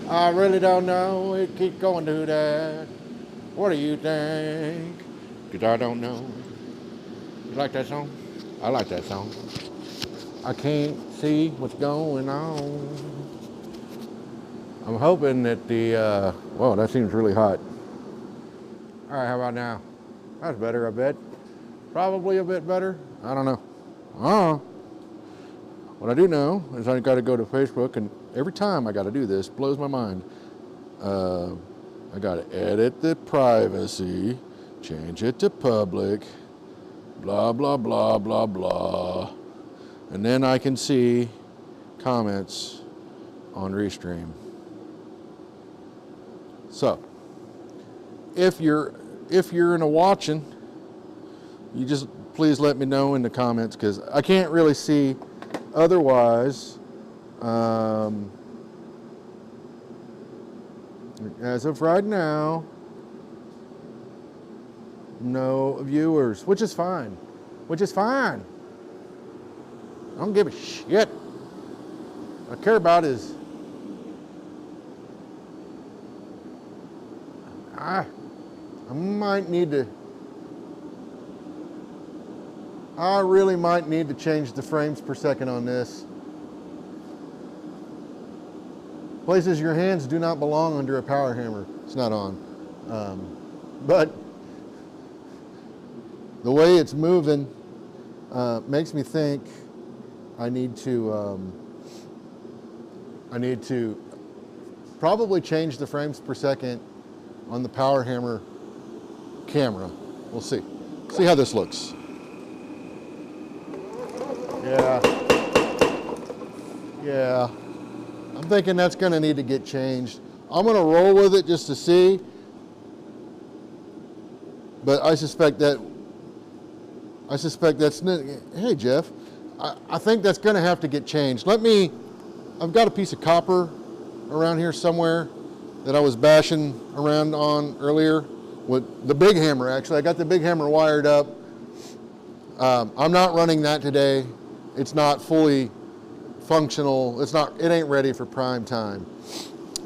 I really don't know. It keeps going to that. What do you think? 'Cause I don't know. You like that song? I like that song. I can't see what's going on. I'm hoping that whoa, that seems really hot. All right, how about now? That's better, I bet. Probably a bit better. I don't know. Uh, what I do know is I got to go to Facebook, and every time I got to do this, blows my mind. Uh, I got to edit the privacy, change it to public, blah, blah, blah, blah, blah. And then I can see comments on Restream. So, if you're in a watching, you just please let me know in the comments because I can't really see otherwise. As of right now, no viewers, which is fine. Which is fine. I don't give a shit. What I care about is I might need to. I really might need to change the frames per second on this. Places your hands do not belong under a power hammer. It's not on. But the way it's moving makes me think I need to probably change the frames per second on the power hammer camera. We'll see. See how this looks. Yeah. I'm thinking that's going to need to get changed. I'm going to roll with it just to see. But I suspect that's, hey Jeff, I think that's going to have to get changed. I've got a piece of copper around here somewhere that I was bashing around on earlier with the big hammer, actually. I got the big hammer wired up. I'm not running that today. It's not fully functional. It ain't ready for prime time.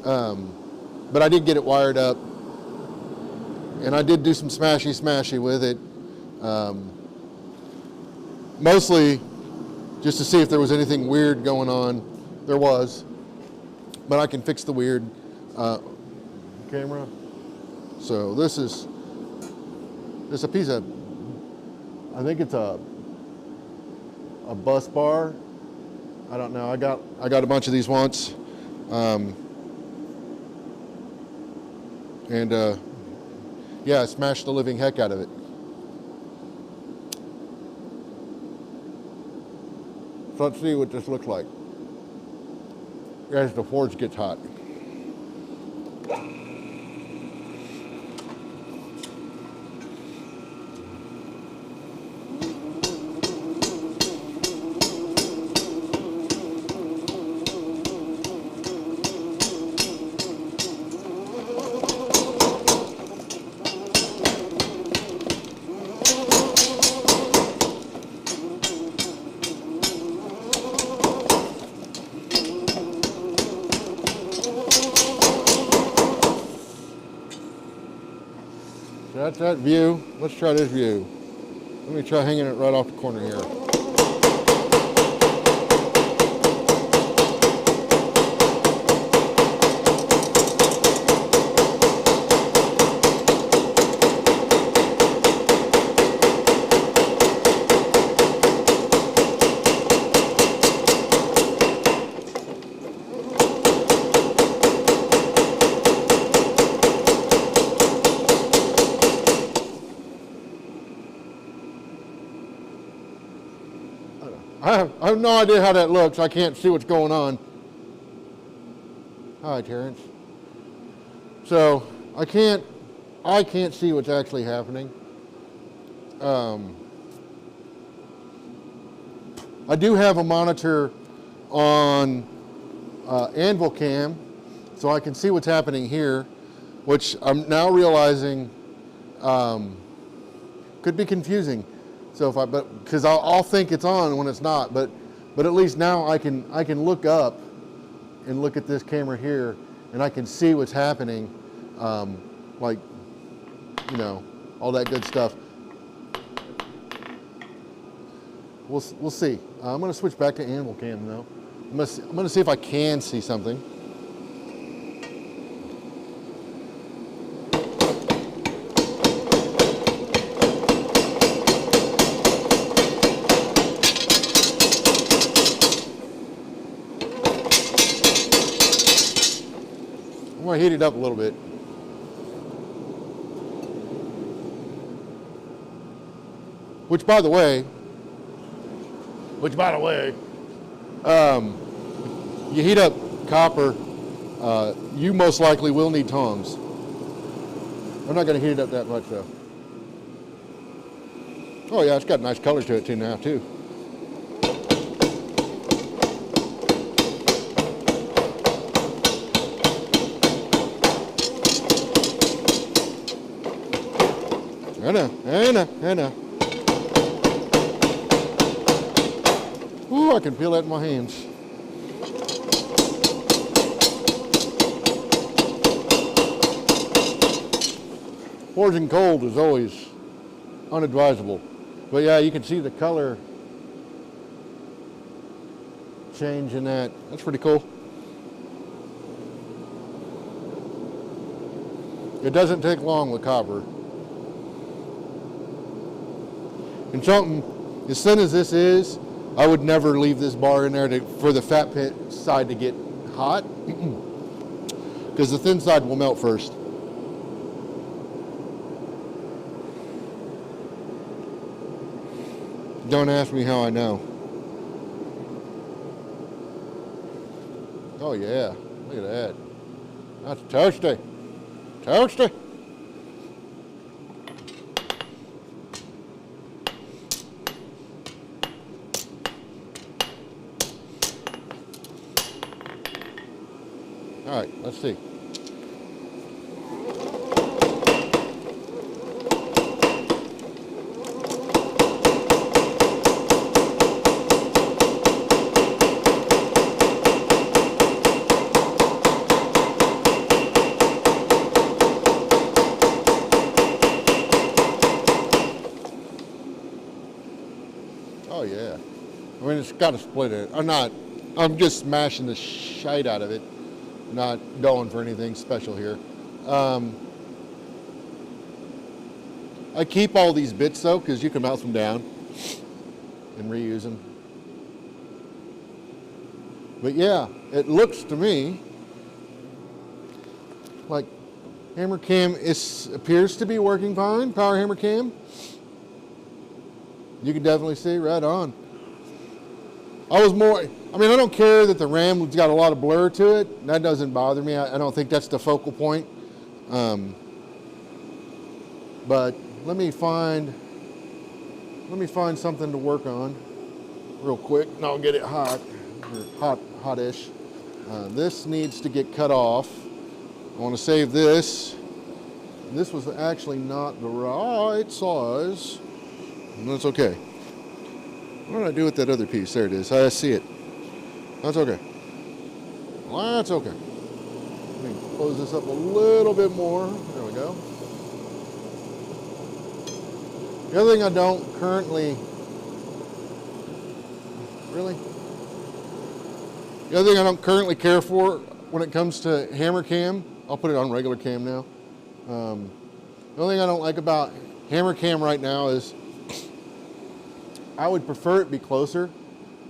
But I did get it wired up. And I did do some smashy with it. Mostly just to see if there was anything weird going on. There was. But I can fix the weird camera. So this is a piece of, I think it's a bus bar. I don't know. I got a bunch of these once. Yeah, I smashed the living heck out of it. So let's see what this looks like as the forge gets hot. That's that view. Let's try this view. Let me try hanging it right off the corner here. I have no idea how that looks. I can't see what's going on. Hi, Terrence. So I can't see what's actually happening. I do have a monitor on Anvil Cam, so I can see what's happening here, which I'm now realizing could be confusing. So because I'll think it's on when it's not, but at least now I can look up and look at this camera here and I can see what's happening, like, you know, all that good stuff. We'll see. I'm going to switch back to Anvil Cam though. I'm going to see if I can see something. I'm going to heat it up a little bit. Which, by the way, you heat up copper, you most likely will need tongs. I'm not going to heat it up that much though. Oh yeah, it's got a nice color to it too now too. I know. Ooh, I can feel that in my hands. Forging cold is always unadvisable. But yeah, you can see the color change in that. That's pretty cool. It doesn't take long with copper. And something, as thin as this is, I would never leave this bar in there for the fat pit side to get hot, because the thin side will melt first. Don't ask me how I know. Oh yeah, look at that. That's toasty. Toasty. All right, let's see. Oh yeah. I mean, it's got to split it. I'm just smashing the shite out of it. Not going for anything special here. I keep all these bits though, because you can melt them down and reuse them. But yeah, it looks to me like Hammer Cam appears to be working fine. Power Hammer Cam. You can definitely see right on. I don't care that the ram's got a lot of blur to it. That doesn't bother me. I don't think that's the focal point. But let me find something to work on real quick, and I'll get it hot, or hot-ish. This needs to get cut off. I want to save this. This was actually not the right size. And that's okay. What did I do with that other piece? There it is. I see it. That's okay. That's okay. Let me close this up a little bit more. There we go. The other thing I don't currently... Really? The other thing I don't currently care for when it comes to Hammer Cam, I'll put it on regular cam now. The only thing I don't like about Hammer Cam right now is I would prefer it be closer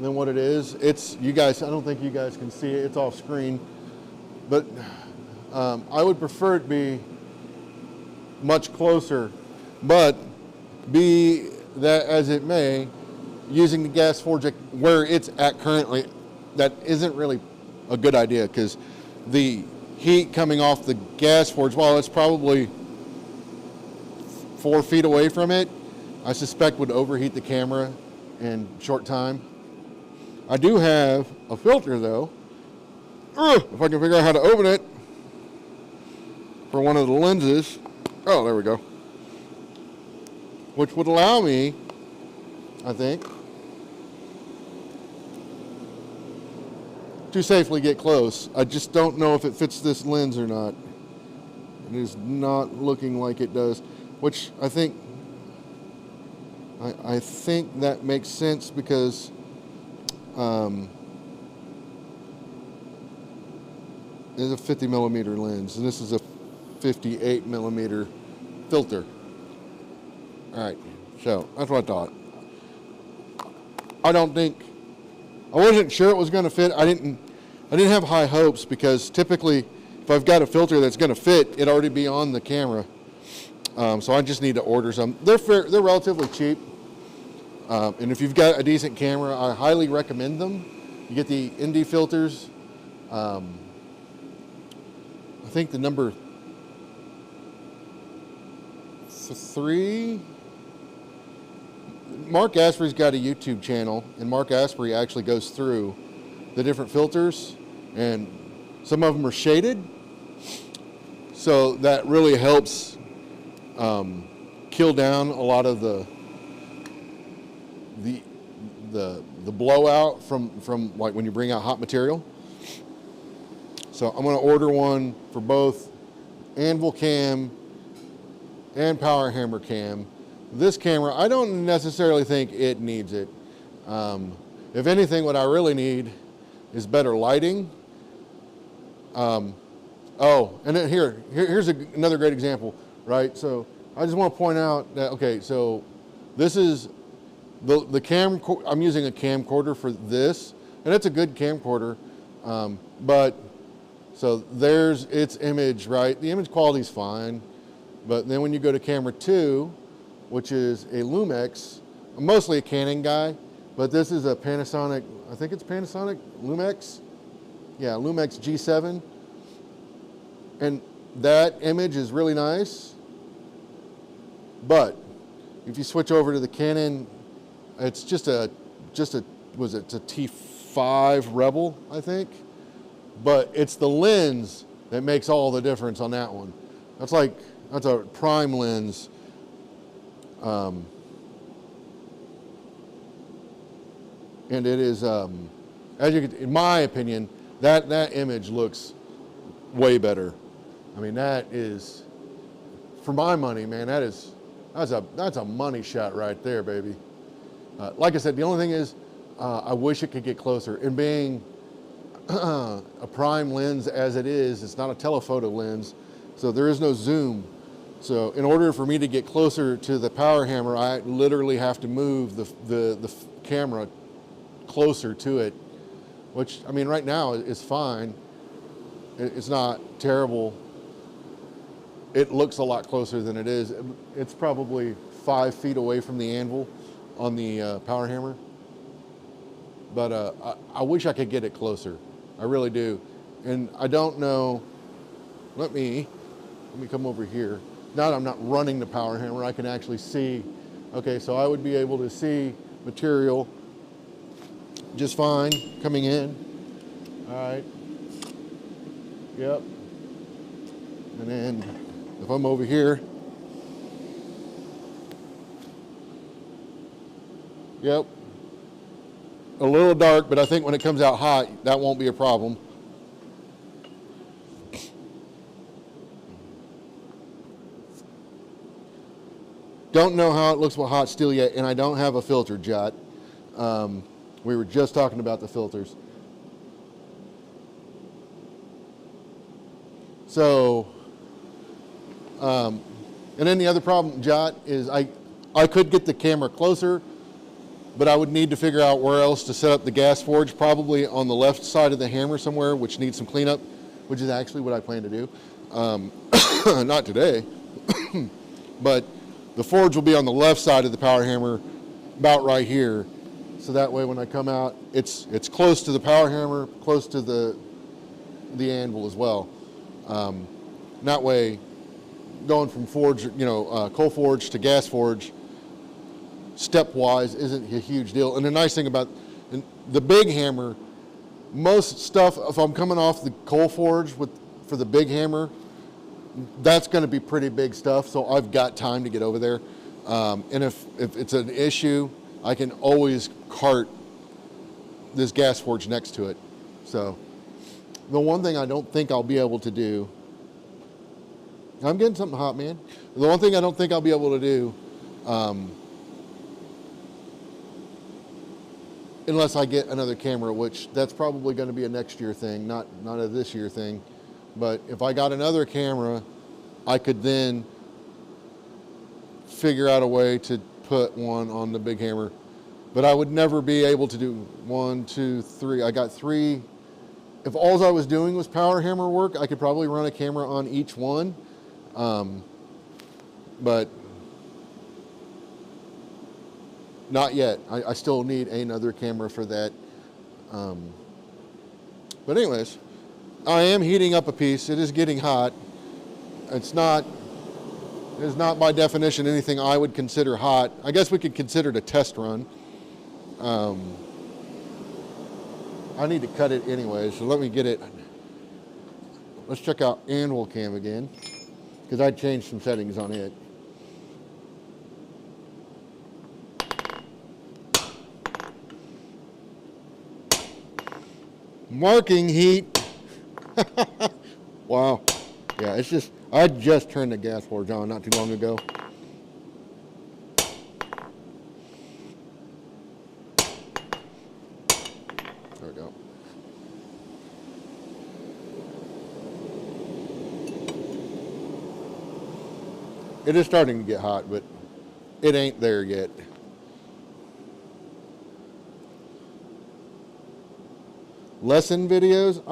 than what it is. I don't think you guys can see it. It's off screen. But I would prefer it be much closer. But be that as it may, using the gas forge where it's at currently, that isn't really a good idea, because the heat coming off the gas forge, while it's probably 4 feet away from it, I suspect would overheat the camera in short time. I do have a filter though, if I can figure out how to open it, for one of the lenses. Oh, there we go. Which would allow me, I think, to safely get close. I just don't know if it fits this lens or not. It is not looking like it does, which I think that makes sense because it's a 50 millimeter lens, and this is a 58 millimeter filter. All right, so that's what I thought. I wasn't sure it was going to fit. I didn't have high hopes because typically, if I've got a filter that's going to fit, it'd already be on the camera. So I just need to order some. They're relatively cheap, and if you've got a decent camera, I highly recommend them. You get the Indy filters. I think the number 3. Mark Asprey's got a YouTube channel, and Mark Asprey actually goes through the different filters, and some of them are shaded, so that really helps kill down a lot of the blowout from like when you bring out hot material. So I'm going to order one for both Anvil Cam and Power Hammer Cam. This camera, I don't necessarily think it needs it. If anything, what I really need is better lighting. And then here's another great example, right? So I just want to point out that, okay, so this is the I'm using a camcorder for this, and it's a good camcorder, but so there's its image, right? The image quality is fine, but then when you go to camera 2, which is a Lumix. I'm mostly a Canon guy, but this is a Panasonic, I think it's Panasonic Lumix. Yeah, Lumix G7. And that image is really nice. But if you switch over to the Canon, it's just a T5 Rebel, I think. But it's the lens that makes all the difference on that one. That's a prime lens. And it is, as you can, in my opinion, that image looks way better. I mean, that is, for my money, man, that's a money shot right there, baby. Like I said, the only thing is, I wish it could get closer. And being a prime lens as it is, it's not a telephoto lens, so there is no zoom. So in order for me to get closer to the Power Hammer, I literally have to move the camera closer to it, which, I mean, right now is fine. It's not terrible. It looks a lot closer than it is. It's probably 5 feet away from the anvil on the Power Hammer. But I wish I could get it closer. I really do. And I don't know, let me come over here. Now that I'm not running the Power Hammer, I can actually see. Okay, so I would be able to see material just fine coming in. All right. Yep. And then if I'm over here, yep. A little dark, but I think when it comes out hot, that won't be a problem. Don't know how it looks with hot steel yet, and I don't have a filter, Jot. We were just talking about the filters. So, and then the other problem, Jot, is I could get the camera closer, but I would need to figure out where else to set up the gas forge, probably on the left side of the hammer somewhere, which needs some cleanup, which is actually what I plan to do. Not today, but the forge will be on the left side of the Power Hammer, about right here. So that way when I come out, it's close to the Power Hammer, close to the anvil as well. That way, going from forge, coal forge to gas forge, stepwise isn't a huge deal. And the nice thing about the big hammer, most stuff, if I'm coming off the coal forge for the big hammer, that's going to be pretty big stuff, so I've got time to get over there. And if it's an issue, I can always cart this gas forge next to it. So the one thing I don't think I'll be able to do, I'm getting something hot, man. The one thing I don't think I'll be able to do, unless I get another camera, which that's probably going to be a next year thing, not a this year thing. But if I got another camera, I could then figure out a way to put one on the big hammer. But I would never be able to do 1, 2, 3. I got 3. If all I was doing was power hammer work, I could probably run a camera on each one. But not yet. I still need another camera for that. But anyways, I am heating up a piece. It is getting hot. It is not by definition anything I would consider hot. I guess we could consider it a test run. I need to cut it anyway, so let me get it. Let's check out Anvil Cam again, because I changed some settings on it. Marking heat. Wow. Yeah, it's just, I just turned the gas forge on not too long ago. There we go. It is starting to get hot, but it ain't there yet. Lesson videos?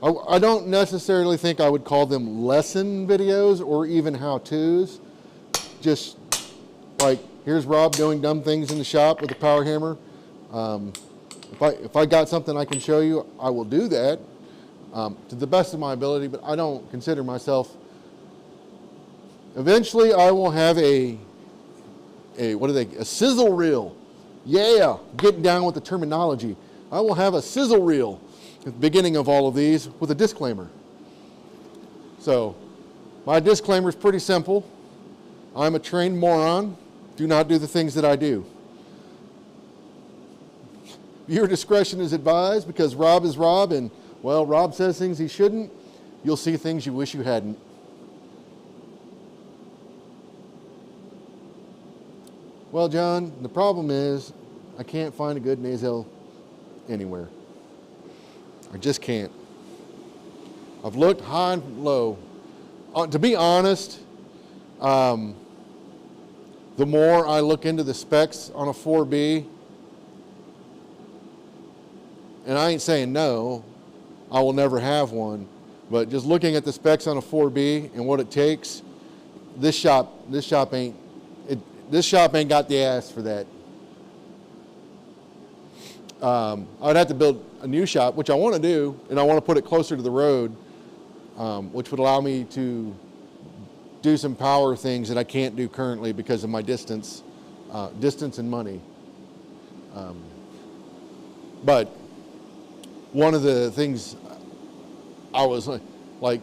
I don't necessarily think I would call them lesson videos or even how-tos. Just like, here's Rob doing dumb things in the shop with a power hammer. If I got something I can show you, I will do that to the best of my ability, but I don't consider myself. Eventually, I will have a sizzle reel. Yeah, getting down with the terminology. I will have a sizzle reel at the beginning of all of these with a disclaimer. So, my disclaimer is pretty simple. I'm a trained moron. Do not do the things that I do. Your discretion is advised, because Rob is Rob, and, well, Rob says things he shouldn't. You'll see things you wish you hadn't. Well, John, the problem is I can't find a good nasal anywhere. I just can't. I've looked high and low. To be honest, the more I look into the specs on a 4B, and I ain't saying no, I will never have one, but just looking at the specs on a 4B and what it takes, this shop ain't got the ass for that. I'd have to build a new shop, which I want to do, and I want to put it closer to the road, which would allow me to do some power things that I can't do currently because of my distance and money. But one of the things I was like,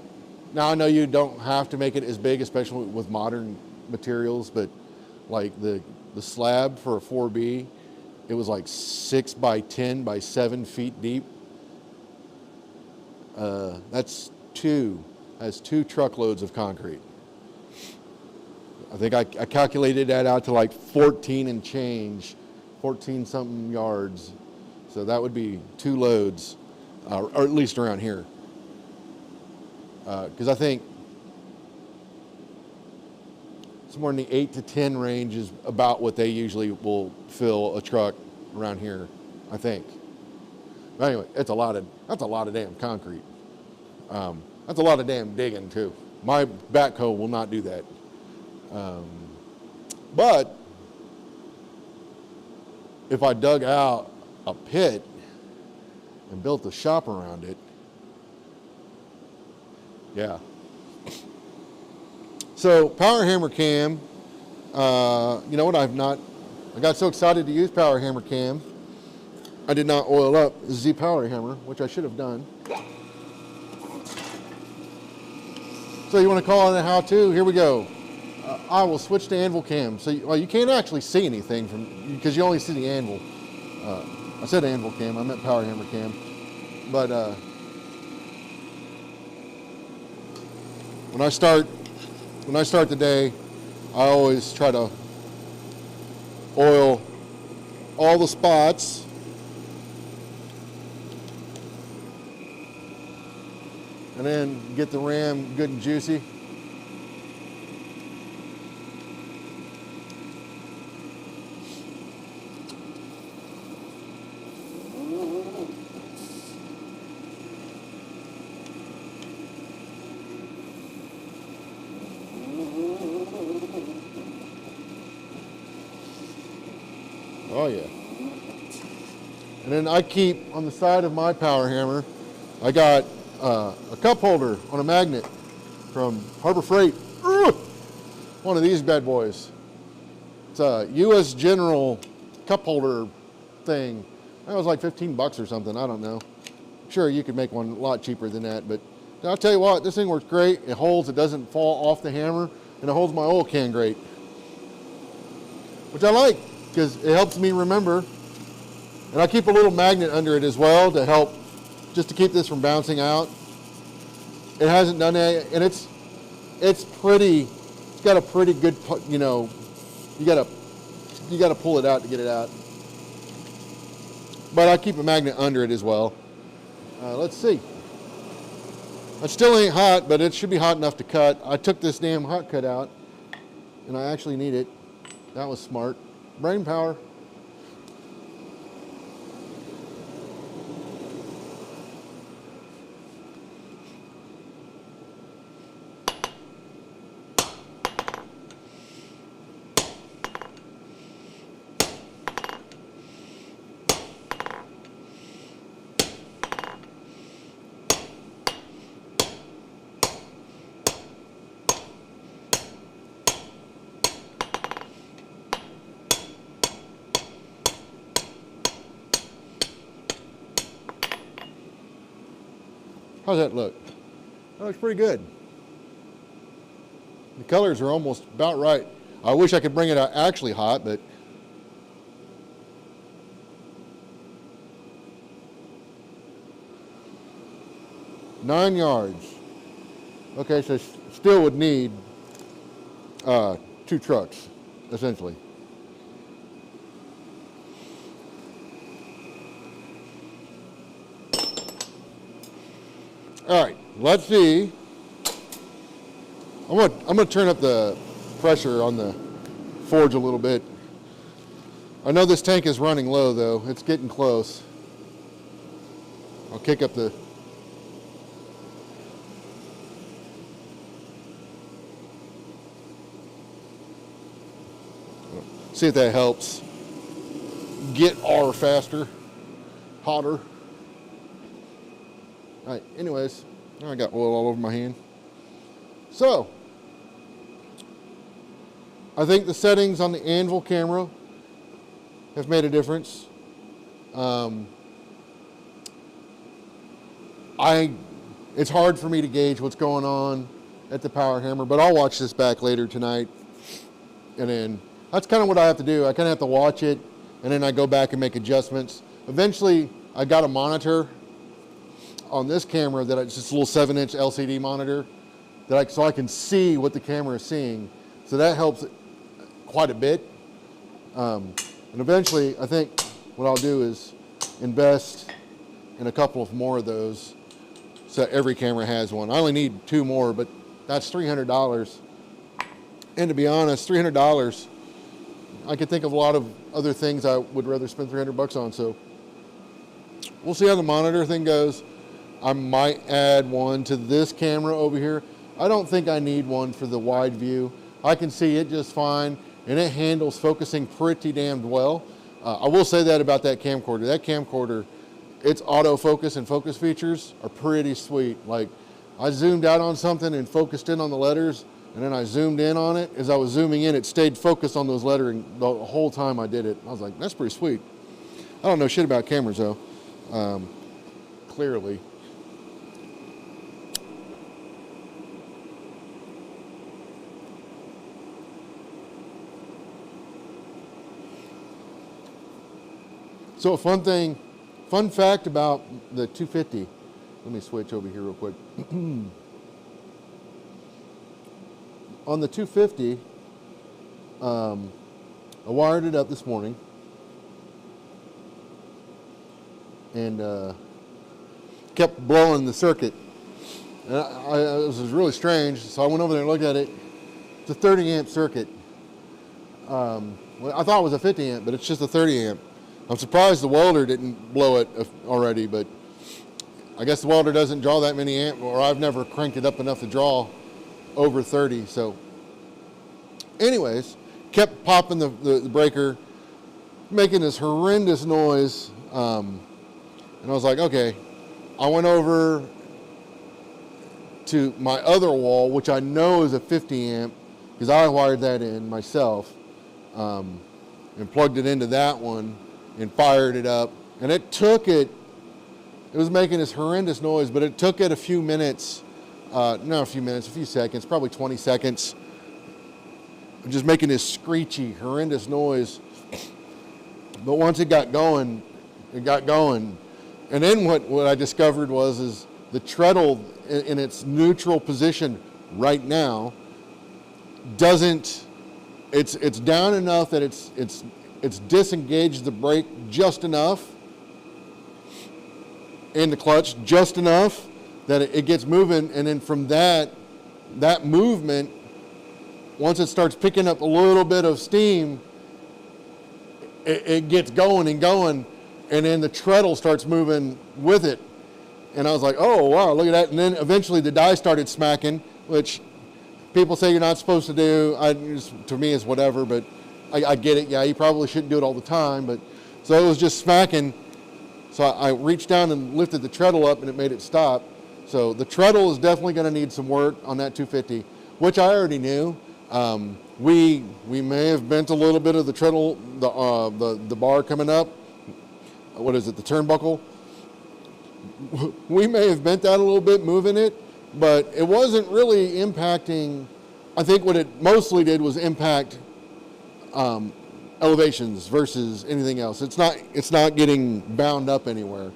now I know you don't have to make it as big, especially with modern materials, but like the slab for a 4B, it was like 6 by 10 by 7 feet deep. That's two truckloads of concrete. I think I calculated that out to like 14 and change, 14 something yards. So that would be 2 loads, or at least around here. Because I think somewhere in the 8 to 10 range is about what they usually will fill a truck around here, I think. But anyway, that's a lot of damn concrete. That's a lot of damn digging too. My backhoe will not do that. But if I dug out a pit and built a shop around it, yeah. So Power Hammer Cam, you know what, I got so excited to use Power Hammer Cam, I did not oil up the Z Power Hammer, which I should have done. So you want to call it a how-to? Here we go. I will switch to Anvil Cam. So you can't actually see anything because you only see the anvil. I said Anvil Cam, I meant Power Hammer Cam. But when I start the day, I always try to oil all the spots. And then get the ram good and juicy. Oh yeah. And then I keep on the side of my power hammer, I got a cup holder on a magnet from Harbor Freight. One of these bad boys. It's a U.S. General cup holder thing. That was like 15 bucks or something, I don't know. Sure, you could make one a lot cheaper than that, but I'll tell you what, this thing works great. It holds, it doesn't fall off the hammer, and it holds my oil can great. Which I like, because it helps me remember. And I keep a little magnet under it as well to help, just to keep this from bouncing out. It hasn't done that, and it's got a pretty good, you know, you gotta pull it out to get it out. But I keep a magnet under it as well. Let's see. It still ain't hot, but it should be hot enough to cut. I took this damn hot cut out, and I actually need it. That was smart. Brain power. How's that look? That looks pretty good. The colors are almost about right. I wish I could bring it out actually hot, but $9 yards. Okay, so still would need 2 trucks, essentially. All right, let's see. I'm gonna turn up the pressure on the forge a little bit. I know this tank is running low though. It's getting close. I'll kick up the. See if that helps get R faster, hotter. All right, anyways, I got oil all over my hand. So, I think the settings on the Anvil camera have made a difference. It's hard for me to gauge what's going on at the power hammer, but I'll watch this back later tonight. And then that's kind of what I have to do. I kind of have to watch it, and then I go back and make adjustments. Eventually, I got a monitor on this camera that it's just a little 7-inch LCD monitor so I can see what the camera is seeing. So that helps quite a bit. And eventually, I think what I'll do is invest in a couple of more of those so every camera has one. I only need 2 more, but that's $300. And to be honest, $300, I could think of a lot of other things I would rather spend $300 on. So we'll see how the monitor thing goes. I might add one to this camera over here. I don't think I need one for the wide view. I can see it just fine, and it handles focusing pretty damn well. I will say that about that camcorder. That camcorder, its autofocus and focus features are pretty sweet. Like, I zoomed out on something and focused in on the letters, and then I zoomed in on it. As I was zooming in, it stayed focused on those lettering the whole time I did it. I was like, that's pretty sweet. I don't know shit about cameras though, clearly. So a fun fun fact about the 250. Let me switch over here real quick. On the 250, I wired it up this morning, and kept blowing the circuit. And it was really strange, so I went over there and looked at it. It's a 30 amp circuit. Well, I thought it was a 50 amp, but it's just a 30 amp. I'm surprised the welder didn't blow it already, but I guess the welder doesn't draw that many amp, or I've never cranked it up enough to draw over 30. So anyways, kept popping the breaker, making this horrendous noise. And I was like, okay. I went over to my other wall, which I know is a 50 amp, because I wired that in myself, and plugged it into that one and fired it up. And it was making this horrendous noise, but it took it a few seconds, probably 20 seconds, just making this screechy, horrendous noise. But once it got going. And then what I discovered is the treadle in its neutral position right now it's down enough that it's disengaged the brake just enough in the clutch, just enough that it gets moving, and then from that movement, once it starts picking up a little bit of steam, it gets going, and then the treadle starts moving with it. And I was like, oh wow, look at that. And then eventually the die started smacking, which people say you're not supposed to do. To me it's whatever, but I get it. Yeah, you probably shouldn't do it all the time, but so it was just smacking. So I reached down and lifted the treadle up, and it made it stop. So the treadle is definitely going to need some work on that 250, which I already knew. We may have bent a little bit of the treadle, the bar coming up. What is it, the turnbuckle? We may have bent that a little bit, moving it, but it wasn't really impacting. I think what it mostly did was impact elevations versus anything else. It's not getting bound up anywhere.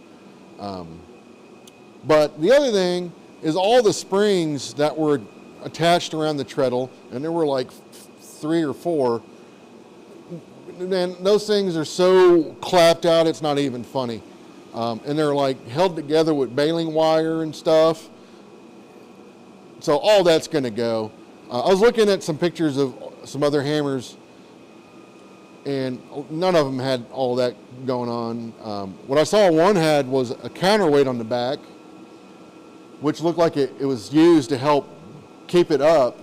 But the other thing is all the springs that were attached around the treadle, and there were like 3 or 4. Man, those things are so clapped out, it's not even funny. And they're like held together with baling wire and stuff. So all that's going to go. I was looking at some pictures of some other hammers, and none of them had all that going on. What I saw one had was a counterweight on the back, which looked like it was used to help keep it up.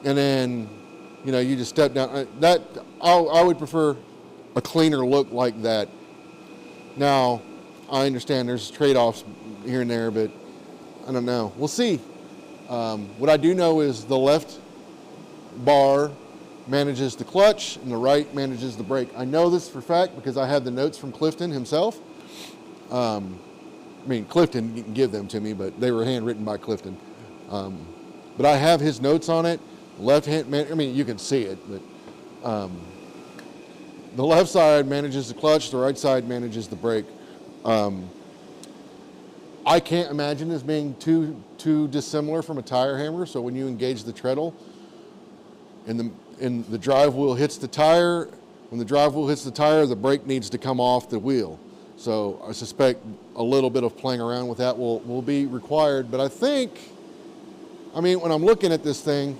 And then, you just step down. I would prefer a cleaner look like that. Now, I understand there's trade-offs here and there, but I don't know. We'll see. What I do know is the left bar manages the clutch and the right manages the brake. I know this for a fact because I have the notes from Clifton himself. Clifton didn't give them to me, but they were handwritten by Clifton. But I have his notes on it. Left hand, you can see it, but the left side manages the clutch, the right side manages the brake. I can't imagine this being too dissimilar from a tire hammer. So when you engage the treadle and the drive wheel hits the tire, when the drive wheel hits the tire, the brake needs to come off the wheel. So I suspect a little bit of playing around with that will be required. But I think, when I'm looking at this thing,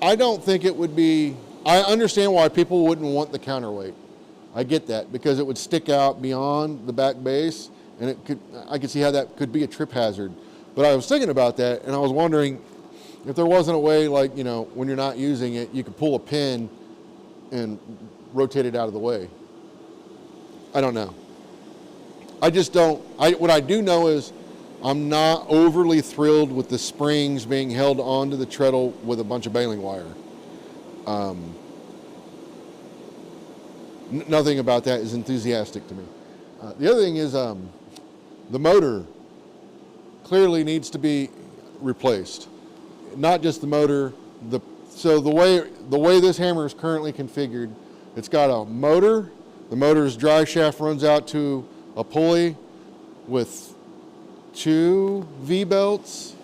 I don't think it would be, I understand why people wouldn't want the counterweight. I get that, because it would stick out beyond the back base, and I could see how that could be a trip hazard. But I was thinking about that, and I was wondering if there wasn't a way, like, when you're not using it, you could pull a pin and rotate it out of the way. I don't know. I just don't, what I do know is I'm not overly thrilled with the springs being held onto the treadle with a bunch of baling wire. Nothing about that is enthusiastic to me. The other thing is the motor clearly needs to be replaced. Not just the motor. So the way this hammer is currently configured, it's got a motor The motor's drive shaft runs out to a pulley with 2 V-belts.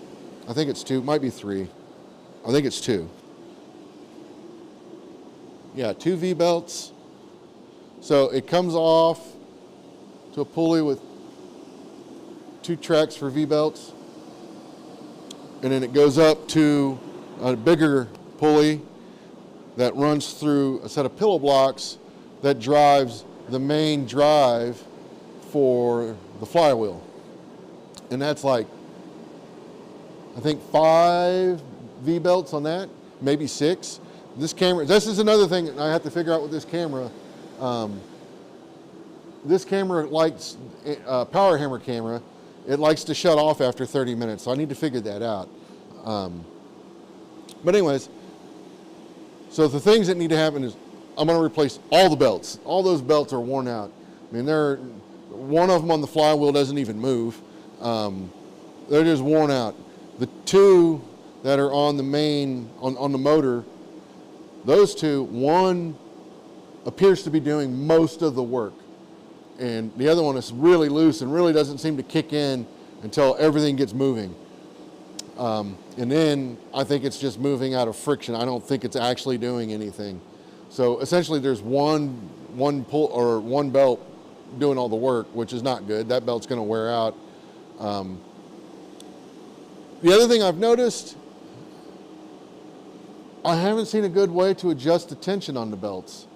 I think it's 2, might be 3. I think it's 2. Yeah, 2 V-belts. So it comes off to a pulley with 2 tracks for V-belts. And then it goes up to a bigger pulley that runs through a set of pillow blocks that drives the main drive for the flywheel. And that's like, I think 5 V-belts on that, maybe 6. This camera, this is another thing I have to figure out with this camera. This camera likes, power hammer camera, it likes to shut off after 30 minutes, so I need to figure that out. But anyways, so the things that need to happen is I'm going to replace all the belts. All those belts are worn out. I mean, one of them on the flywheel doesn't even move. They're just worn out. The 2 that are on the main, on the motor, those 2, one appears to be doing most of the work. And the other one is really loose and really doesn't seem to kick in until everything gets moving. And then I think it's just moving out of friction. I don't think it's actually doing anything. So essentially there's one pull or one belt doing all the work, which is not good. That belt's going to wear out. The other thing I've noticed, I haven't seen a good way to adjust the tension on the belts.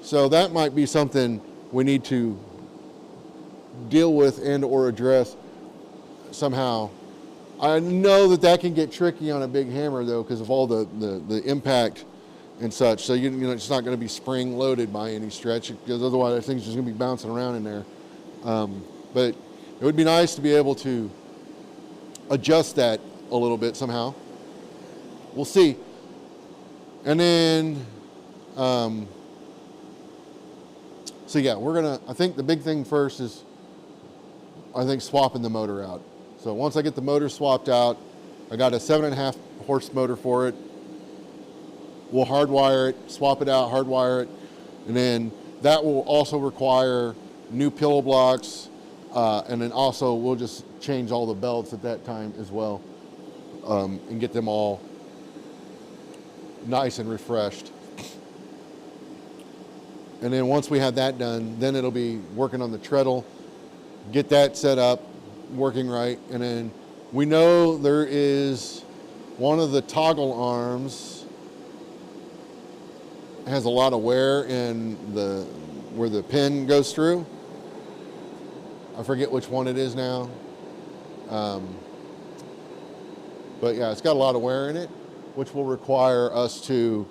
So that might be something we need to deal with and or address somehow. I know that can get tricky on a big hammer though because of all the impact and such. So you know it's not going to be spring loaded by any stretch because otherwise that thing's just going to be bouncing around in there. But it would be nice to be able to adjust that a little bit somehow. We'll see. And then, so yeah, I think the big thing first is, I think swapping the motor out. So once I get the motor swapped out, I got a 7.5 horse motor for it. We'll hardwire it, swap it out, hardwire it, and then that will also require new pillow blocks, and then also we'll just change all the belts at that time as well, and get them all nice and refreshed. And then once we have that done, then it'll be working on the treadle, get that set up, working right, and then we know there is one of the toggle arms has a lot of wear in where the pin goes through. I forget which one it is now. But yeah, it's got a lot of wear in it, which will require us to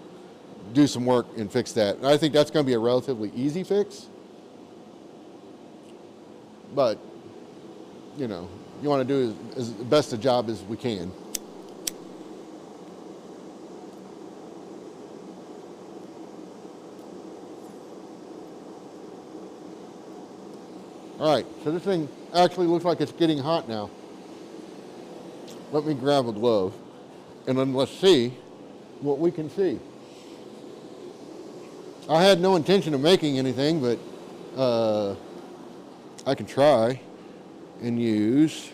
do some work and fix that. And I think that's going to be a relatively easy fix. But, you know, you want to do as best a job as we can. All right, so this thing actually looks like it's getting hot now. Let me grab a glove and then let's see what we can see. I had no intention of making anything, but I can try and use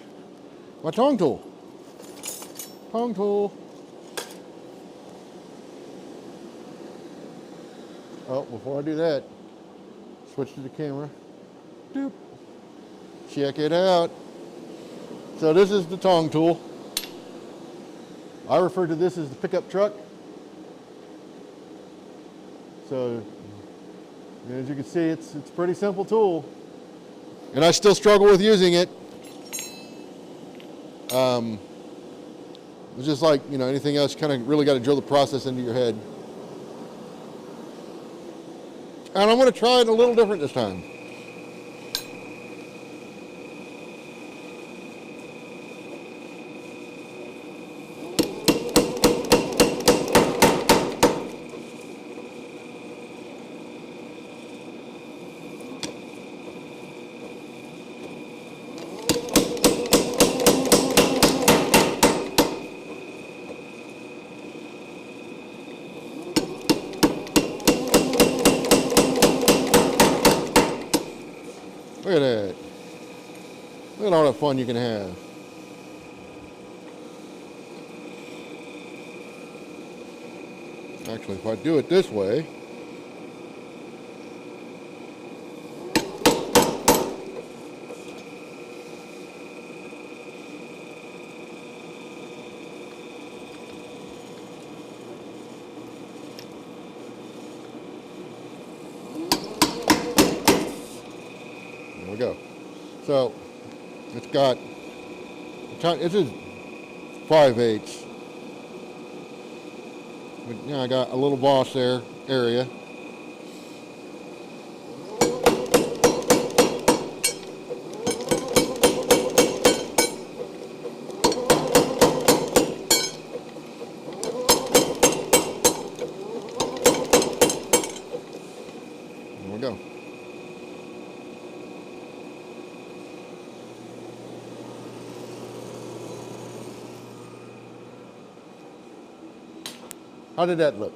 my tong tool. Tong tool. Oh, before I do that, switch to the camera. Doop. Check it out. So this is the tong tool. I refer to this as the pickup truck. So as you can see, it's a pretty simple tool. And I still struggle with using it. It's just like, you know, anything else, you kind of really got to drill the process into your head. And I'm going to try it a little different this time. Look at all that fun you can have. Actually, if I do it this way, there we go. So it's got, this is 5/8. But, you know, I got a little boss there area. There we go. How did that look?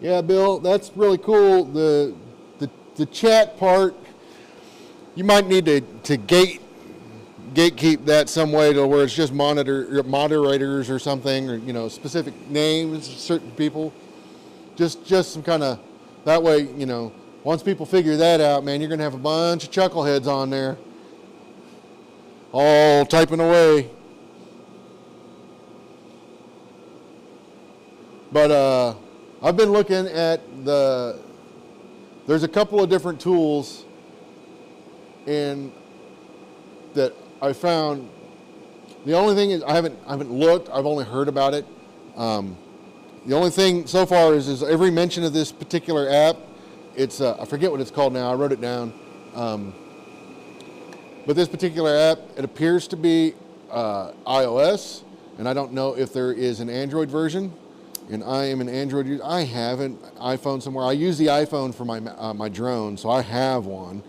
Yeah, Bill, that's really cool. The chat part, you might need to gatekeep that some way to where it's just moderators or something, or, you know, specific names, certain people. Just some kind of, that way, you know, once people figure that out, man, you're gonna have a bunch of chuckleheads on there, all typing away. But I've been looking at there's a couple of different tools that I found. The only thing is I haven't looked. I've only heard about it. The only thing so far is every mention of this particular app. It's I forget what it's called now. I wrote it down. But this particular app, it appears to be iOS, and I don't know if there is an Android version. And I am an Android user. I have an iPhone somewhere. I use the iPhone for my drone, so I have one.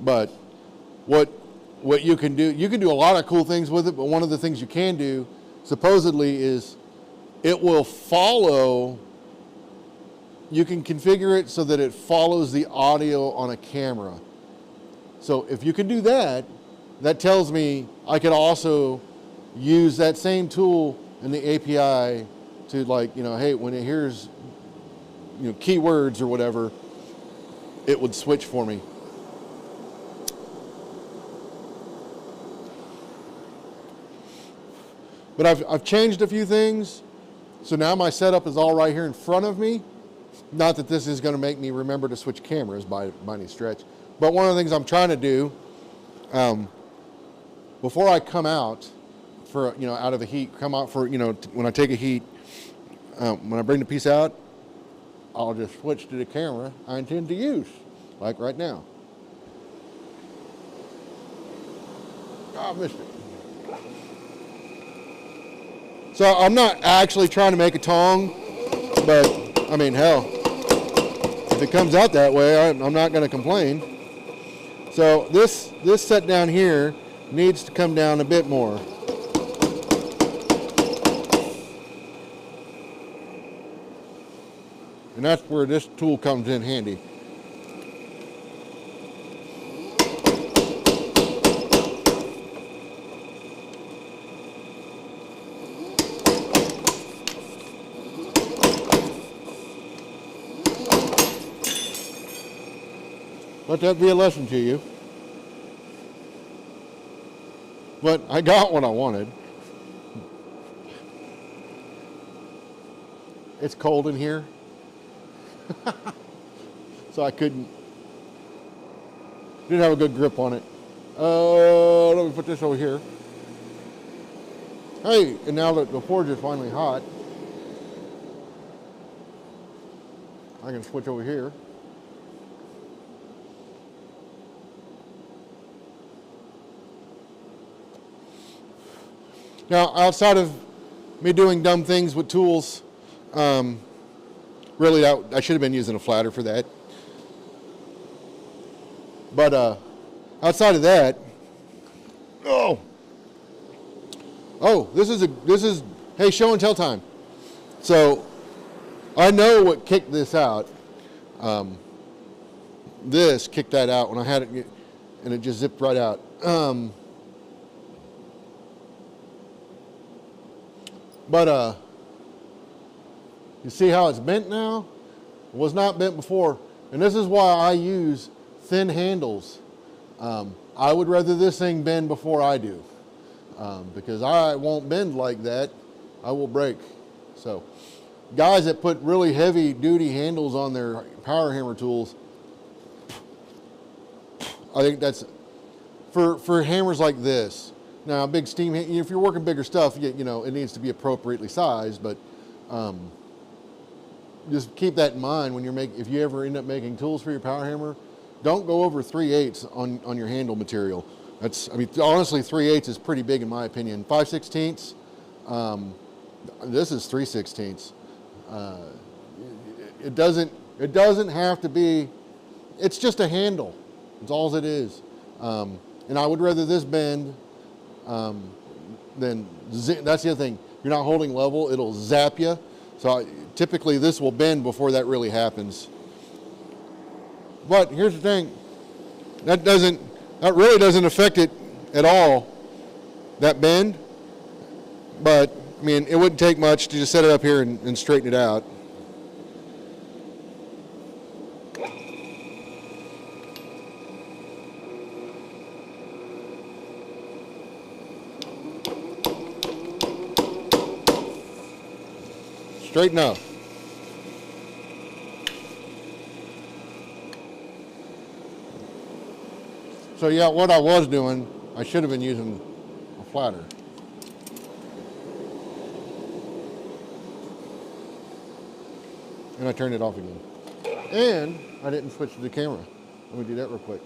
But what you can do a lot of cool things with it. But one of the things you can do, supposedly, is it will follow. You can configure it so that it follows the audio on a camera. So if you can do that, that tells me I could also use that same tool in the API to, like, you know, hey, when it hears, you know, keywords or whatever, it would switch for me. But I've changed a few things, so now my setup is all right here in front of me. Not that this is going to make me remember to switch cameras by any stretch, but one of the things I'm trying to do before I come out for, you know, out of the heat, come out for, you know, when I take a heat, when I bring the piece out, I'll just switch to the camera I intend to use, like right now. Oh, I missed it. So I'm not actually trying to make a tong, but I mean, hell, if it comes out that way, I'm not going to complain. So this set down here needs to come down a bit more. And that's where this tool comes in handy. Let that be a lesson to you. But I got what I wanted. It's cold in here. So I didn't have a good grip on it. Let me put this over here. Hey, and now that the forge is finally hot, I can switch over here. Now, outside of me doing dumb things with tools, really, I should have been using a flatter for that. But outside of that, this is hey, show and tell time. So I know what kicked this out. This kicked that out when I had it, and it just zipped right out. But you see how it's bent now? It was not bent before. And this is why I use thin handles. I would rather this thing bend before I do. Because I won't bend like that. I will break. So guys that put really heavy duty handles on their power hammer tools, I think that's for hammers like this. Now, big steam, if you're working bigger stuff, you know, it needs to be appropriately sized, but just keep that in mind when if you ever end up making tools for your power hammer, don't go over 3/8 on your handle material. Honestly, 3/8 is pretty big in my opinion. 5/16, this is 3/16. It doesn't have to be, it's just a handle. It's all it is. And I would rather this bend than, that's the other thing. You're not holding level, it'll zap you. So typically this will bend before that really happens. But here's the thing, that really doesn't affect it at all, that bend. But I mean, it wouldn't take much to just set it up here and straighten it out. Straighten up. So yeah, what I was doing, I should have been using a flatter. And I turned it off again. And I didn't switch to the camera. Let me do that real quick.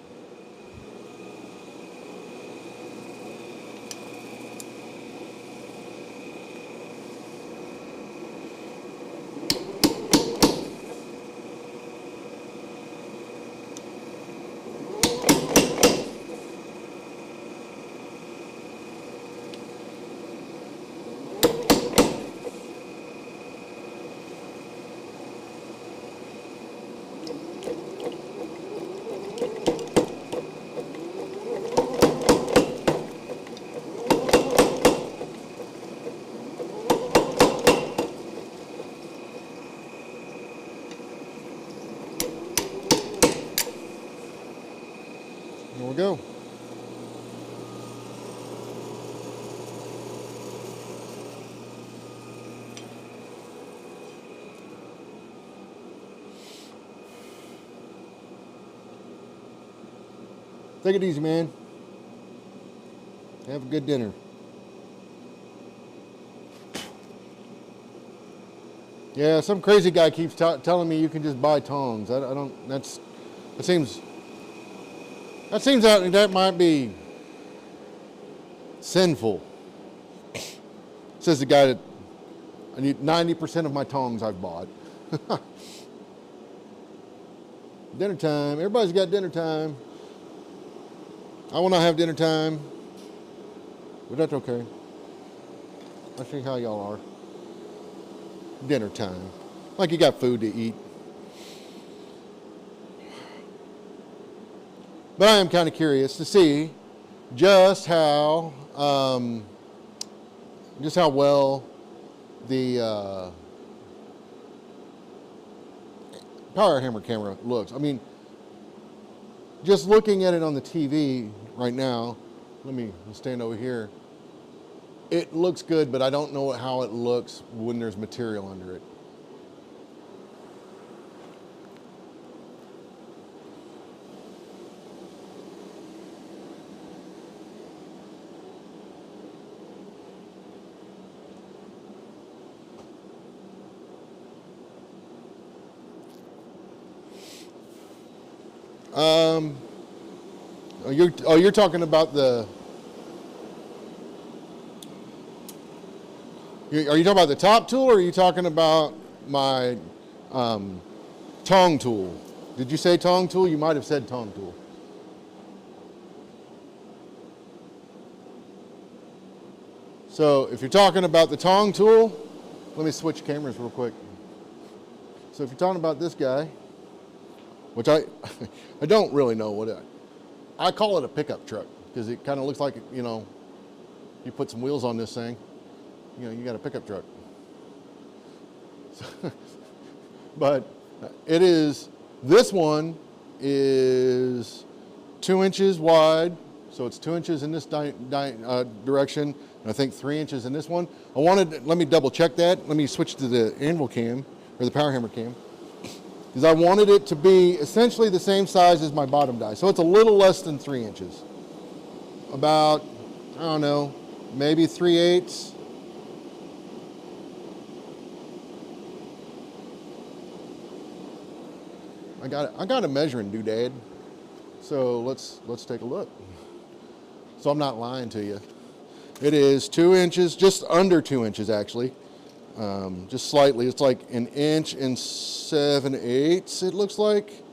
There we go. Take it easy, man. Have a good dinner. Yeah, some crazy guy keeps telling me you can just buy tongs. I don't. That seems that might be sinful. Says the guy that I need 90% of my tongs I've bought. Dinner time. Everybody's got dinner time. I will not have dinner time, but that's okay. I see how y'all are. Dinner time. Like you got food to eat. But I am kind of curious to see just how well the power hammer camera looks. I mean, just looking at it on the TV right now, let me stand over here. It looks good, but I don't know how it looks when there's material under it. You're talking about the. Are you talking about the top tool, or are you talking about my tong tool? Did you say tong tool? You might have said tong tool. So if you're talking about the tong tool, let me switch cameras real quick. So if you're talking about this guy, which I don't really know what I call it a pickup truck because it kind of looks like, you know, you put some wheels on this thing, you know, you got a pickup truck. But it is, this one is 2 inches wide, so it's 2 inches in this direction, and I think 3 inches in this one. Let me double check that. Let me switch to the anvil cam, or the power hammer cam, because I wanted it to be essentially the same size as my bottom die. So it's a little less than 3 inches. About, I don't know, maybe 3/8. I got a measuring doodad, so let's take a look. So I'm not lying to you. It is 2 inches, just under 2 inches actually, just slightly. It's like 1 7/8 inches. It looks like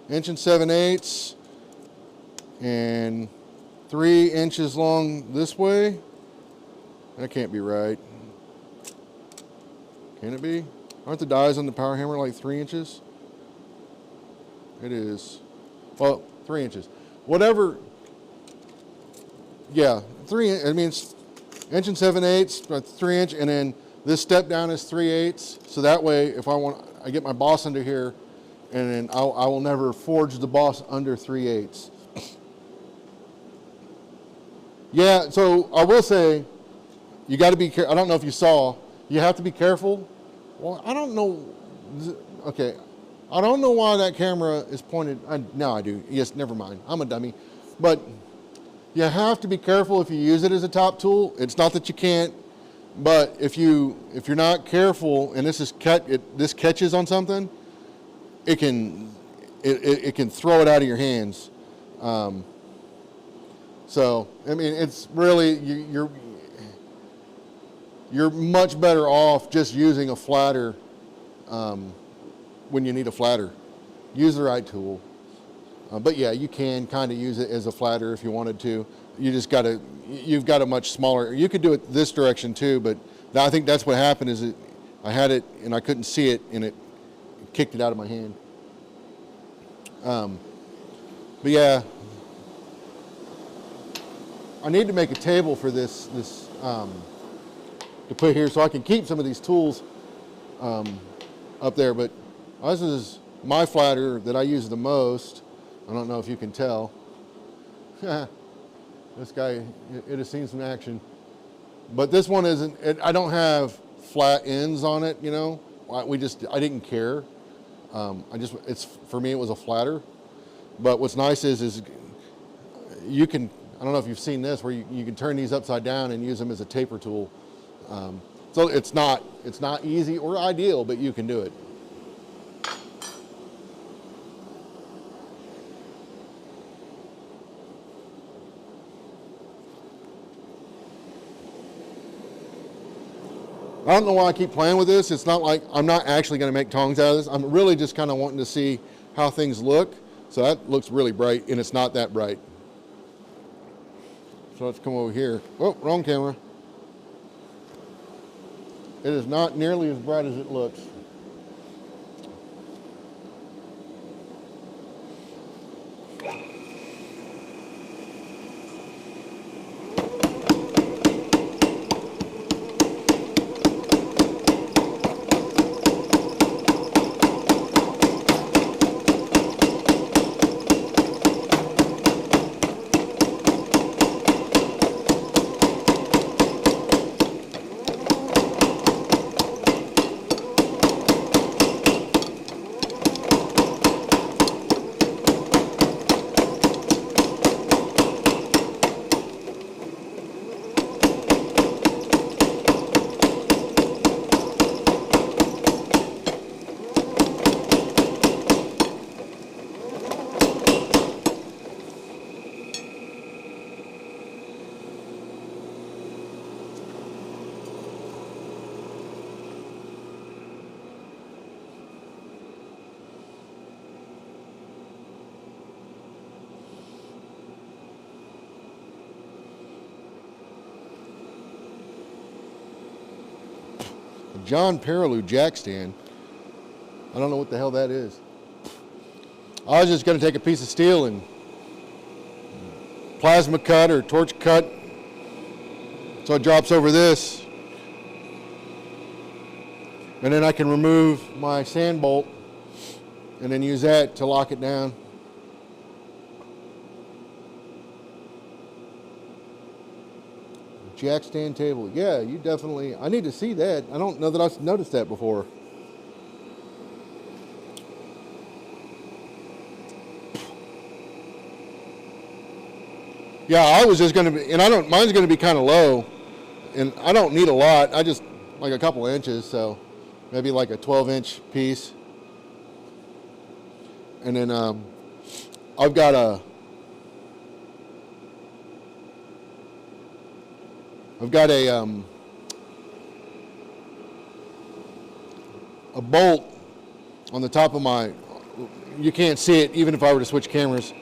1 7/8 inches, and 3 inches long this way. That can't be right. Can it be? Aren't the dies on the power hammer like 3 inches? It is, well, 3 inches. Whatever, yeah, I mean, it's 1 7/8 inches, 3 inch, and then this step down is 3/8. So that way, if I get my boss under here, and then I will never forge the boss under 3/8. Yeah, so I will say, you got to be careful. I don't know if you saw, you have to be careful. Well, I don't know, okay. I don't know why that camera is pointed, now I do, yes, never mind, I'm a dummy. But you have to be careful if you use it as a top tool. It's not that you can't, but if you're not careful and this catches on something, it can throw it out of your hands. So, I mean, it's really, you're much better off just using a flatter when you need a flatter. Use the right tool. But yeah, you can kind of use it as a flatter if you wanted to. You've got a much smaller, you could do it this direction too, but I think that's what happened is I had it and I couldn't see it and it kicked it out of my hand. But yeah, I need to make a table for this to put here so I can keep some of these tools up there, but this is my flatter that I use the most. I don't know if you can tell. This guy, it has seen some action. But this one isn't, I don't have flat ends on it, you know. I didn't care. For me, it was a flatter. But what's nice is you can, I don't know if you've seen this, where you can turn these upside down and use them as a taper tool. So it's not easy or ideal, but you can do it. I don't know why I keep playing with this. It's not like I'm not actually going to make tongs out of this. I'm really just kind of wanting to see how things look. So that looks really bright, and it's not that bright. So let's come over here. Oh, wrong camera. It is not nearly as bright as it looks. John Perilou jack stand. I don't know what the hell that is. I was just going to take a piece of steel and plasma cut or torch cut so it drops over this. And then I can remove my sand bolt and then use that to lock it down. Jack stand table. Yeah, you definitely, I need to see that. I don't know that I've noticed that before. Yeah, I was just going to be, and mine's going to be kind of low, and I don't need a lot. I just, like a couple inches, so maybe like a 12-inch piece. And then I've got a bolt on the top of my, you can't see it even if I were to switch cameras,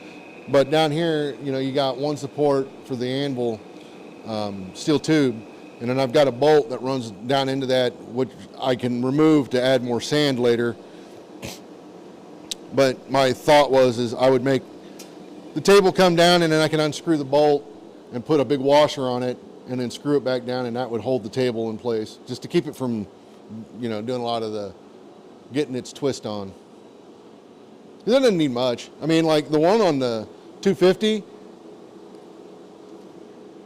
but down here, you know, you got one support for the anvil steel tube, and then I've got a bolt that runs down into that, which I can remove to add more sand later. But my thought is I would make the table come down, and then I can unscrew the bolt and put a big washer on it and then screw it back down, and that would hold the table in place just to keep it from, you know, doing a lot of the getting its twist on. It doesn't need much. I mean, like the one on the 250,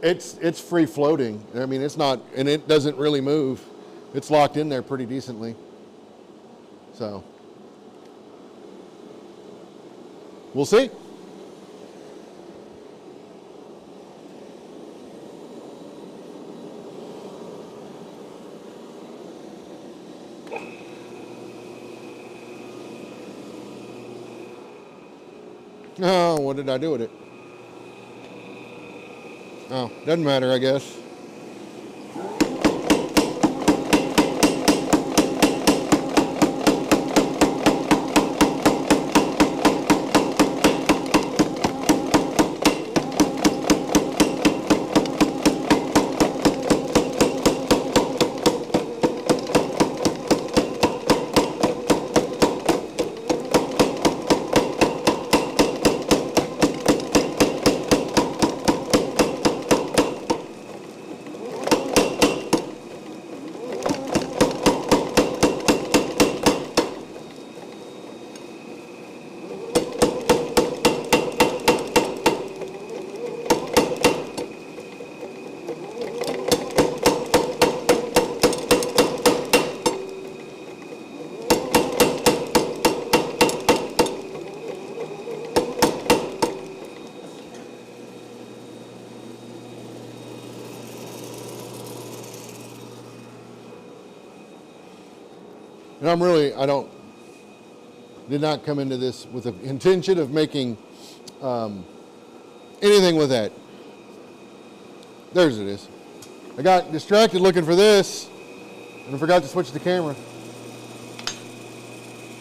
it's free floating. I mean, it's not, and it doesn't really move. It's locked in there pretty decently. So we'll see. Oh, what did I do with it? Oh, doesn't matter, I guess. And did not come into this with the intention of making anything with that. There's it is. I got distracted looking for this and I forgot to switch the camera.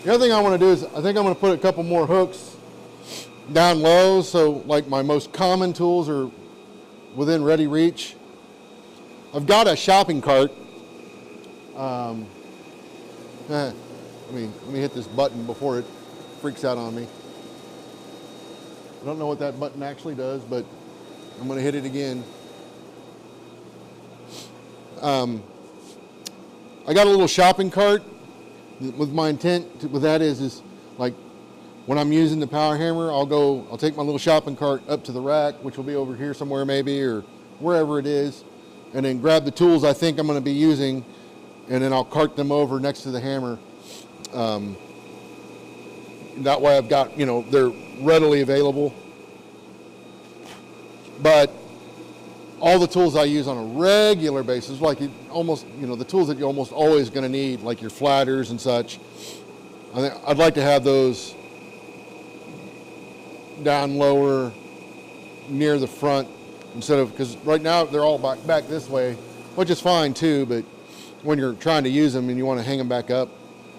The other thing I want to do is I think I'm going to put a couple more hooks down low so like my most common tools are within ready reach. I've got a shopping cart. Let me hit this button before it freaks out on me. I don't know what that button actually does, but I'm going to hit it again. I got a little shopping cart with my intent with that is like when I'm using the power hammer, I'll take my little shopping cart up to the rack, which will be over here somewhere maybe, or wherever it is, and then grab the tools I think I'm going to be using, and then I'll cart them over next to the hammer. That way I've got, you know, they're readily available. But all the tools I use on a regular basis, like almost, you know, the tools that you're almost always going to need, like your flatters and such, I'd like to have those down lower near the front instead of, because right now they're all back this way, which is fine too, but when you're trying to use them and you want to hang them back up,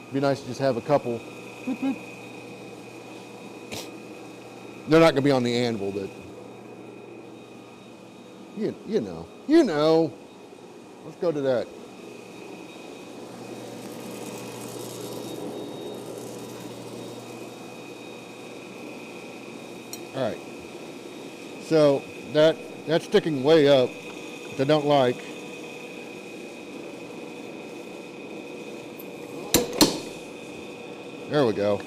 it'd be nice to just have a couple. They're not going to be on the anvil, but you know. Let's go to that. All right. So that's sticking way up, which I don't like. There we go.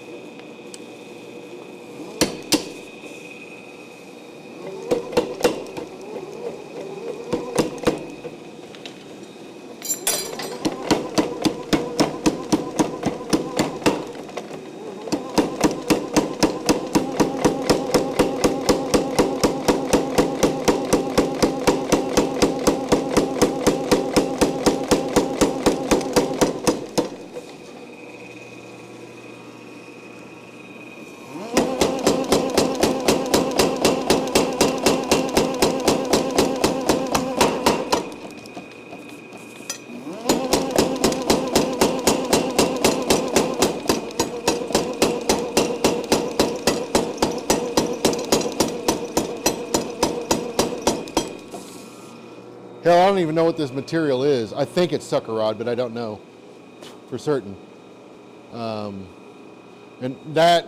Hell, I don't even know what this material is. I think it's sucker rod, but I don't know for certain. And that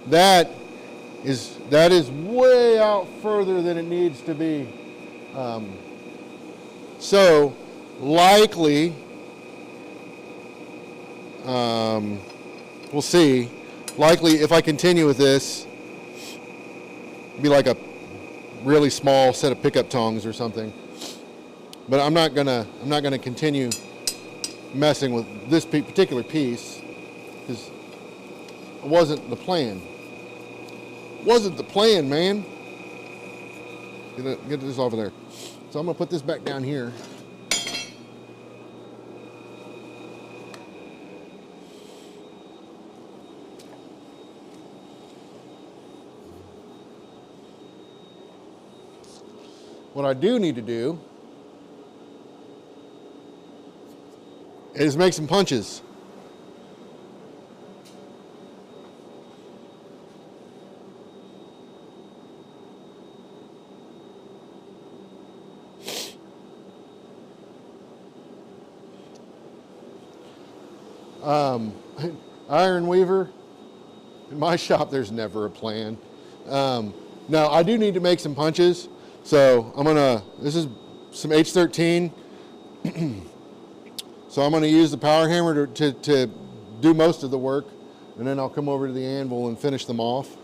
that is way out further than it needs to be. So likely, we'll see. Likely, if I continue with this, it'll be like a really small set of pickup tongs or something. But I'm not gonna continue messing with this particular piece because it wasn't the plan. Wasn't the plan, man. Get this off of there. So I'm gonna put this back down here. What I do need to do is make some punches. Iron Weaver, in my shop there's never a plan. Now I do need to make some punches. So this is some H13. So I'm gonna use the power hammer to do most of the work, and then I'll come over to the anvil and finish them off.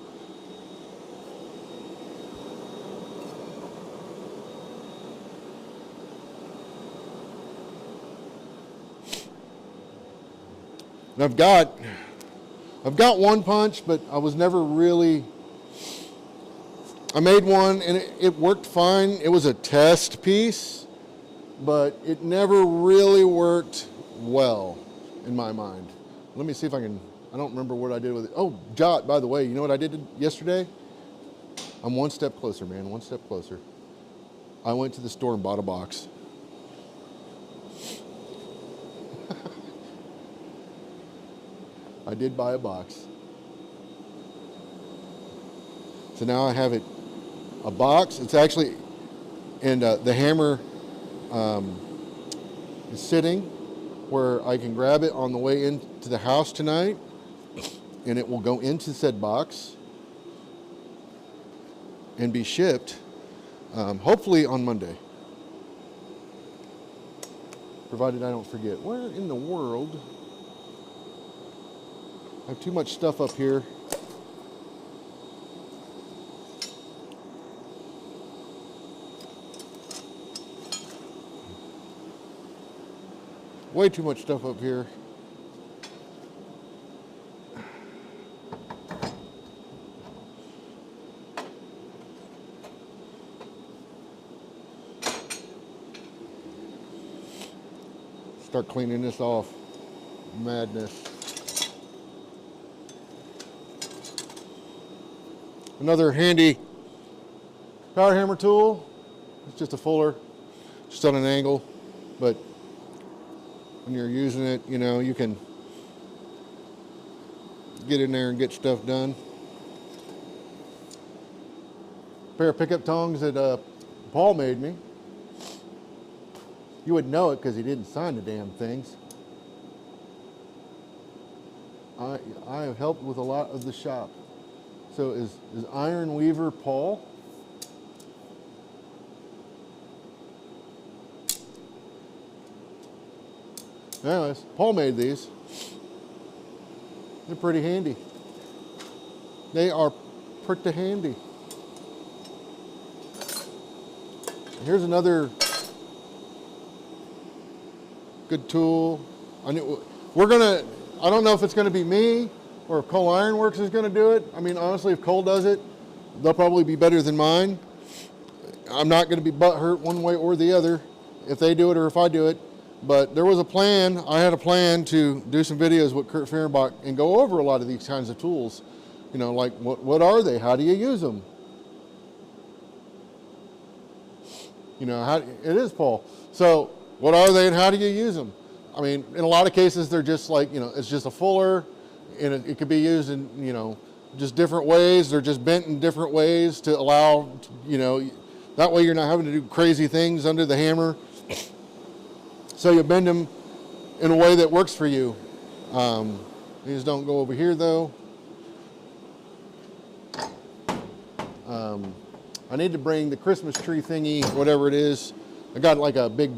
And I've got one punch, but I was never really. I made one and it worked fine. It was a test piece, but it never really worked well in my mind. Let me see if I don't remember what I did with it. Oh, Jot, by the way, you know what I did yesterday? I'm one step closer, man, one step closer. I went to the store and bought a box. I did buy a box. So now I have a box. It's actually, and the hammer is sitting where I can grab it on the way into the house tonight, and it will go into said box and be shipped, hopefully on Monday, provided I don't forget. Where in the world? I have too much stuff up here. Way too much stuff up here. Start cleaning this off. Madness. Another handy power hammer tool. It's just a fuller, just on an angle, but when you're using it, you know, you can get in there and get stuff done. A pair of pickup tongs that Paul made me. You wouldn't know it because he didn't sign the damn things. I have helped with a lot of the shop. So is Iron Weaver Paul? Anyways, Paul made these. They're pretty handy. They are pretty handy. Here's another good tool. I don't know if it's gonna be me or if Cole Ironworks is gonna do it. I mean, honestly, if Cole does it, they'll probably be better than mine. I'm not gonna be butthurt one way or the other if they do it or if I do it. But there was a plan, I had a plan to do some videos with Kurt Fehrenbach and go over a lot of these kinds of tools. You know, like what are they? How do you use them? You know, it is Paul. So what are they and how do you use them? I mean, in a lot of cases, they're just like, you know, it's just a fuller and it could be used in, you know, just different ways. They're just bent in different ways to allow, you know, that way you're not having to do crazy things under the hammer. So you bend them in a way that works for you. These don't go over here though. I need to bring the Christmas tree thingy, whatever it is. I got like a big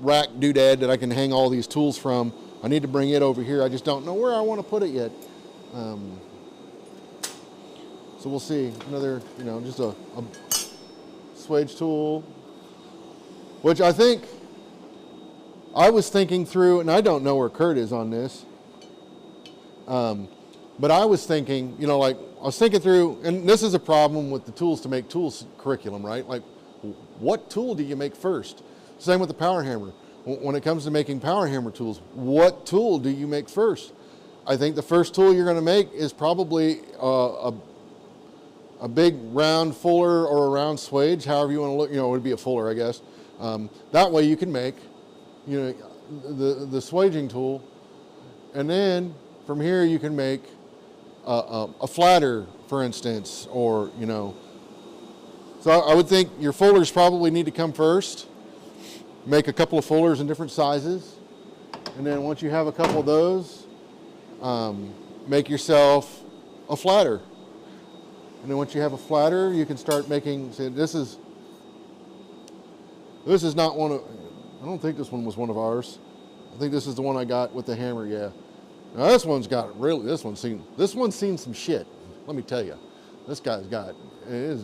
rack doodad that I can hang all these tools from. I need to bring it over here. I just don't know where I want to put it yet. So we'll see. Another, you know, just a swage tool, which I think I was thinking through, and I don't know where Kurt is on this. But I was thinking, you know, like I was thinking through, and this is a problem with the tools to make tools curriculum, right? Like, what tool do you make first? Same with the power hammer. When it comes to making power hammer tools, what tool do you make first? I think the first tool you're going to make is probably a big round fuller or a round swage, however you want to look. You know, it would be a fuller, I guess. That way you can make, you know, the swaging tool, and then from here you can make a flatter, for instance, or, you know. So I would think your fullers probably need to come first. Make a couple of fullers in different sizes. And then once you have a couple of those, make yourself a flatter. And then once you have a flatter, you can start making, see, this is not one of, I don't think this one was one of ours. I think this is the one I got with the hammer, yeah. Now this one's got really, this one's seen some shit. Let me tell you, this guy's got, it is.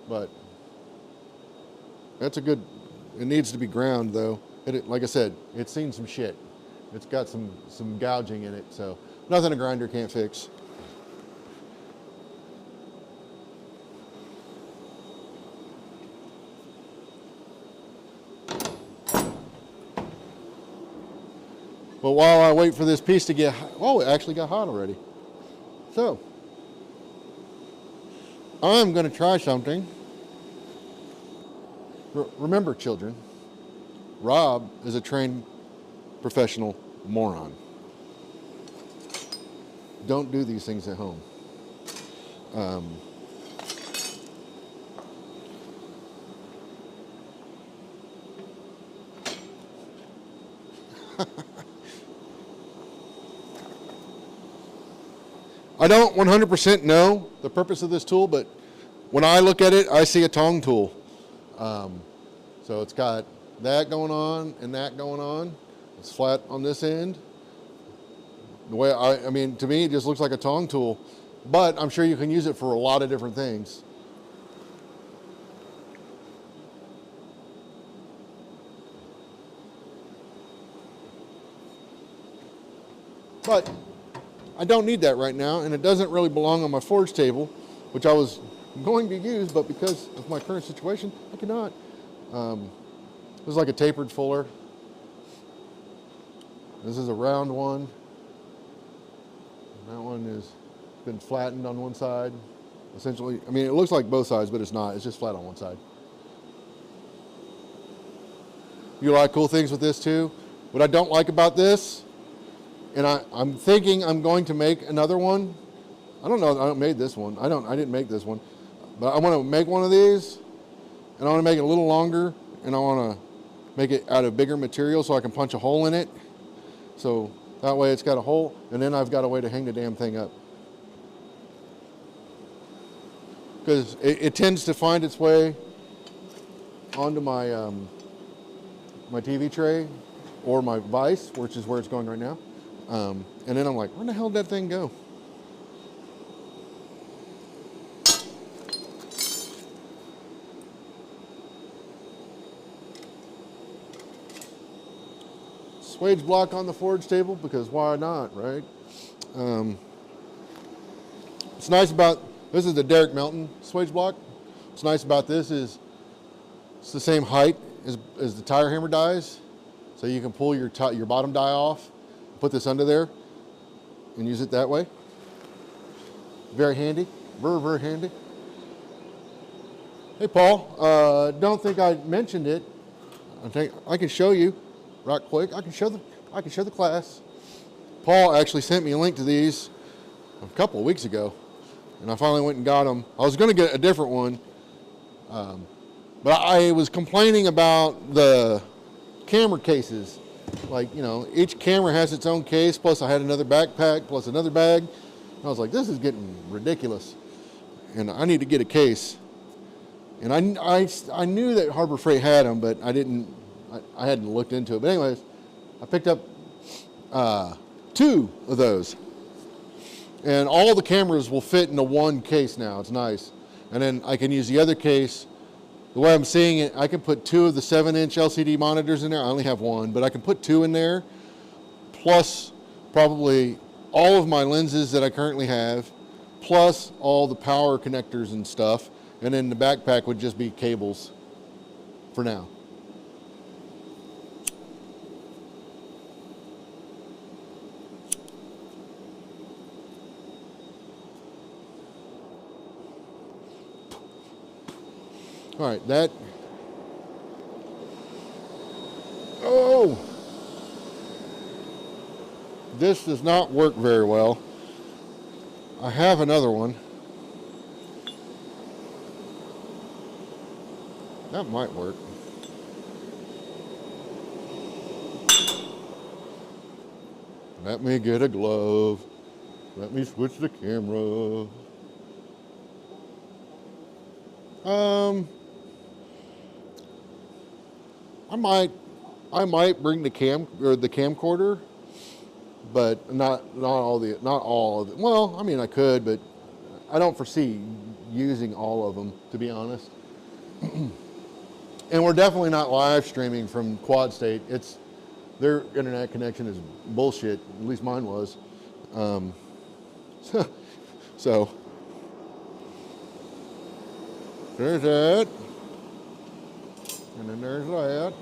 But that's a good, it needs to be ground though. Like I said, it's seen some shit. It's got some gouging in it, so nothing a grinder can't fix. But while I wait for this piece to get, oh, it actually got hot already. So, I'm going to try something. Remember, children, Rob is a trained professional moron. Don't do these things at home. I don't 100% know the purpose of this tool, but when I look at it, I see a tong tool. So it's got that going on and that going on. It's flat on this end. The way I mean, to me, it just looks like a tong tool, but I'm sure you can use it for a lot of different things. But I don't need that right now, and it doesn't really belong on my forge table, which I was going to use, but because of my current situation, I cannot. This is like a tapered fuller. This is a round one. That one has been flattened on one side. Essentially, I mean, it looks like both sides, but it's not. It's just flat on one side. You like cool things with this too. What I don't like about this, and I'm thinking I'm going to make another one. I don't know. I made this one. I didn't make this one, but I want to make one of these, and I want to make it a little longer, and I want to make it out of bigger material so I can punch a hole in it. So That way it's got a hole, and then I've got a way to hang the damn thing up. Because it tends to find its way onto my my TV tray or my vise, which is where it's going right now. And then I'm like, where the hell did that thing go? Swage block on the forge table, because why not, right? It's nice about, this is the Derek Melton swage block. What's nice about this is it's the same height as the tire hammer dies. So you can pull your bottom die off, put this under there, and use it that way. Very handy, very, very handy. Hey Paul, don't think I mentioned it. I think I can show you right quick. I can show the class. Paul actually sent me a link to these a couple of weeks ago, and I finally went and got them. I was going to get a different one, but I was complaining about the camera cases. Like, you know, each camera has its own case, plus I had another backpack, plus another bag. And I was like, this is getting ridiculous, and I need to get a case. And I knew that Harbor Freight had them, but I hadn't looked into it. But anyways, I picked up 2 of those. And all the cameras will fit into one case now. It's nice. And then I can use the other case. The way I'm seeing it, I can put 2 of the 7-inch LCD monitors in there. I only have 1, but I can put 2 in there, plus probably all of my lenses that I currently have, plus all the power connectors and stuff. And then the backpack would just be cables for now. All right, that. Oh! This does not work very well. I have another one. That might work. Let me get a glove. Let me switch the camera. I might bring the camcorder, but not all of it. Well, I mean, I could, but I don't foresee using all of them, to be honest. And we're definitely not live streaming from Quad State. Their internet connection is bullshit. At least mine was. So there's that, and then there's that.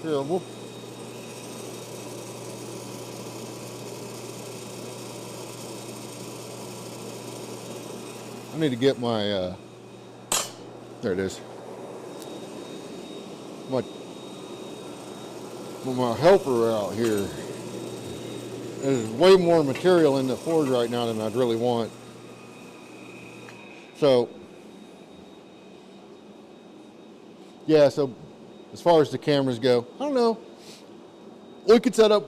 Terrible. I need to get my, there it is. My helper out here. There's way more material in the forge right now than I'd really want. So, yeah, so as far as the cameras go, I don't know. We could set up,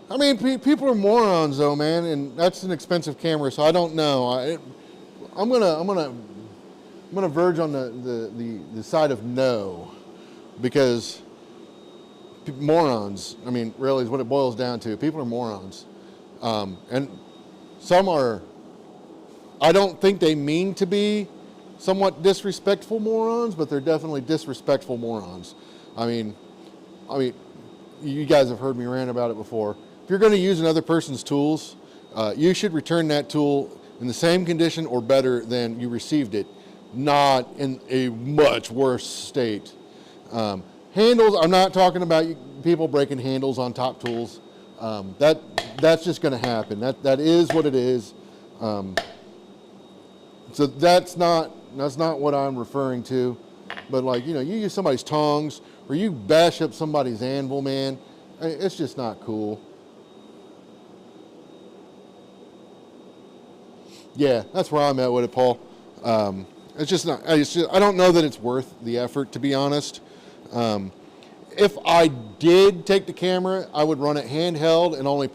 I mean, people are morons though, man, and that's an expensive camera, so I don't know. I'm gonna I'm going to verge on the side of no, because morons, I mean, really is what it boils down to. People are morons. And some are, I don't think they mean to be somewhat disrespectful morons, but they're definitely disrespectful morons. I mean, you guys have heard me rant about it before. If you're going to use another person's tools, you should return that tool in the same condition or better than you received it, not in a much worse state. Handles, I'm not talking about people breaking handles on top tools. That's just going to happen. That is what it is. So that's not what I'm referring to. But like, you use somebody's tongs or you bash up somebody's anvil, man. It's just not cool. Yeah, that's where I'm at with it, Paul. It's just not. I don't know that it's worth the effort, to be honest. If I did take the camera, I would run it handheld and only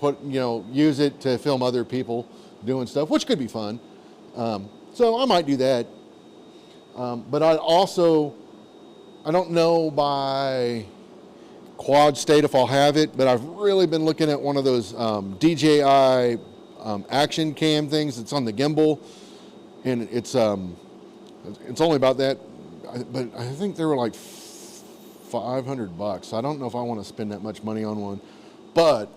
use it to film other people doing stuff, which could be fun. So I might do that. But I don't know by quad state if I'll have it, but I've really been looking at one of those DJI action cam things. It's on the gimbal, and it's only about that, but I think they were like $500. I don't know if I want to spend that much money on one, but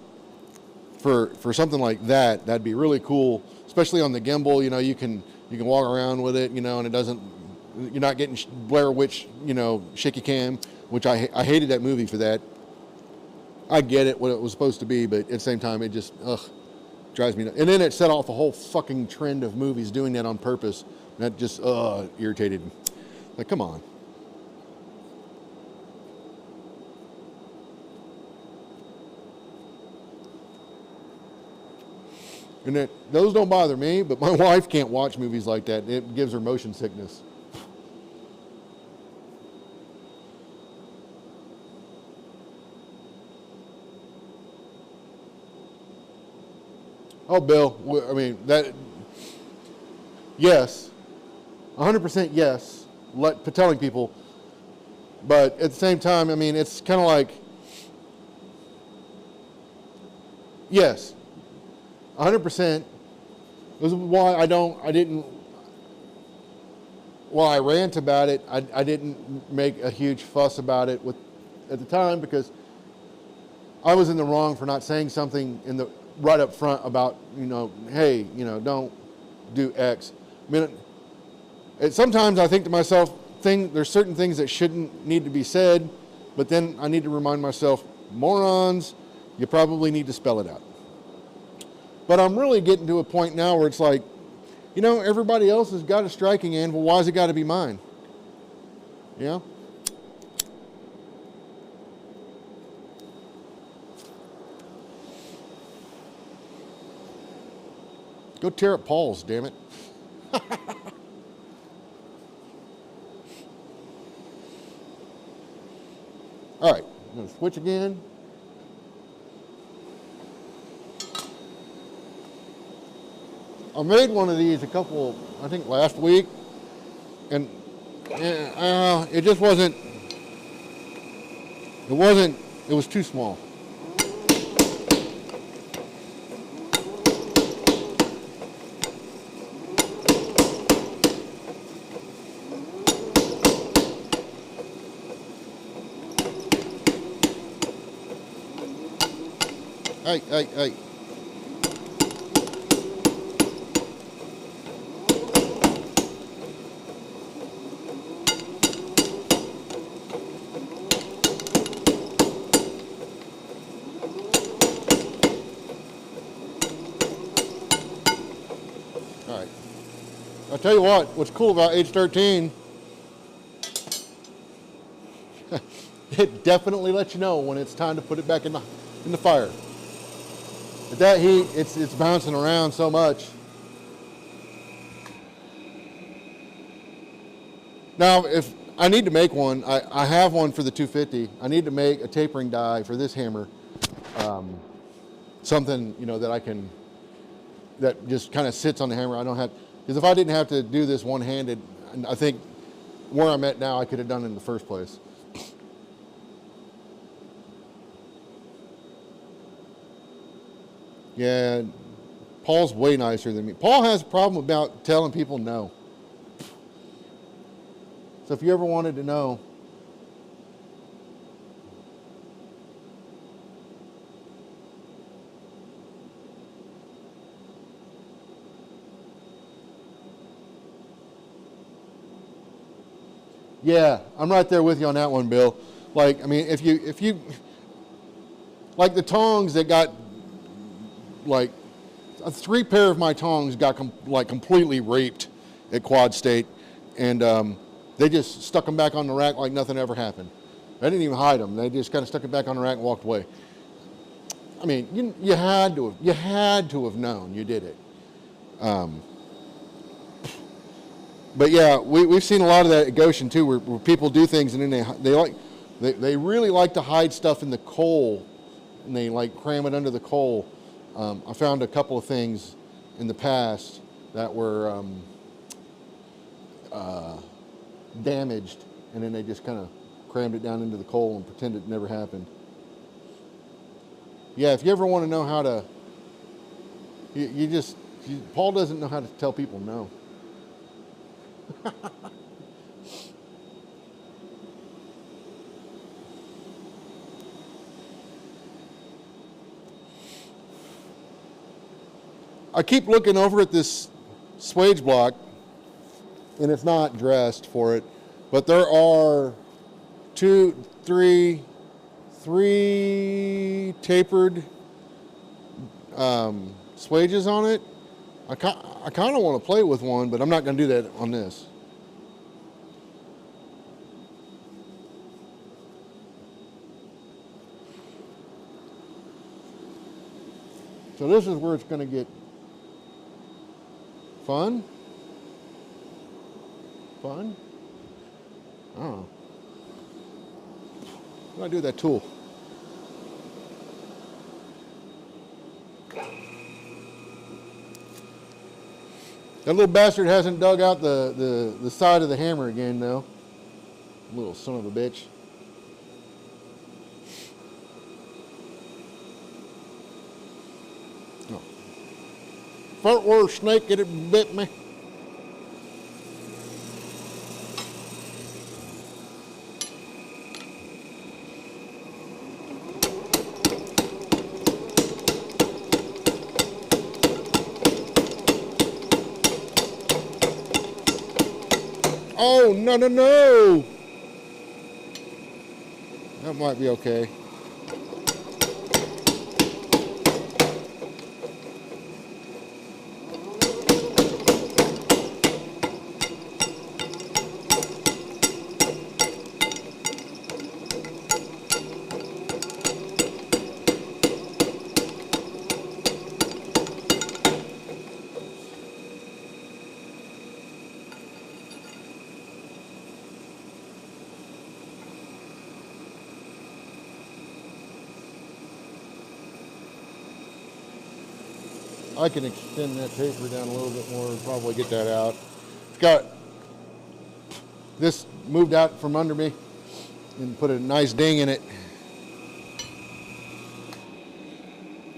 for something like that, that'd be really cool, especially on the gimbal. You can walk around with it, and it doesn't. You're not getting Blair Witch, shaky cam, which I hated that movie for that. I get it, what it was supposed to be, but at the same time, it just drives me nuts. And then it set off a whole fucking trend of movies doing that on purpose. That just irritated me. Like, come on. And those don't bother me, but my wife can't watch movies like that. It gives her motion sickness. Oh, Bill, I mean, yes, 100% yes, telling people, but at the same time, I mean, it's kind of like, yes, 100%. This is why while I rant about it, I didn't make a huge fuss about it at the time, because I was in the wrong for not saying something right up front about, hey, don't do X. I mean, sometimes I think to myself, there's certain things that shouldn't need to be said, but then I need to remind myself, morons, you probably need to spell it out. But I'm really getting to a point now where it's like, everybody else has got a striking anvil. Why has it got to be mine? Go tear up Paul's, damn it. All right, I'm going to switch again. I made one of these I think last week, and it just wasn't, it was too small. Hey. All right. I'll tell you what's cool about H13, it definitely lets you know when it's time to put it back in the fire. At that heat, it's bouncing around so much. Now, if I need to make one, I have one for the 250. I need to make a tapering die for this hammer. Something, that just kind of sits on the hammer. I don't have, because if I didn't have to do this one-handed, I think where I'm at now, I could have done in the first place. Yeah, Paul's way nicer than me. Paul has a problem about telling people no. So if you ever wanted to know, yeah, I'm right there with you on that one, Bill. Like, I mean, if you, like the tongs that got, like, 3 pair of my tongs got completely raped at Quad State, and they just stuck them back on the rack like nothing ever happened. They didn't even hide them. They just kind of stuck it back on the rack and walked away. I mean, you had to have known. You did it. But yeah, we've seen a lot of that at Goshen too, where people do things and then they really like to hide stuff in the coal, and they like cram it under the coal. I found a couple of things in the past that were damaged, and then they just kind of crammed it down into the coal and pretended it never happened. Yeah, if you ever want to know how to, Paul doesn't know how to tell people no. I keep looking over at this swage block, and it's not dressed for it, but there are three tapered swages on it. I kind of want to play with one, but I'm not going to do that on this. So this is where it's going to get fun. Fun? I don't know. What do I do with that tool? That little bastard hasn't dug out the side of the hammer again, though. Little son of a bitch. Oh. If it were a snake, it'd bit me. Oh, no, no, no. That might be okay. I can extend that taper down a little bit more and probably get that out. It's got this moved out from under me and put a nice ding in it.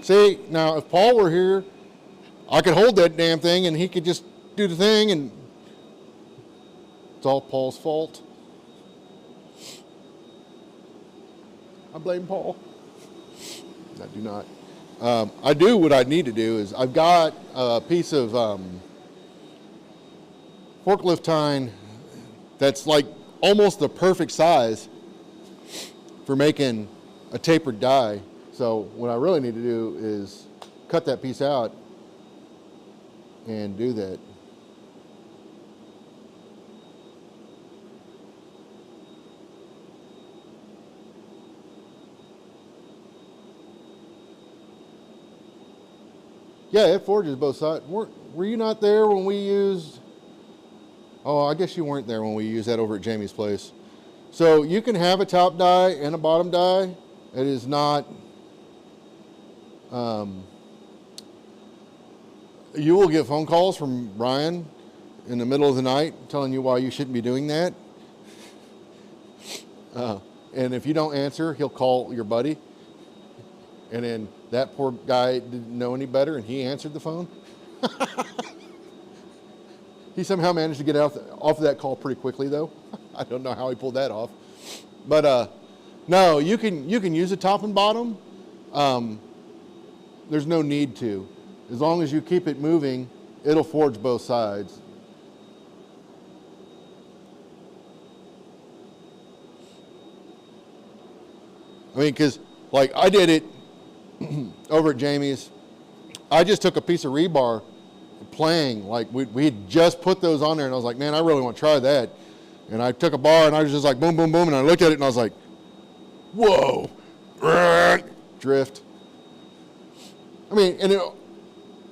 See, now if Paul were here, I could hold that damn thing and he could just do the thing, and it's all Paul's fault. I blame Paul. I do not. I do what I need to do is I've got a piece of forklift tine that's like almost the perfect size for making a tapered die. So what I really need to do is cut that piece out and do that. Yeah, it forges both sides. Were you not there when we used... Oh, I guess you weren't there when we used that over at Jamie's place. So you can have a top die and a bottom die. It is not... you will get phone calls from Ryan in the middle of the night telling you why you shouldn't be doing that. And if you don't answer, he'll call your buddy. And then that poor guy didn't know any better, and he answered the phone. He somehow managed to get off of that call pretty quickly, though. I don't know how he pulled that off. But no, you can use a top and bottom. There's no need to. As long as you keep it moving, it'll forge both sides. I mean, because like I did it over at Jamie's. I just took a piece of rebar playing, like we had just put those on there, and I was like, man, I really want to try that. And I took a bar and I was just like boom, boom, boom, and I looked at it and I was like, whoa, drift. I mean, and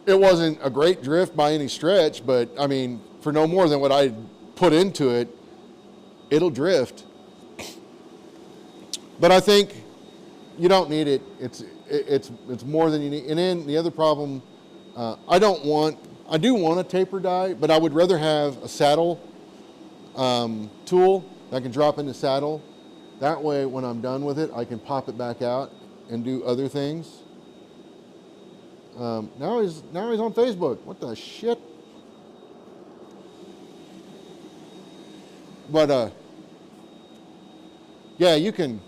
it wasn't a great drift by any stretch, but I mean, for no more than what I put into it, it'll drift. But I think you don't need it. It's more than you need. And then the other problem, I do want a taper die, but I would rather have a saddle tool that I can drop in the saddle. That way, when I'm done with it, I can pop it back out and do other things. Now he's on Facebook. What the shit? But yeah, you can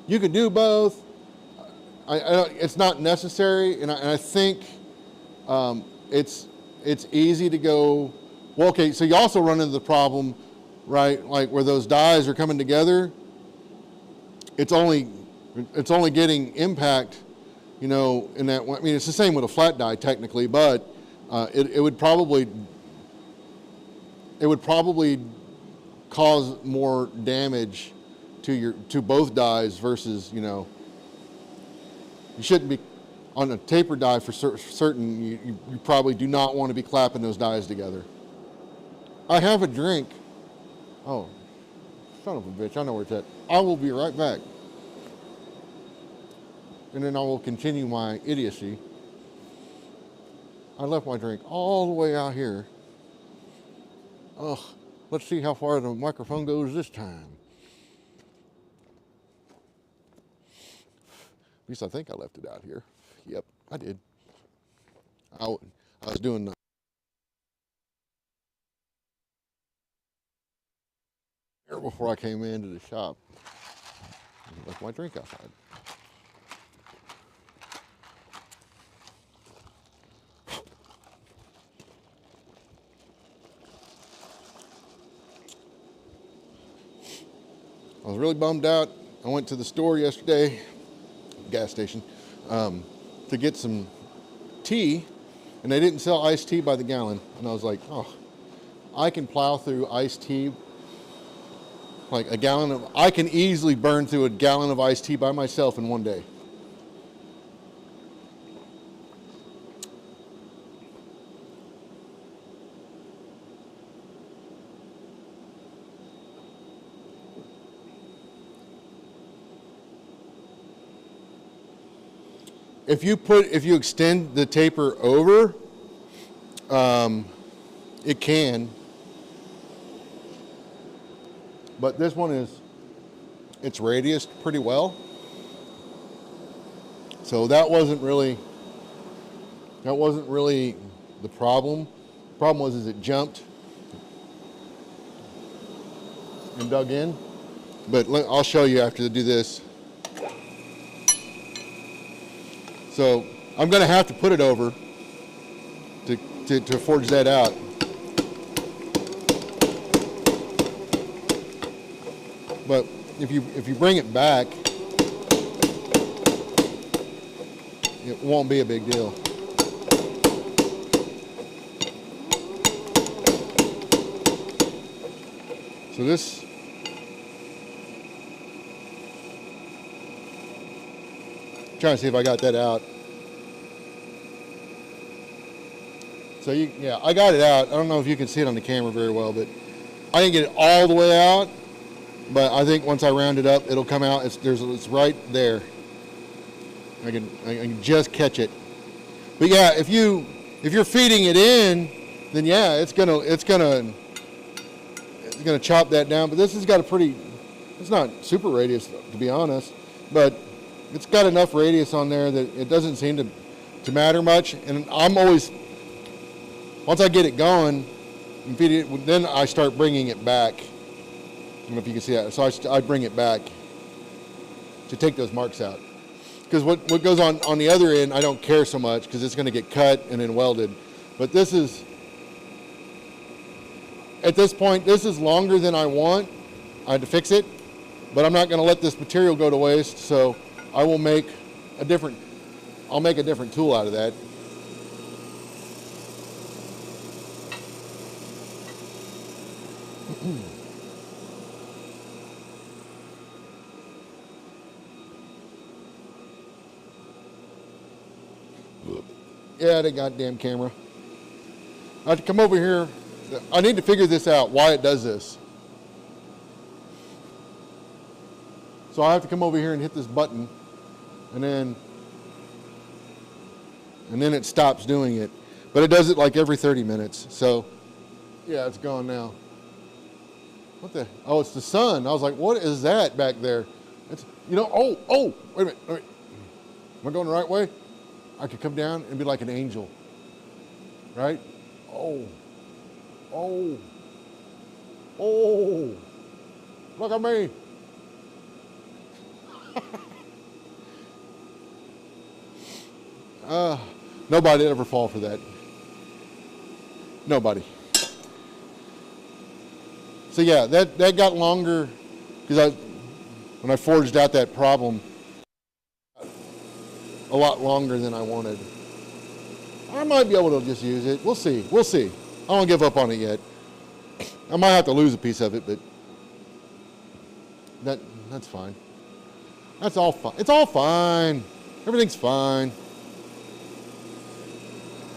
do both. It's not necessary, and I think it's easy to go. Well, okay, so you also run into the problem, right? Like where those dies are coming together. It's only getting impact, you know. In that, I mean, it's the same with a flat die technically, but it would probably cause more damage to both dies versus, you know. You shouldn't be on a taper die for certain. You probably do not want to be clapping those dies together. I have a drink. Oh, son of a bitch! I know where it's at. I will be right back, and then I will continue my idiocy. I left my drink all the way out here. Ugh. Let's see how far the microphone goes this time. At least I think I left it out here. Yep, I did. I was doing here before I came into the shop. I left my drink outside. I was really bummed out. I went to the store yesterday, gas station, to get some tea, and they didn't sell iced tea by the gallon. And I was like, oh, I can plow through iced tea, like I can easily burn through a gallon of iced tea by myself in one day. If you extend the taper over, it can. But this one it's radiused pretty well. So that wasn't really the problem. The problem was it jumped and dug in. But I'll show you after to do this. So I'm going to have to put it over to forge that out. But if you bring it back, it won't be a big deal. So this, trying to see if I got that out. So yeah, I got it out. I don't know if you can see it on the camera very well, but I didn't get it all the way out. But I think once I round it up, it'll come out. It's right there. I can just catch it. But yeah, if you're feeding it in, then yeah, it's gonna chop that down. But this has got a pretty, it's not super radius to be honest, but it's got enough radius on there that it doesn't seem to matter much. And I'm always, once I get it going, and feed it, then I start bringing it back. I don't know if you can see that. So I bring it back to take those marks out. Because what goes on the other end, I don't care so much because it's going to get cut and then welded. But this is, at this point, this is longer than I want. I had to fix it, but I'm not going to let this material go to waste. So I will make a different tool out of that. Yeah, that goddamn camera. I have to come over here. I need to figure this out, why it does this. So I have to come over here and hit this button, and then it stops doing it. But it does it like every 30 minutes. So yeah, it's gone now. What the? Oh, it's the sun. I was like, what is that back there? It's, oh, wait a minute. Am I going the right way? I could come down and be like an angel, right? Oh, look at me. Nobody ever fall for that. Nobody. So yeah, that got longer because when I forged out that problem, a lot longer than I wanted. I might be able to just use it. We'll see. I don't give up on it yet. I might have to lose a piece of it, but that's fine. That's all fine. It's all fine. Everything's fine.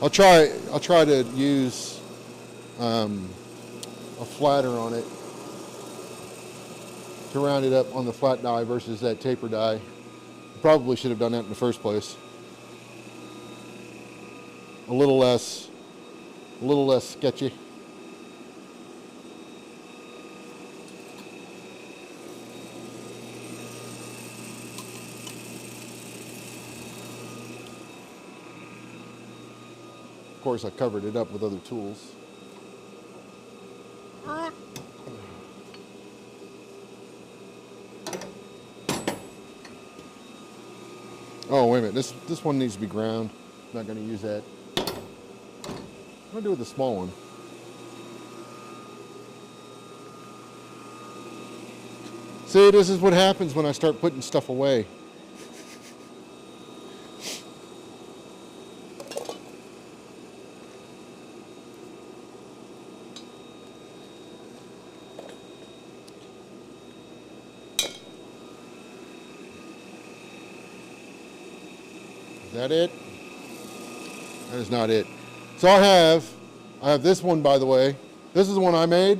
I'll try to use a flatter on it to round it up on the flat die versus that taper die. Probably should have done that in the first place. A little less sketchy. Of course, I covered it up with other tools. Oh, wait a minute. This one needs to be ground. I'm not going to use that. What do I do with the small one? See, this is what happens when I start putting stuff away. Is that it? That is not it. So I have this one, by the way. This is the one I made.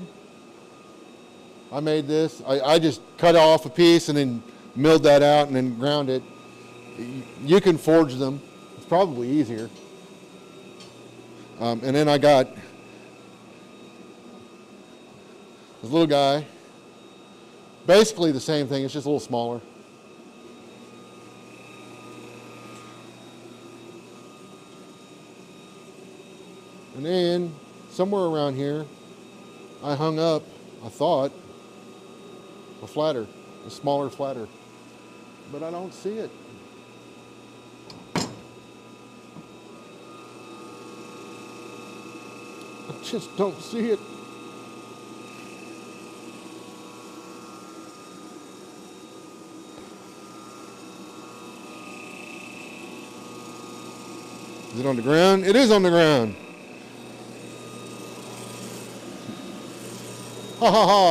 I made this. I just cut off a piece and then milled that out and then ground it. You can forge them. It's probably easier. And then I got this little guy. Basically the same thing. It's just a little smaller. And then somewhere around here, I hung up, I thought, a flatter, a smaller flatter, but I don't see it. I just don't see it. Is it on the ground? It is on the ground. Ha ha ha.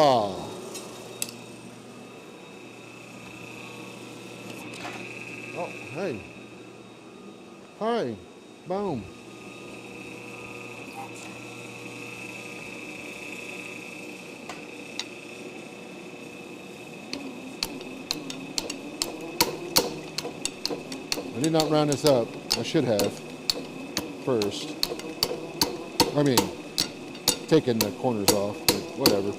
Oh, hey. Hi. Boom. I did not round this up. I should have first. I mean, taking the corners off, but whatever.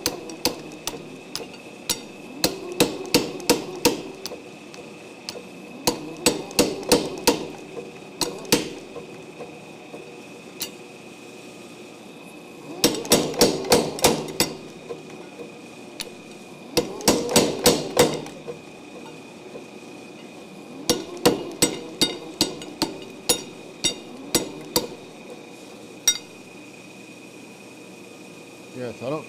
Yes, I don't.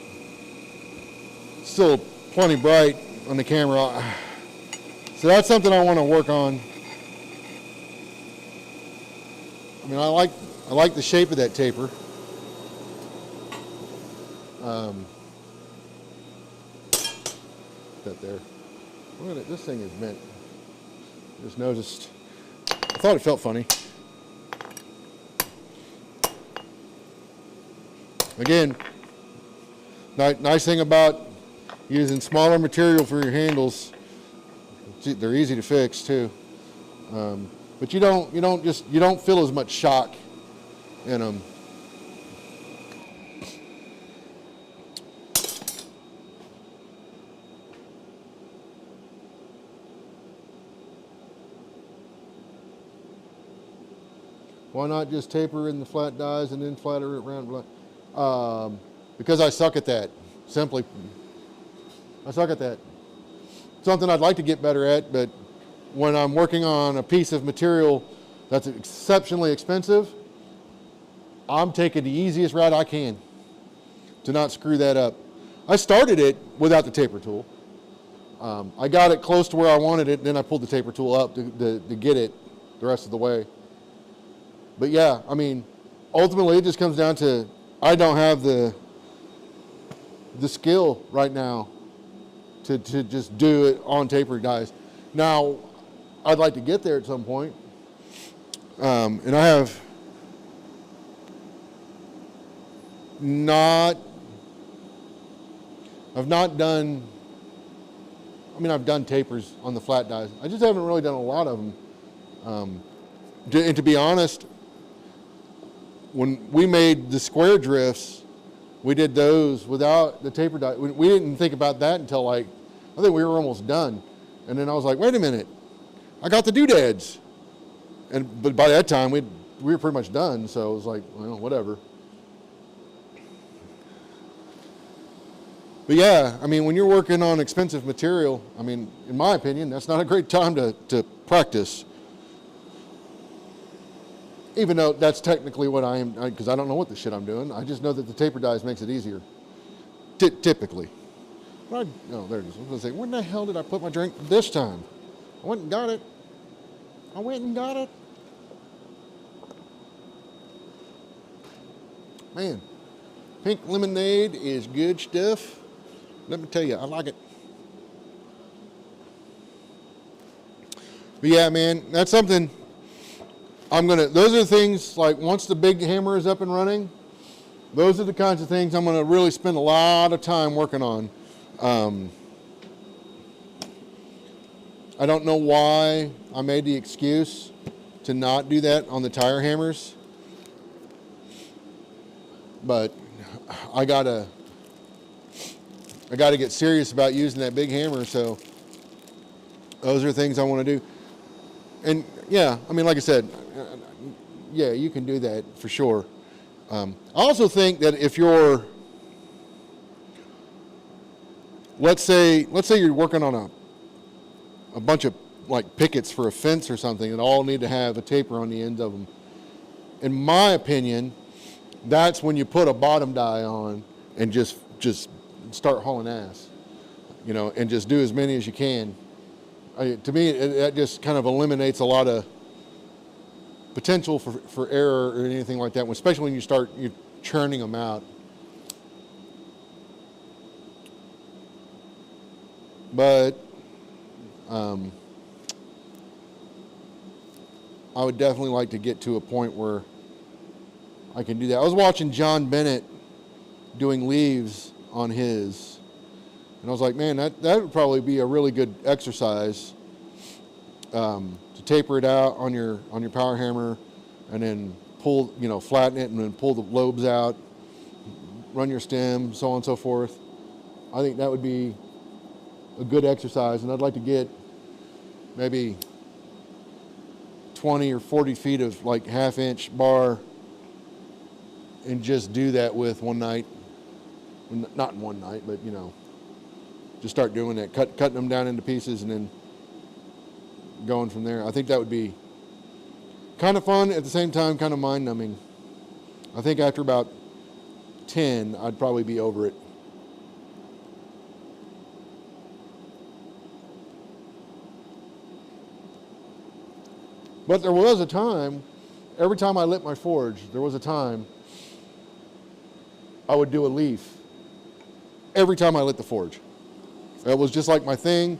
Still plenty bright on the camera, so that's something I want to work on. I mean, I like the shape of that taper. That there. Look at it. This thing is mint. Just noticed. I thought it felt funny. Again, nice thing about using smaller material for your handles, they're easy to fix too. But you don't feel as much shock in them. Why not just taper in the flat dies and then flatter it around? Because I suck at that. Simply, I suck at that. Something I'd like to get better at, but when I'm working on a piece of material that's exceptionally expensive, I'm taking the easiest route I can to not screw that up. I started it without the taper tool. I got it close to where I wanted it, then I pulled the taper tool up to get it the rest of the way. But yeah, I mean, ultimately it just comes down to I don't have the skill right now to just do it on taper dies. Now, I'd like to get there at some point. And I've not done, I've done tapers on the flat dies. I just haven't really done a lot of them. And to be honest, when we made the square drifts, we did those without the taper die. We didn't think about that until I think we were almost done. And then I was like, wait a minute, I got the doodads. But by that time, we were pretty much done. So it was like, well, whatever. But yeah, I mean, when you're working on expensive material, I mean, in my opinion, that's not a great time to practice. Even though that's technically what I am, because I don't know what the shit I'm doing. I just know that the taper dies makes it easier. Typically. Oh, there it is. I was going to say, when the hell did I put my drink this time? I went and got it. Man, pink lemonade is good stuff. Let me tell you, I like it. But yeah, man, that's something those are the things, like once the big hammer is up and running, those are the kinds of things I'm going to really spend a lot of time working on. I don't know why I made the excuse to not do that on the tire hammers, but I gotta get serious about using that big hammer. So those are things I want to do. And yeah, I mean, like I said, yeah, you can do that for sure. I also think that if you're, let's say you're working on a bunch of like pickets for a fence or something that all need to have a taper on the ends of them. In my opinion, that's when you put a bottom die on and just start hauling ass, and just do as many as you can. To me, that just kind of eliminates a lot of potential for error or anything like that, especially when you're churning them out. But I would definitely like to get to a point where I can do that. I was watching John Bennett doing leaves on his, and I was like, man, that would probably be a really good exercise to taper it out on your power hammer, and then pull, flatten it, and then pull the lobes out. run your stem, so on and so forth. I think that would be a good exercise, and I'd like to get maybe 20 or 40 feet of like half-inch bar and just do that with one night. Not in one night, but just start doing that, cutting them down into pieces and then going from there. I think that would be kind of fun, at the same time kind of mind-numbing. I think after about 10, I'd probably be over it. But there was a time, every time I lit my forge, there was a time I would do a leaf every time I lit the forge. That was just like my thing.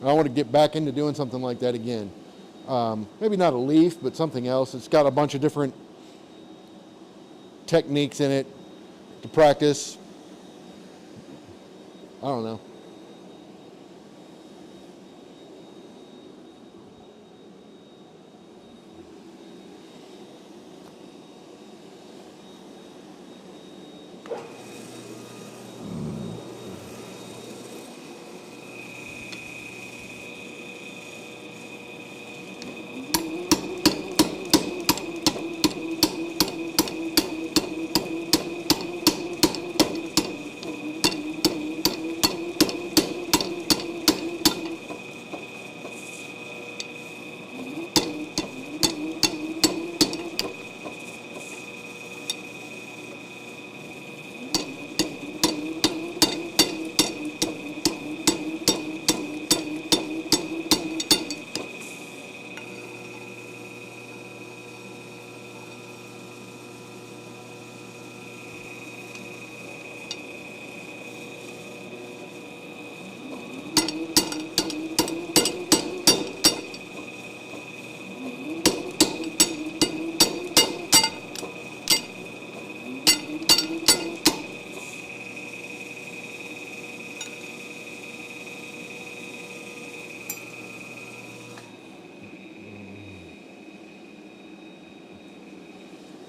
And I want to get back into doing something like that again. Maybe not a leaf, but something else. It's got a bunch of different techniques in it to practice. I don't know.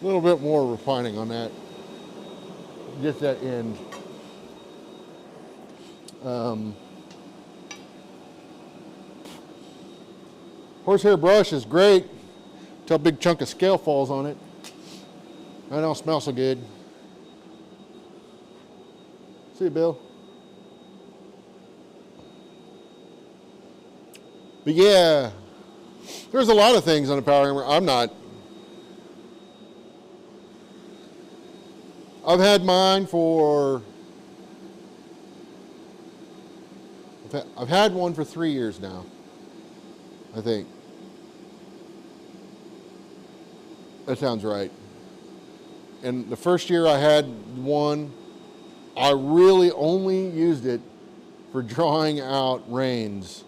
A little bit more refining on that, just that end. Horsehair brush is great until a big chunk of scale falls on it. I don't smell so good. See you, Bill. But yeah, there's a lot of things on a power hammer. I've had mine for, I've had one for 3 years now, I think. That sounds right. And the first year I had one, I really only used it for drawing out reins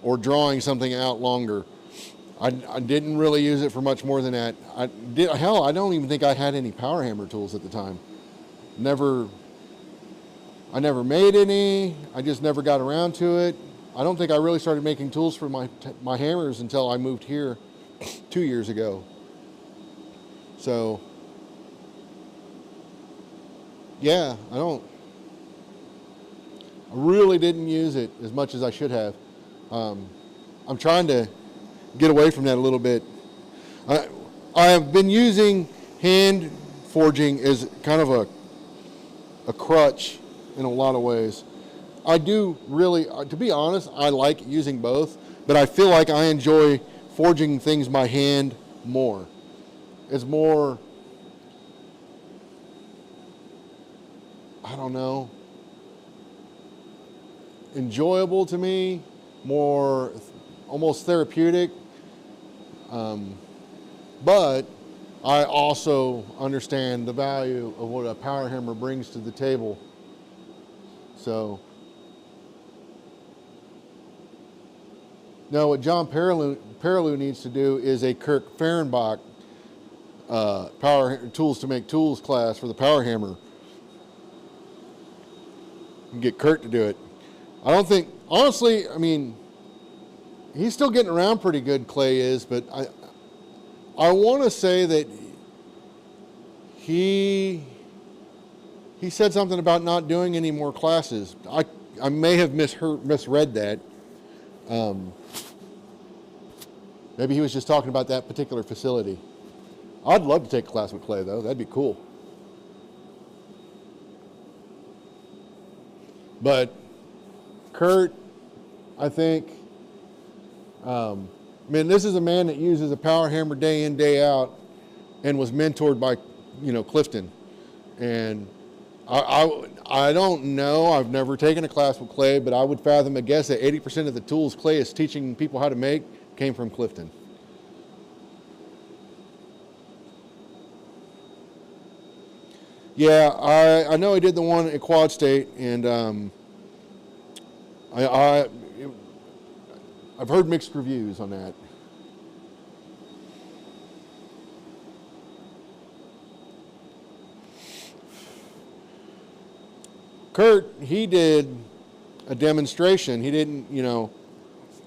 or drawing something out longer. I didn't really use it for much more than that. I don't even think I had any power hammer tools at the time. I never made any. I just never got around to it. I don't think I really started making tools for my hammers until I moved here 2 years ago. So, yeah, I really didn't use it as much as I should have. I'm trying to get away from that a little bit. I have been using hand forging as kind of a crutch in a lot of ways. I do really, to be honest, I like using both, but I feel like I enjoy forging things by hand more. It's more, I don't know, enjoyable to me, more almost therapeutic. But I also understand the value of what a power hammer brings to the table. Now what John Perilou needs to do is a Kirk Fehrenbach power tools to make tools class for the power hammer. And get Kurt to do it. I don't think, honestly, I mean, he's still getting around pretty good, Clay is, but I want to say that he He said something about not doing any more classes. I may have misread that. Maybe he was just talking about that particular facility. I'd love to take a class with Clay, though. That'd be cool. But Kurt, I think, man, this is a man that uses a power hammer day in, day out, and was mentored by, Clifton. And I don't know. I've never taken a class with Clay, but I would fathom a guess that 80% of the tools Clay is teaching people how to make came from Clifton. Yeah, I know he did the one at Quad State, and I I've heard mixed reviews on that. Kurt, he did a demonstration. He didn't,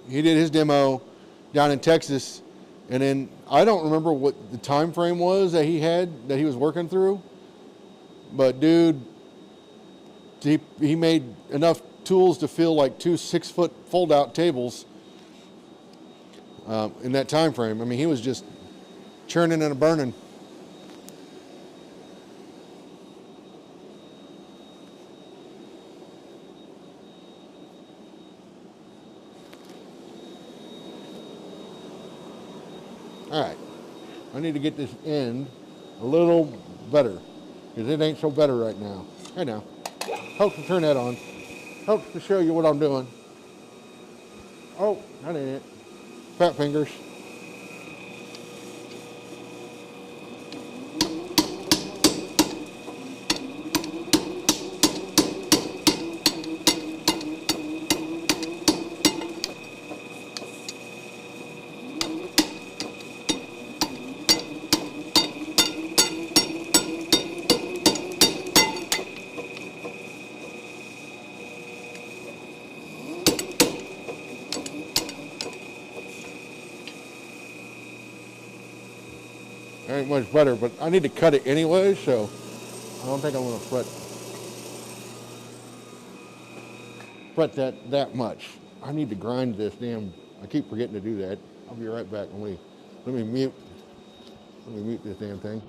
he did his demo down in Texas, and then I don't remember what the time frame was that he was working through. But dude, he made enough tools to fill like 2 6-foot fold-out tables in that time frame. I mean, he was just churning and burning. All right, I need to get this end a little better because it ain't so better right now. Hey now, helps to turn that on. Helps to show you what I'm doing. Oh, that ain't it. Fat fingers. Ain't much better, but I need to cut it anyway, so I don't think I'm gonna fret that much. I need to grind this damn. I keep forgetting to do that. I'll be right back. Let me mute. Let me mute this damn thing.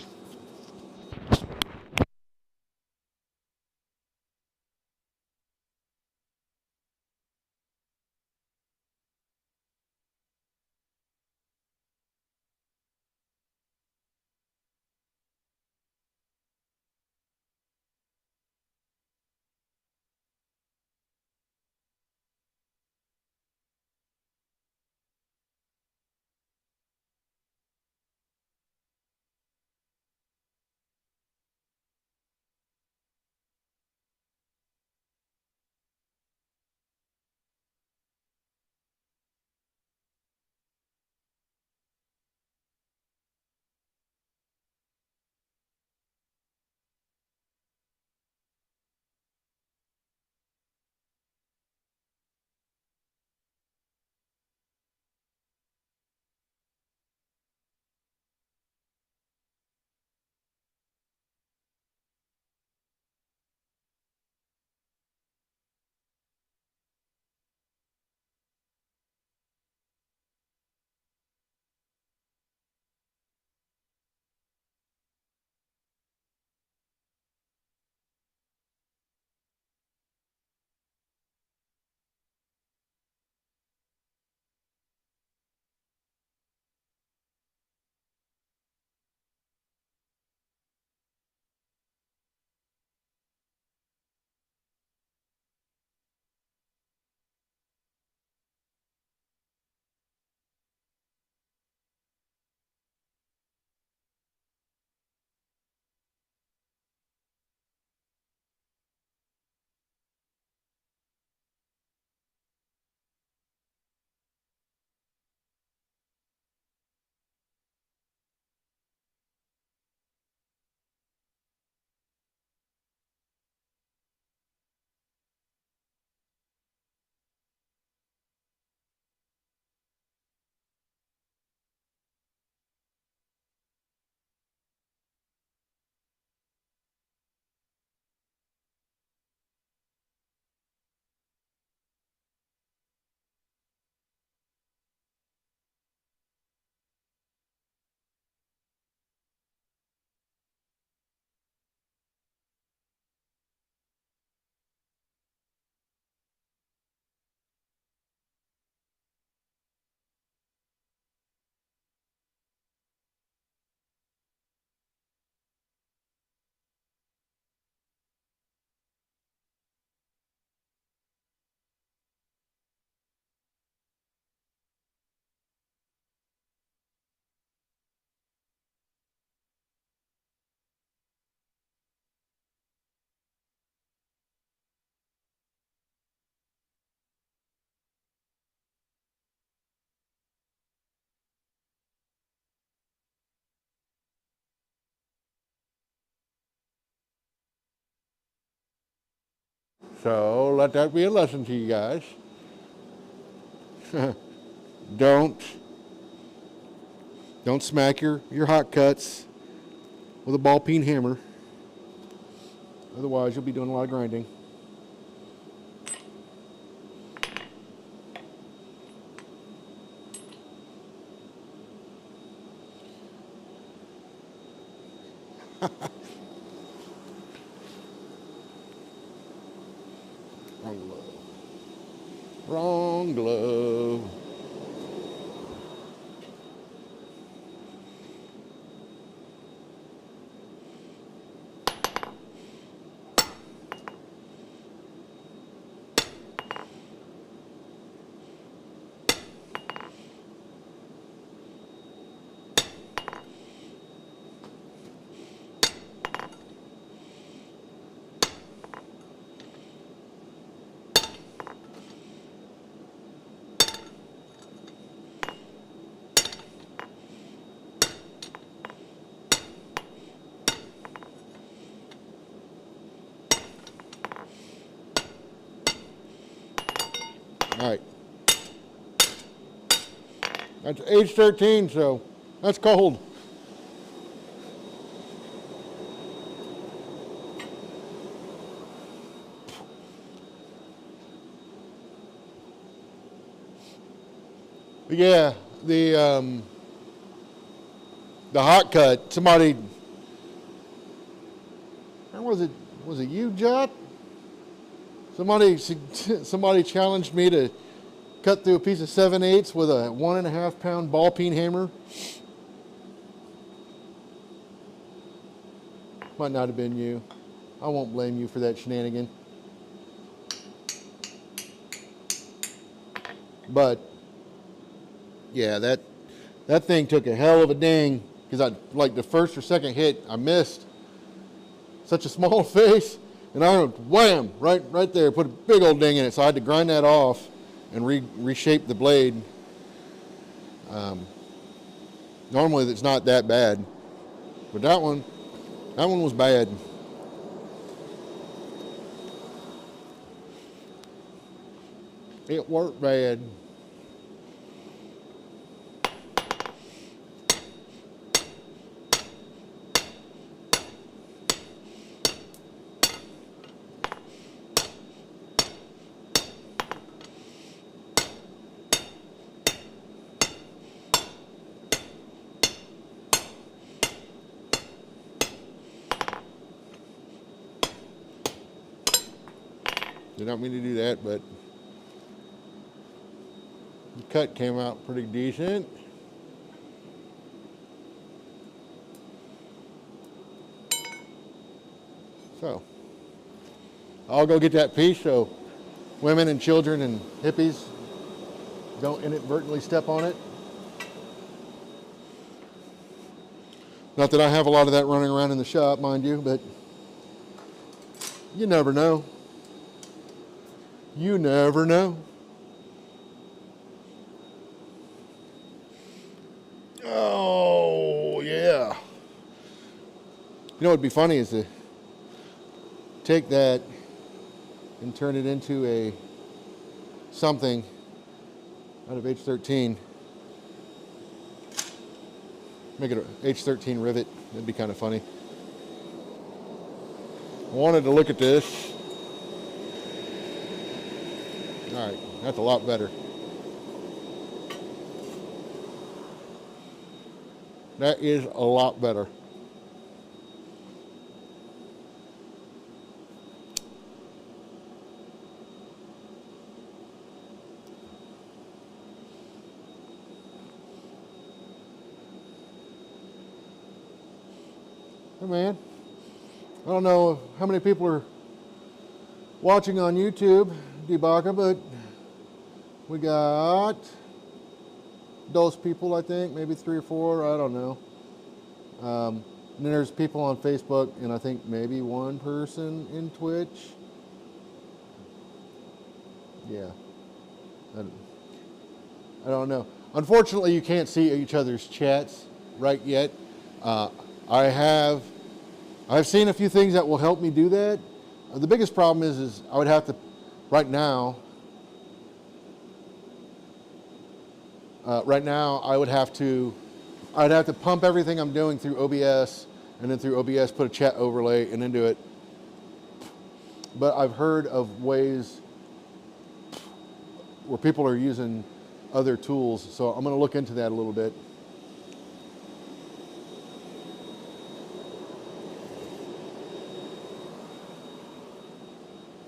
So let that be a lesson to you guys. Don't smack your hot cuts with a ball peen hammer. Otherwise, you'll be doing a lot of grinding. Wrong glove. Wrong glove. All right. That's H13, so that's cold. But yeah, the hot cut, somebody, or was it you, Jot? Somebody challenged me to cut through a piece of 7/8 with a 1.5 pound ball peen hammer. Might not have been you. I won't blame you for that shenanigan. But yeah, that thing took a hell of a ding, because like the first or second hit I missed. Such a small face. And I went wham, right there, put a big old ding in it. So I had to grind that off and reshape the blade. Normally it's not that bad, but that one was bad. It worked bad. Did not mean to do that, but the cut came out pretty decent. So I'll go get that piece so women and children and hippies don't inadvertently step on it. Not that I have a lot of that running around in the shop, mind you, but you never know. You never know. Oh, yeah. You know what'd be funny is to take that and turn it into a something out of H13. Make it an H13 rivet. That'd be kind of funny. I wanted to look at this. All right, that's a lot better. That is a lot better. Hey man, I don't know how many people are watching on YouTube, Debaka, but we got those people, I think, maybe 3 or 4, I don't know. And then there's people on Facebook, and I think maybe 1 person in Twitch. Yeah, I don't know. Unfortunately, you can't see each other's chats right yet. I've seen a few things that will help me do that. The biggest problem is I would have to, right now I'd have to pump everything I'm doing through OBS, and then through OBS put a chat overlay and then do it. But I've heard of ways where people are using other tools, so I'm going to look into that a little bit.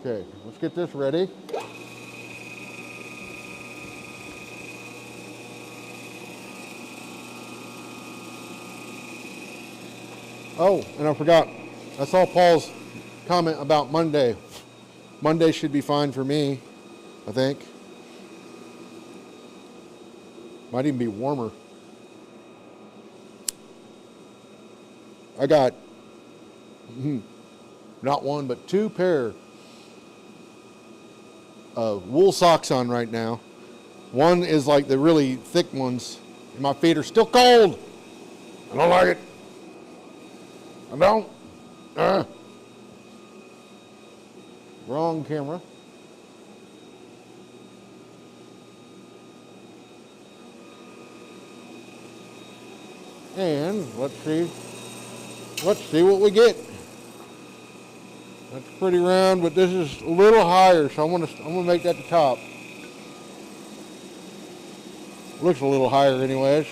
Okay, let's get this ready. Oh, and I forgot. I saw Paul's comment about Monday. Monday should be fine for me, I think. Might even be warmer. I got not one, but 2 pair of wool socks on right now. One is like the really thick ones, and my feet are still cold. I don't like it. I don't. Wrong camera. And let's see what we get. That's pretty round, but this is a little higher, so I'm gonna make that the top. Looks a little higher anyways.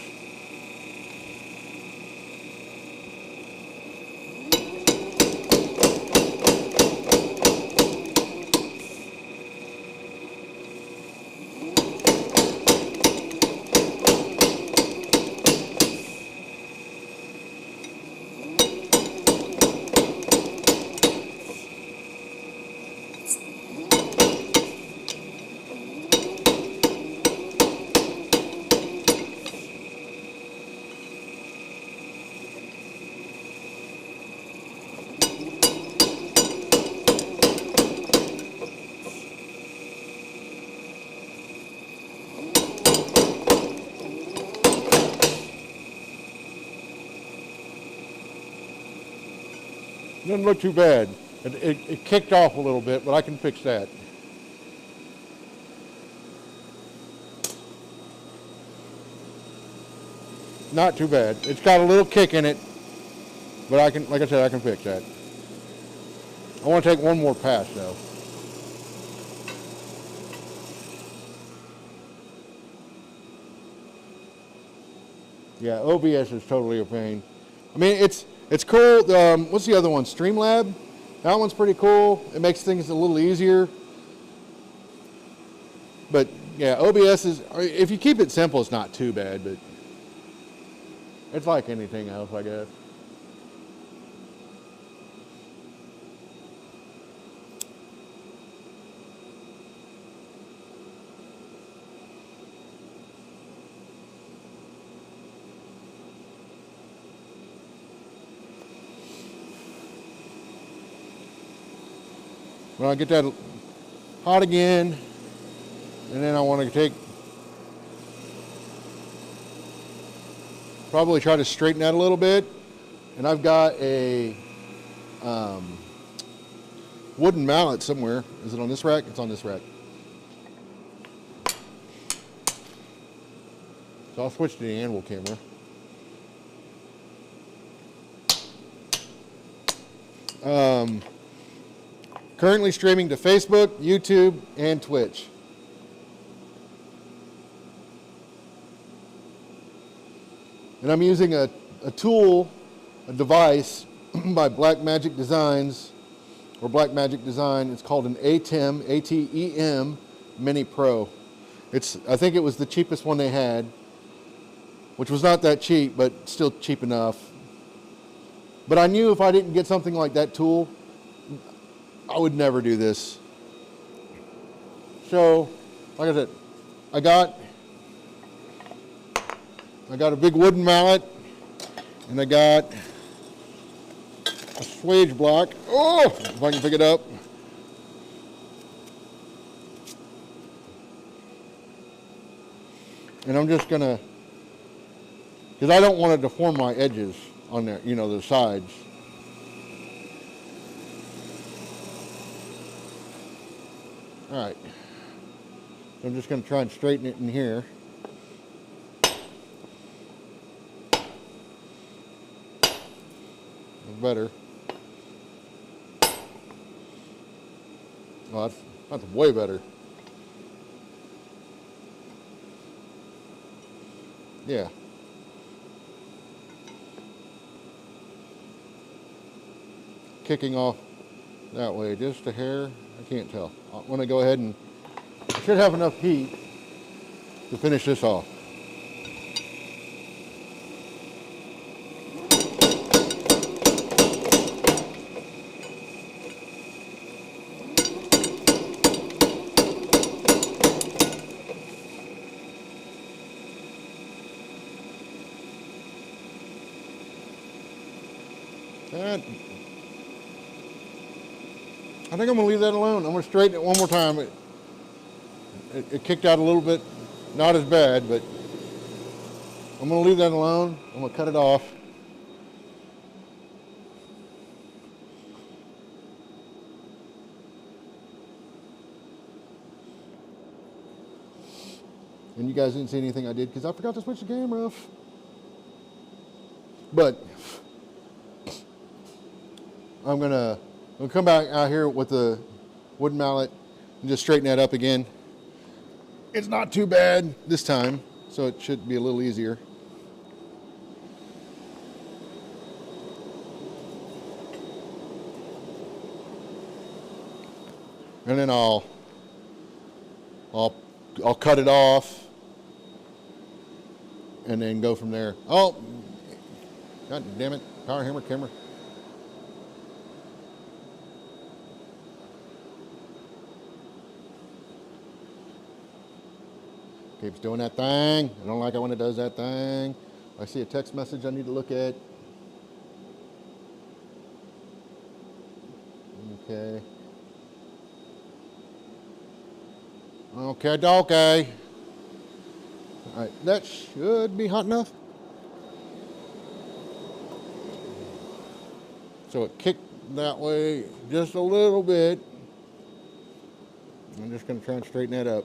Doesn't look too bad. It kicked off a little bit, but I can fix that. Not too bad. It's got a little kick in it, but I can, like I said, I can fix that. I want to take one more pass though. Yeah, OBS is totally a pain. I mean, it's cool. What's the other one? Streamlab? That one's pretty cool. It makes things a little easier. But yeah, OBS is, if you keep it simple, it's not too bad, but it's like anything else, I guess. When I get that hot again, and then I want to probably try to straighten that a little bit. And I've got a wooden mallet somewhere. Is it on this rack? It's on this rack. So I'll switch to the anvil camera. Currently streaming to Facebook, YouTube, and Twitch. And I'm using a tool, a device by Blackmagic Designs, or Blackmagic Design. It's called an ATEM, A-T-E-M Mini Pro. I think it was the cheapest one they had, which was not that cheap, but still cheap enough. But I knew if I didn't get something like that tool, I would never do this. So, like I said, I got a big wooden mallet, and I got a swage block. Oh, if I can pick it up. And I'm just gonna, because I don't want to deform my edges on there, the sides. All right. I'm just going to try and straighten it in here. Better. Oh, that's way better. Yeah. Kicking off that way, just a hair. I can't tell. I want to go ahead and I should have enough heat to finish this off. That, I think I'm going to leave that alone. I'm going to straighten it one more time. It kicked out a little bit, not as bad, but I'm going to leave that alone. I'm going to cut it off. And you guys didn't see anything I did because I forgot to switch the camera off. But I'm gonna come back out here with the wooden mallet and just straighten that up again. It's not too bad this time, so it should be a little easier. And then I'll cut it off and then go from there. Oh, God damn it, power hammer camera. Keeps doing that thing. I don't like it when it does that thing. I see a text message I need to look at. Okay. Okay. All right, that should be hot enough. So it kicked that way just a little bit. I'm just going to try and straighten that up.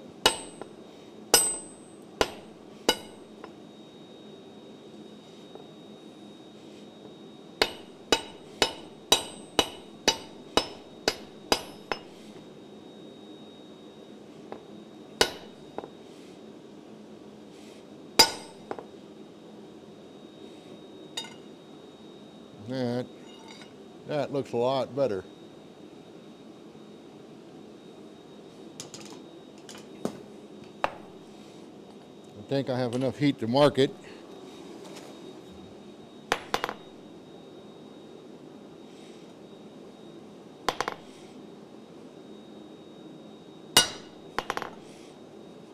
That looks a lot better. I think I have enough heat to mark it.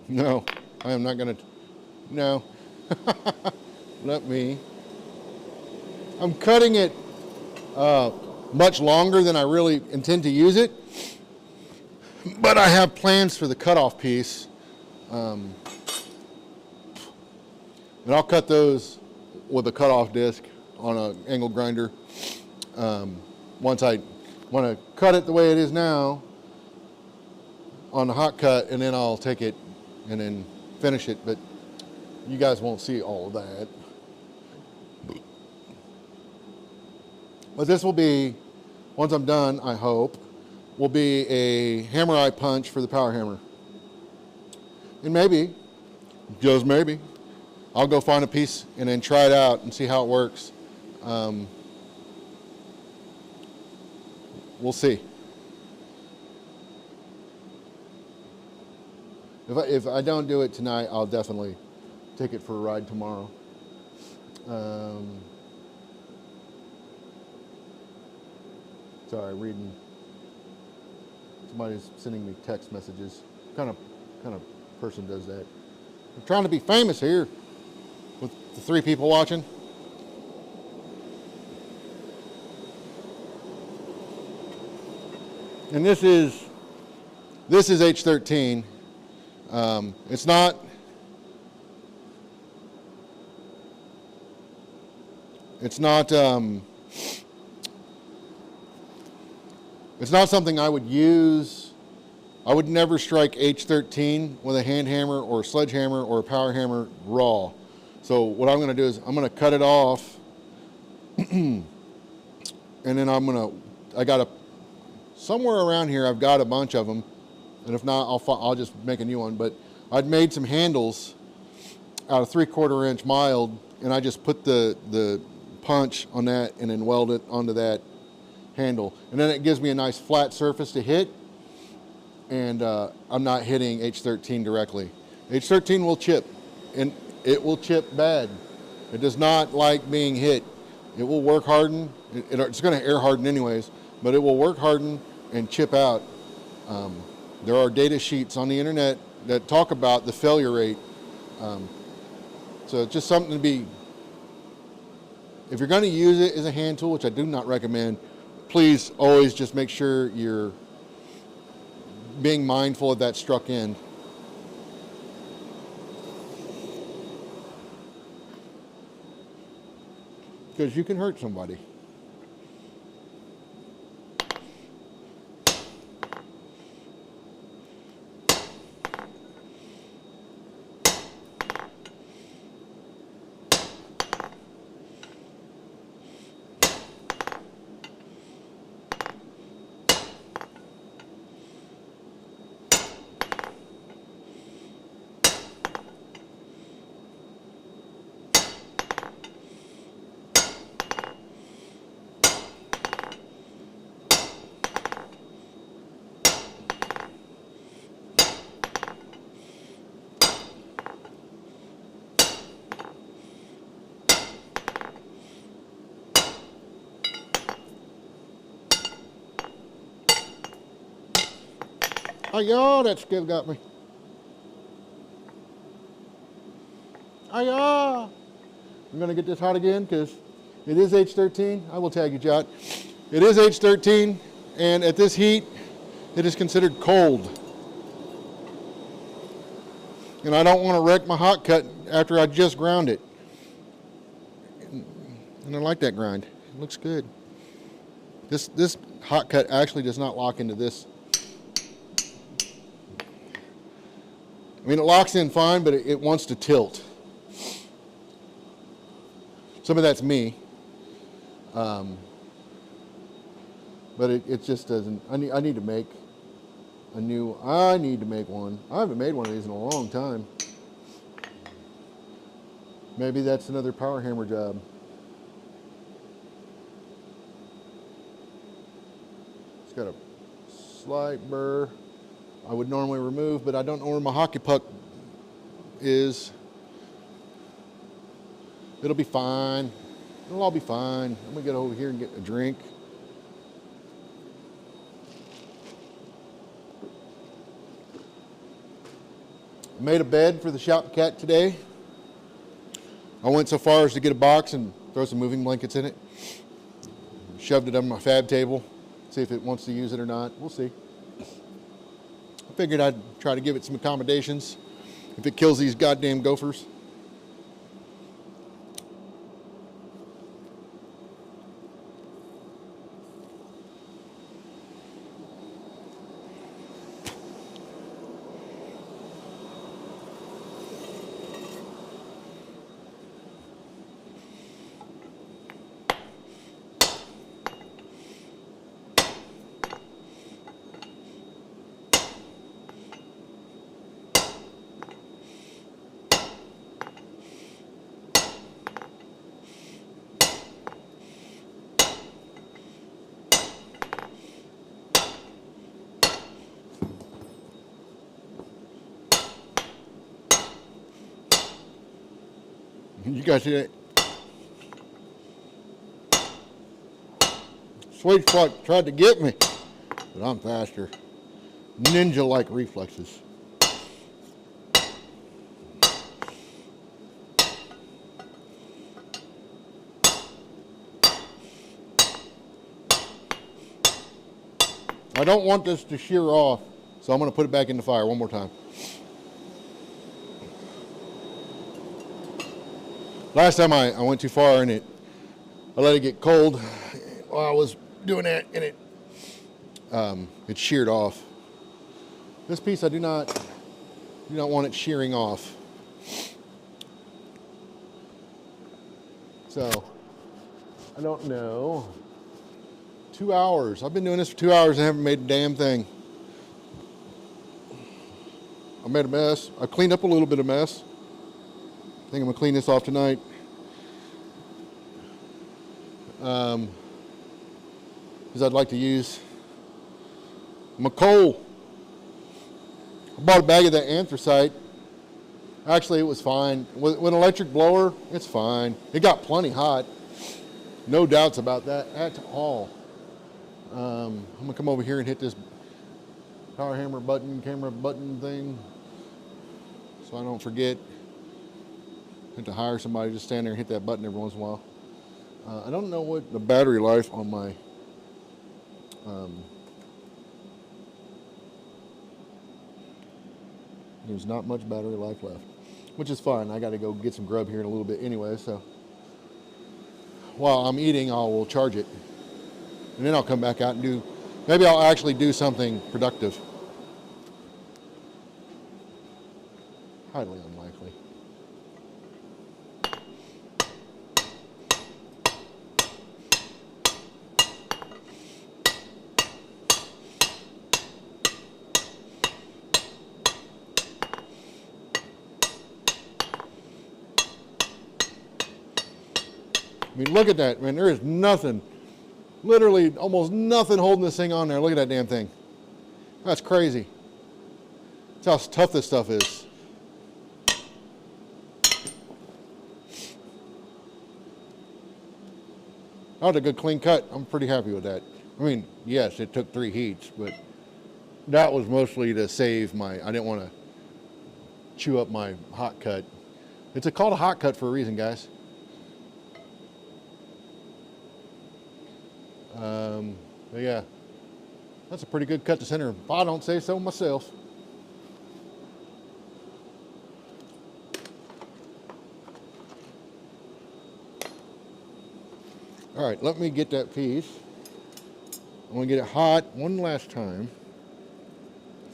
No, I am not going to. No. Let me. I'm cutting it much longer than I really intend to use it, but I have plans for the cutoff piece, and I'll cut those with a cutoff disc on an angle grinder. Once I want to cut it the way it is now on the hot cut, and then I'll take it and then finish it, but you guys won't see all of that. But this will be, once I'm done, I hope, will be a hammer eye punch for the power hammer. And maybe, just maybe, I'll go find a piece and then try it out and see how it works. We'll see. If I don't do it tonight, I'll definitely take it for a ride tomorrow. Sorry, reading. Somebody's sending me text messages. Kind of person does that? I'm trying to be famous here with the 3 people watching. And this is H13. It's not. It's not something I would use I would never strike H13 with a hand hammer or a sledgehammer or a power hammer raw. So what I'm going to do is I'm going to cut it off, and then somewhere around here I've got a bunch of them, and if not, I'll just make a new one. But I'd made some handles out of 3/4 inch mild, and I just put the punch on that and then weld it onto that handle, and then it gives me a nice flat surface to hit, and I'm not hitting H13 directly. H13 will chip, and it will chip bad. It does not like being hit. It will work harden. It's going to air harden anyways, but it will work harden and chip out. There are data sheets on the internet that talk about the failure rate. So it's just something to be, if you're going to use it as a hand tool, which I do not recommend, please always just make sure you're being mindful of that struck end. Because you can hurt somebody. Hi-ya, that skill got me. Hi-ya. I'm gonna get this hot again because it is H13. I will tag you, Jot. It is H13, and at this heat, it is considered cold. And I don't want to wreck my hot cut after I just ground it. And I like that grind. It looks good. This hot cut actually does not lock into this. I mean, it locks in fine, but it wants to tilt. Some of that's me. But it just doesn't. I need to make a new, I need to make one. I haven't made one of these in a long time. Maybe that's another power hammer job. It's got a slight burr. I would normally remove, but I don't know where my hockey puck is. It'll be fine. It'll all be fine. I'm gonna get over here and get a drink. I made a bed for the shop cat today. I went so far as to get a box and throw some moving blankets in it. Shoved it on my fab table. See if it wants to use it or not. We'll see. I figured I'd try to give it some accommodations if it kills these goddamn gophers. You guys see that? Sweet spot tried to get me, but I'm faster. Ninja-like reflexes. I don't want this to shear off, so I'm going to put it back in the fire one more time. Last time I went too far and I let it get cold while I was doing that, and it sheared off. This piece I do not want it shearing off. So, I don't know. 2 hours. I've been doing this for 2 hours and haven't made a damn thing. I made a mess. I cleaned up a little bit of mess. I think I'm gonna clean this off tonight. Because I'd like to use my coal. I bought a bag of that anthracite. Actually, it was fine. With an electric blower, it's fine. It got plenty hot. No doubts about that at all. I'm gonna come over here and hit this power hammer button, camera button thing, so I don't forget. I have to hire somebody to stand there and hit that button every once in a while. I don't know what the battery life on my there's not much battery life left, which is fine. I got to go get some grub here in a little bit anyway, so while I'm eating, I will charge it. And then I'll come back out and maybe I'll actually do something productive. Highly unlikely. I mean, look at that, man. There is nothing. Literally almost nothing holding this thing on there. Look at that damn thing. That's crazy. That's how tough this stuff is. That was a good clean cut. I'm pretty happy with that. I mean, yes, it took 3 heats, but that was mostly to save I didn't want to chew up my hot cut. It's called a hot cut for a reason, guys. But yeah, that's a pretty good cut to center, if I don't say so myself. All right, let me get that piece. I'm gonna get it hot one last time.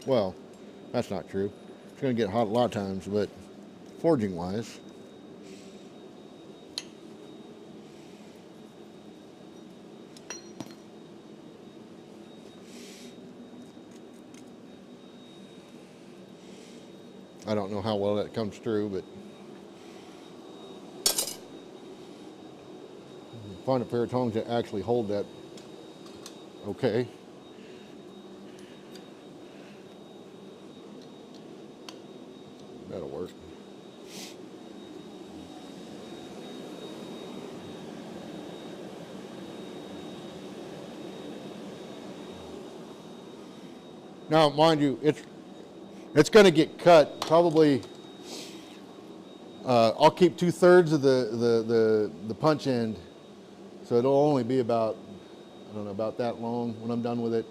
Well, that's not true. It's gonna get hot a lot of times, but forging wise. I don't know how well that comes through, but find a pair of tongs that actually hold that okay. That'll work. Now, mind you, it's going to get cut probably. I'll keep 2/3 of the punch end, so it'll only be about, I don't know, about that long when I'm done with it.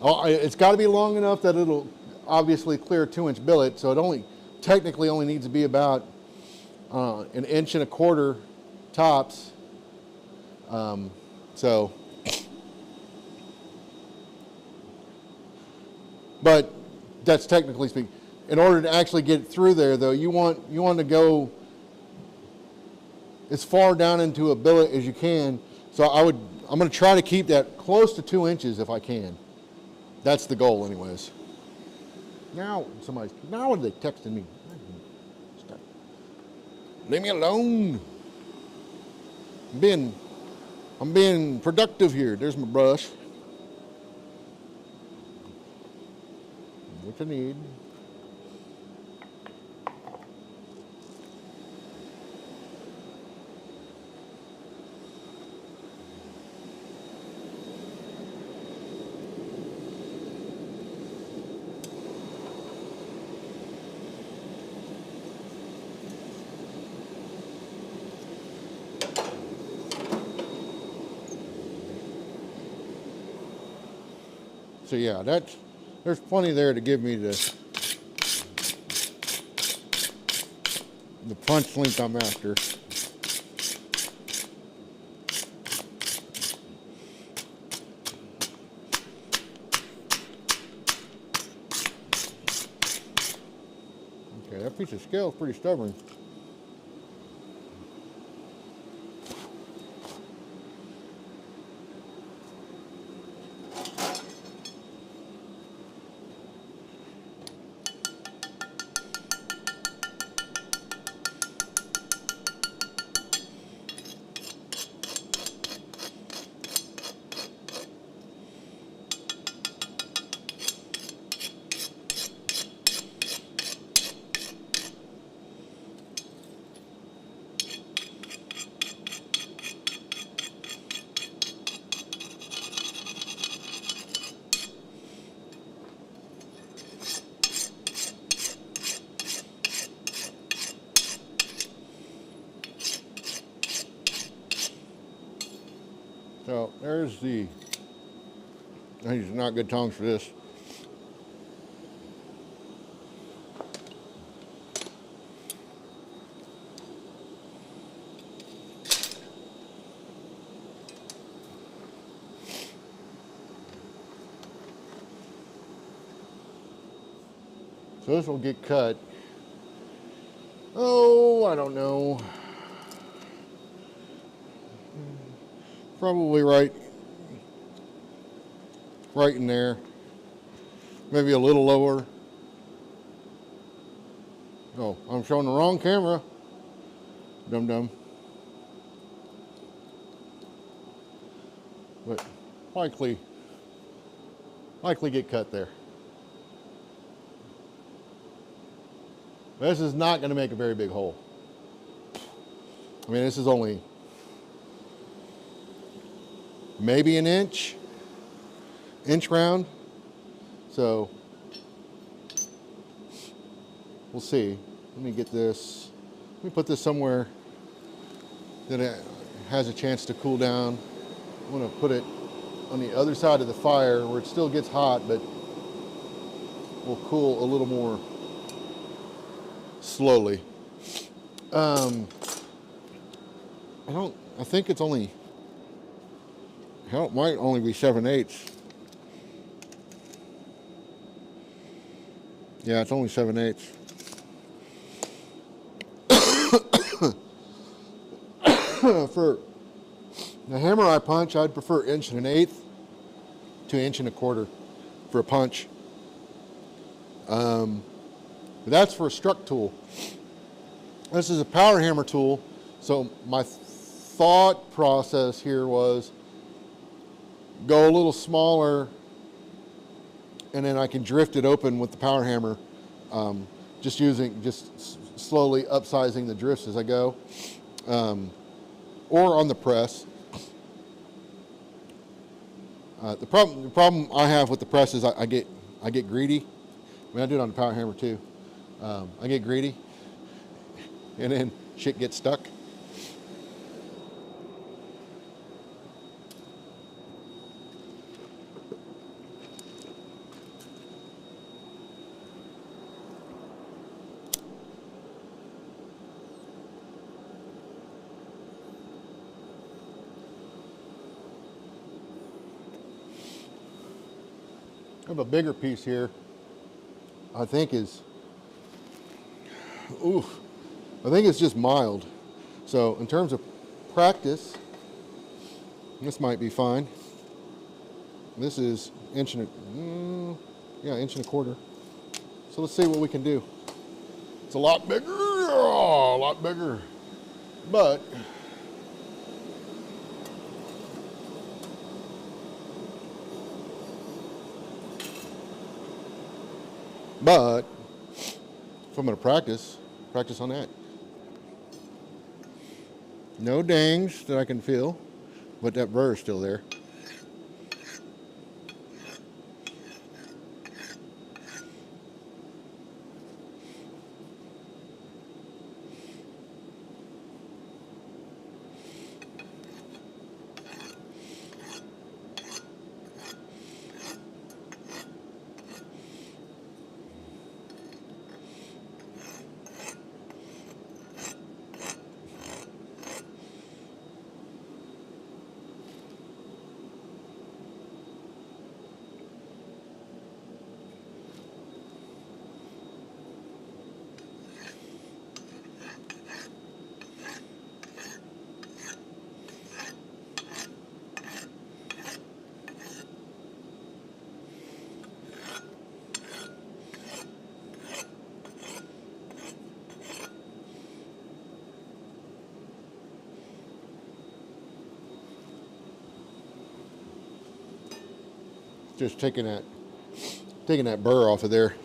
It's got to be long enough that it'll obviously clear a 2-inch billet, so it technically only needs to be about 1.25 inches tops. But that's technically speaking. In order to actually get through there, though, you want to go as far down into a billet as you can. So I'm going to try to keep that close to 2 inches if I can. That's the goal, anyways. Now are they texting me? Stop. Leave me alone. I'm being productive here. There's my brush. What I need. So yeah, there's plenty there to give me the punch length I'm after. that piece of scale is pretty stubborn. So there's the, these are not good tongs for this. So this will get cut. Oh, I don't know. Probably right in there. Maybe a little lower. Oh, I'm showing the wrong camera. Dum-dum. But likely get cut there. This is not going to make a very big hole. I mean, this is only maybe an inch round. So we'll see. Let me get this. Let me put this somewhere that it has a chance to cool down. I want to put it on the other side of the fire where it still gets hot, but will cool a little more slowly. I think it's only, hell, it might only be 7/8. Yeah, it's only 7/8. For the hammer I punch, I'd prefer 1.125" to 1.25" for a punch. But that's for a struck tool. This is a power hammer tool, so my thought process here was go a little smaller, and then I can drift it open with the power hammer, just slowly upsizing the drifts as I go, or on the press. The problem I have with the press is I get greedy. I mean, I do it on the power hammer too. I get greedy, and then shit gets stuck. I have a bigger piece here. I think it's just mild. So in terms of practice, this might be fine. This is 1.25". So let's see what we can do. It's a lot bigger, but if I'm going to practice on that. No dangs that I can feel, but that burr is still there. just taking that burr off of there.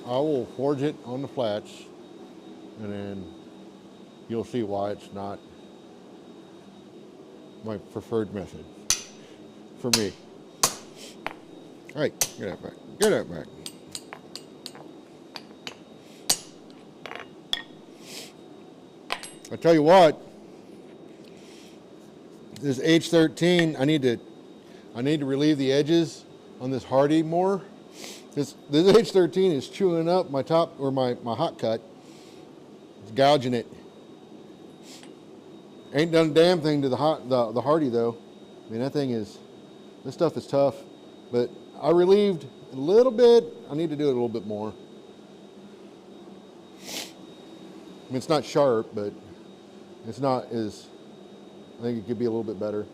I will forge it on the flats, and then you'll see why it's not my preferred method for me. All right, get that back. Get that back. I tell you what, this H13, I need to relieve the edges on this Hardy more. This H13 is chewing up my top, or my hot cut. It's gouging it. Ain't done a damn thing to the Hardy though. I mean, this stuff is tough, but I relieved a little bit. I need to do it a little bit more. I mean, it's not sharp, but it's not as, I think it could be a little bit better.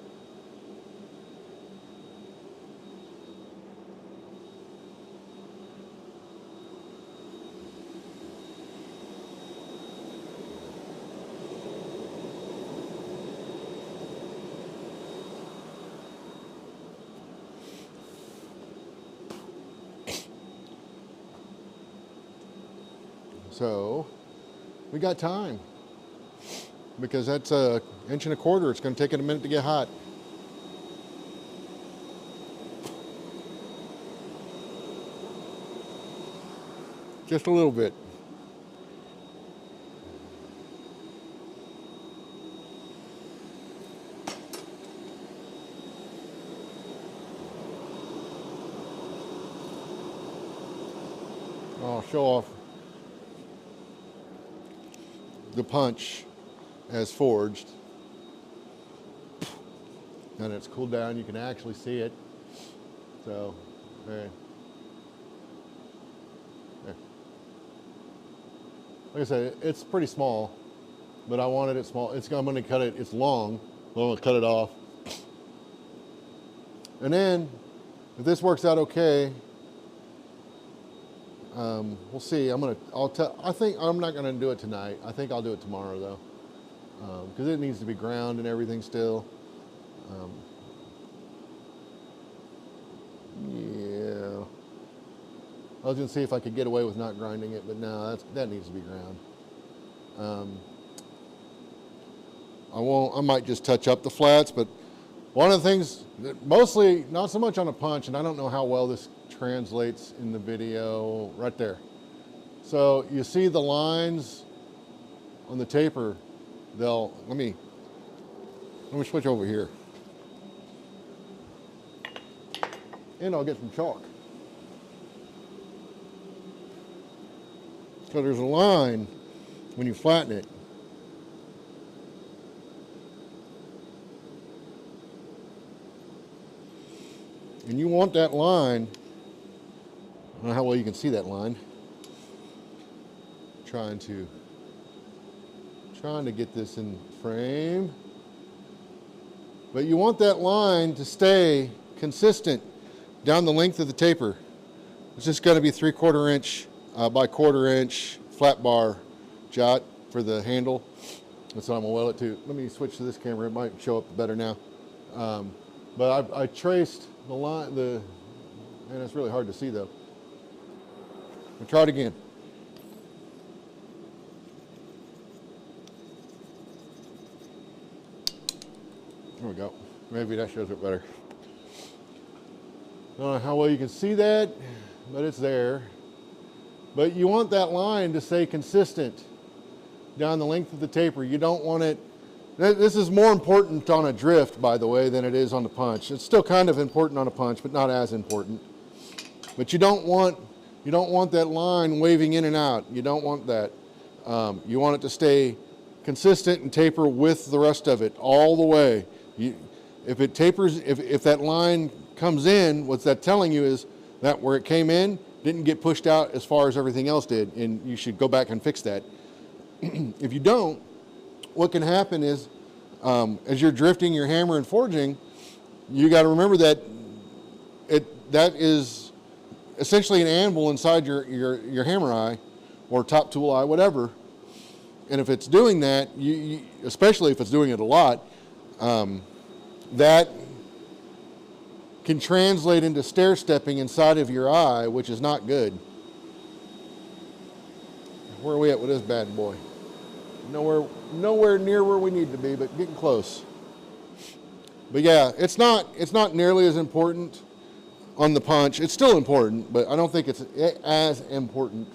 So we got time, because that's an inch and a quarter. It's going to take it a minute to get hot. Just a little bit. I'll show off the punch as forged. And it's cooled down, you can actually see it. So, there. Like I said, it's pretty small, but I wanted it small. I'm gonna cut it, it's long, but I'm gonna cut it off. And then, if this works out okay, we'll see. I think I'm not gonna do it tonight. I think I'll do it tomorrow though, because it needs to be ground and everything still. Yeah. I was gonna see if I could get away with not grinding it, but no, that needs to be ground. I might just touch up the flats, but one of the things that mostly, not so much on a punch, and I don't know how well this translates in the video, right there. So you see the lines on the taper, let me switch over here. And I'll get some chalk. So there's a line when you flatten it. And you want that line, I don't know how well you can see that line. Trying to get this in frame. But you want that line to stay consistent down the length of the taper. It's just got to be 3/4 inch by 1/4 inch flat bar jot for the handle. That's what I'm gonna weld it to. Let me switch to this camera, it might show up better now. But I traced the line, and it's really hard to see though. I'll try it again. There we go. Maybe that shows it better. I don't know how well you can see that, but it's there. But you want that line to stay consistent down the length of the taper. You don't want it, this is more important on a drift, by the way, than it is on the punch. It's still kind of important on a punch, but not as important. But you don't want that line waving in and out. You don't want that. You want it to stay consistent and taper with the rest of it all the way. If it tapers, if that line comes in, what's that telling you is that where it came in didn't get pushed out as far as everything else did, and you should go back and fix that. If you don't, what can happen is, as you're drifting your hammer and forging, you got to remember that that is essentially an anvil inside your hammer eye or top tool eye, whatever. And if it's doing that, especially if it's doing it a lot, that can translate into stair stepping inside of your eye, which is not good. Where are we at with this bad boy? Nowhere near where we need to be, but getting close. But yeah, it's not nearly as important on the punch. It's still important, but I don't think it's as important.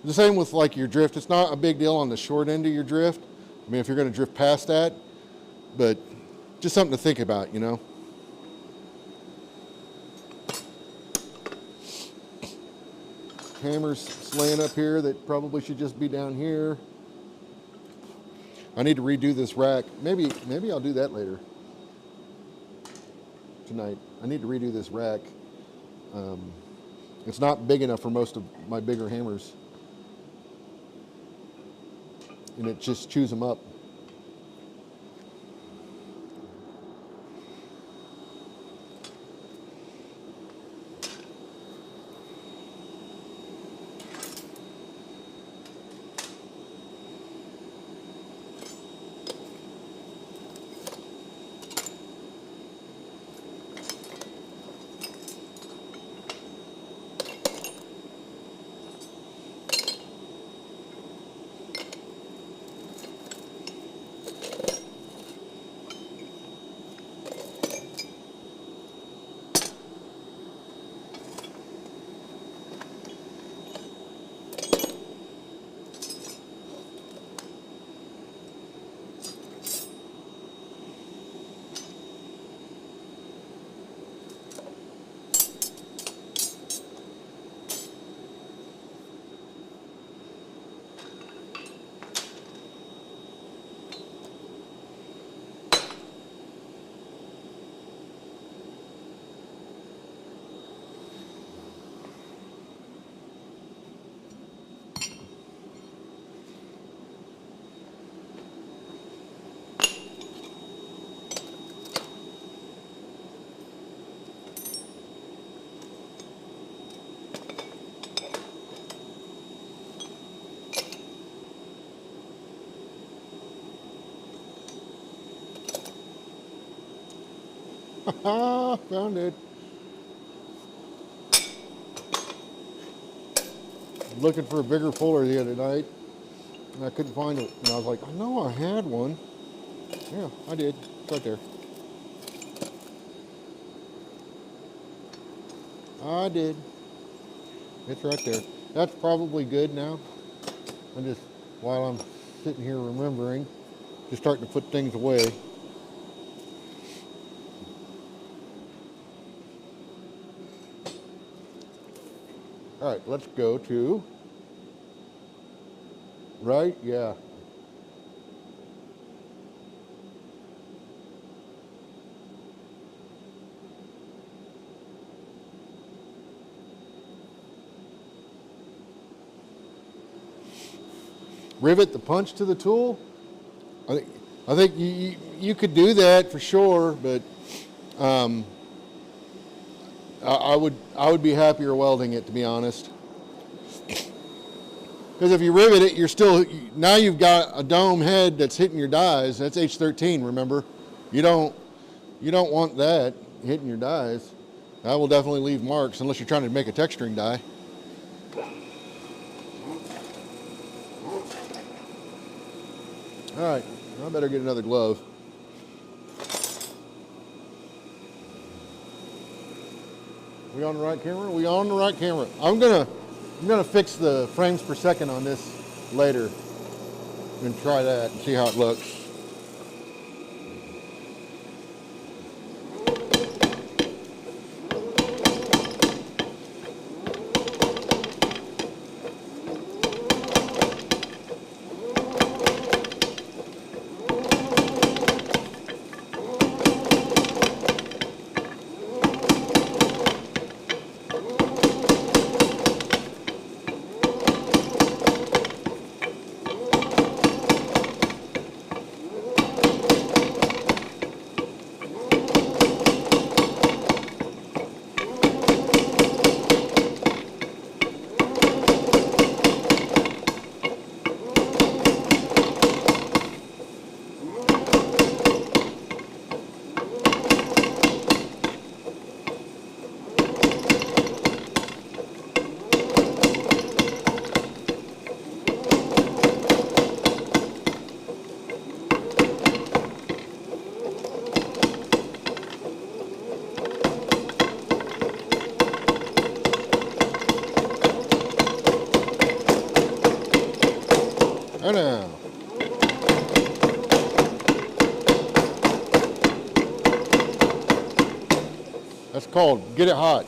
The same with like your drift. It's not a big deal on the short end of your drift. I mean, if you're going to drift past that, but just something to think about, you know. Hammers laying up here that probably should just be down here. I need to redo this rack. Maybe I'll do that later. Tonight. I need to redo this rack. It's not big enough for most of my bigger hammers. And it just chews them up. Found it. Looking for a bigger fuller the other night, and I couldn't find it. And I was like, I know I had one. Yeah, I did. It's right there. I did. It's right there. That's probably good now. I'm just, while I'm sitting here remembering, just starting to put things away. All right, let's go to, right? Yeah. Rivet the punch to the tool. I think you could do that for sure, but I would be happier welding it, to be honest. Because if you rivet it, you're still, now you've got a dome head that's hitting your dies. That's H13, remember? You don't want that hitting your dies. That will definitely leave marks unless you're trying to make a texturing die. All right, I better get another glove. We on the right camera? We on the right camera. I'm gonna fix the frames per second on this later and try that and see how it looks. I know. That's called get it hot.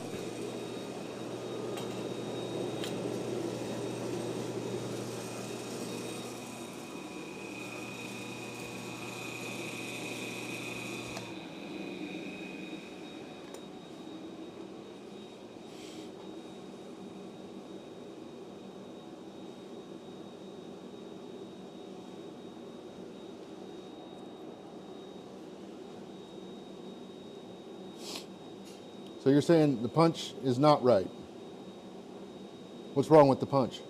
So you're saying the punch is not right. What's wrong with the punch?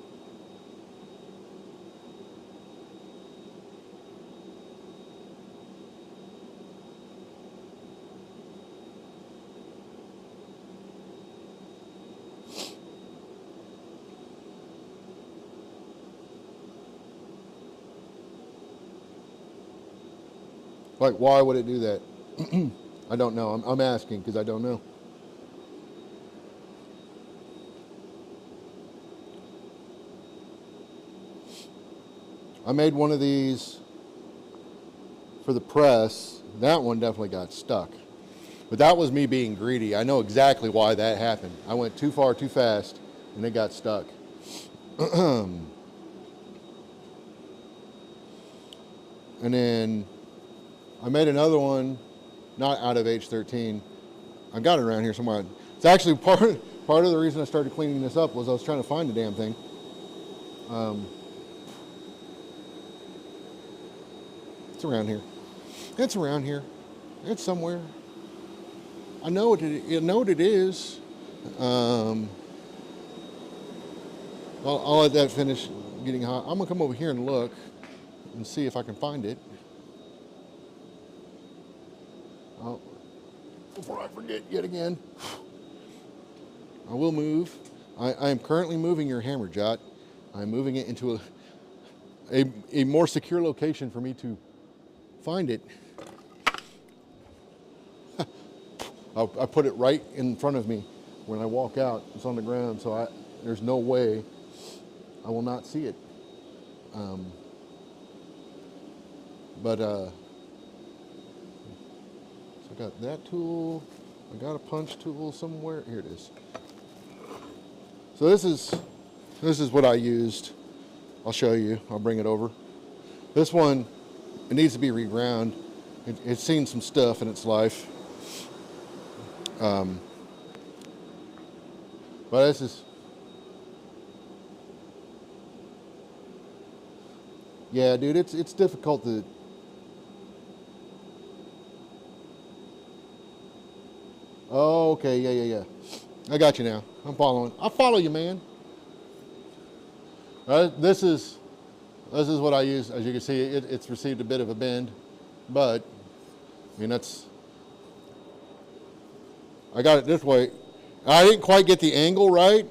Like, why would it do that? I don't know. I'm asking because I don't know. I made one of these for the press. That one definitely got stuck. But that was me being greedy. I know exactly why that happened. I went too far too fast and it got stuck. And then I made another one, not out of H13. I got it around here somewhere. It's actually part of the reason I started cleaning this up was I was trying to find the damn thing. It's around here. It's around here. It's somewhere. I know what it is. I'll let that finish getting hot. I'm gonna come over here and look and see if I can find it. Oh, before I forget yet again, I will move. I am currently moving your hammer, Jot. I'm moving it into a more secure location for me to find it. I put it right in front of me when I walk out. It's on the ground, so there's no way I will not see it. So I got that tool. I got a punch tool somewhere. Here it is. So this is what I used. I'll show you. I'll bring it over. This one, it needs to be reground. It's seen some stuff in its life. But this is, yeah, dude, it's difficult to. Oh, okay, yeah. I got you now. I'm following. I follow you, man. This is what I use. As you can see, it's received a bit of a bend, but I mean I got it this way. I didn't quite get the angle right,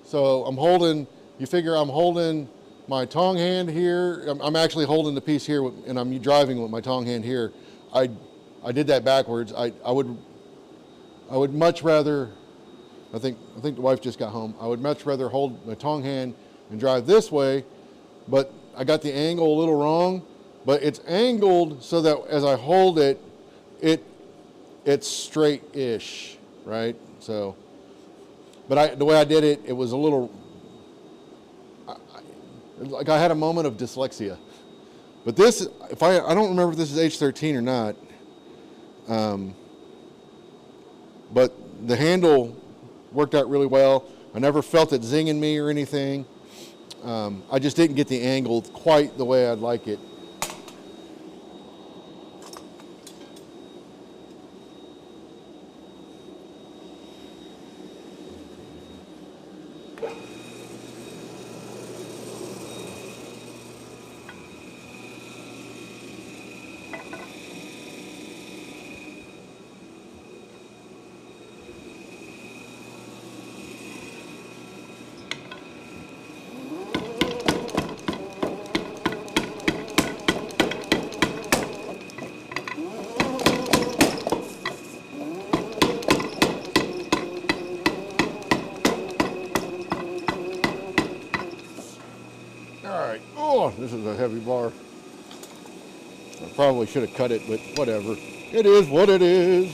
so I'm holding. You figure I'm holding my tong hand here. I'm actually holding the piece here, and I'm driving with my tong hand here. I did that backwards. I would much rather. I think the wife just got home. I would much rather hold my tong hand and drive this way, but I got the angle a little wrong. But it's angled so that as I hold it, it's straight-ish, right? So, but the way I did it, it was a little. Like I had a moment of dyslexia. But this, I don't remember if this is H13 or not. But the handle worked out really well. I never felt it zinging me or anything. I just didn't get the angle quite the way I'd like it. Oh, this is a heavy bar. I probably should have cut it, but whatever. It is what it is.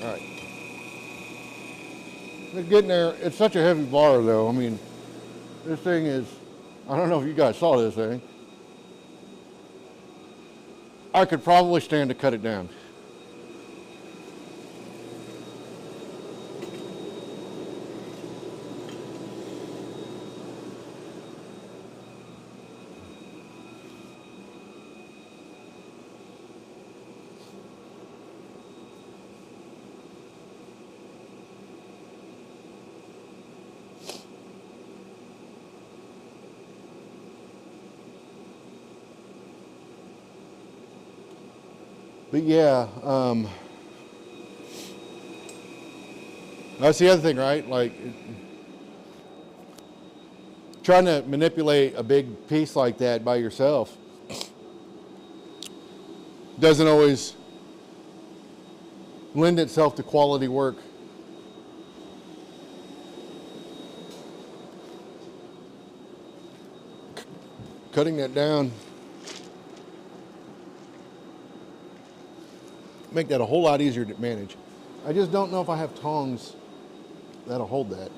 All right. It's getting there. It's such a heavy bar, though. I mean, this thing is, I don't know if you guys saw this thing. I could probably stand to cut it down. But yeah, that's the other thing, right? Like trying to manipulate a big piece like that by yourself doesn't always lend itself to quality work. Cutting that down make that a whole lot easier to manage. I just don't know if I have tongs that'll hold that.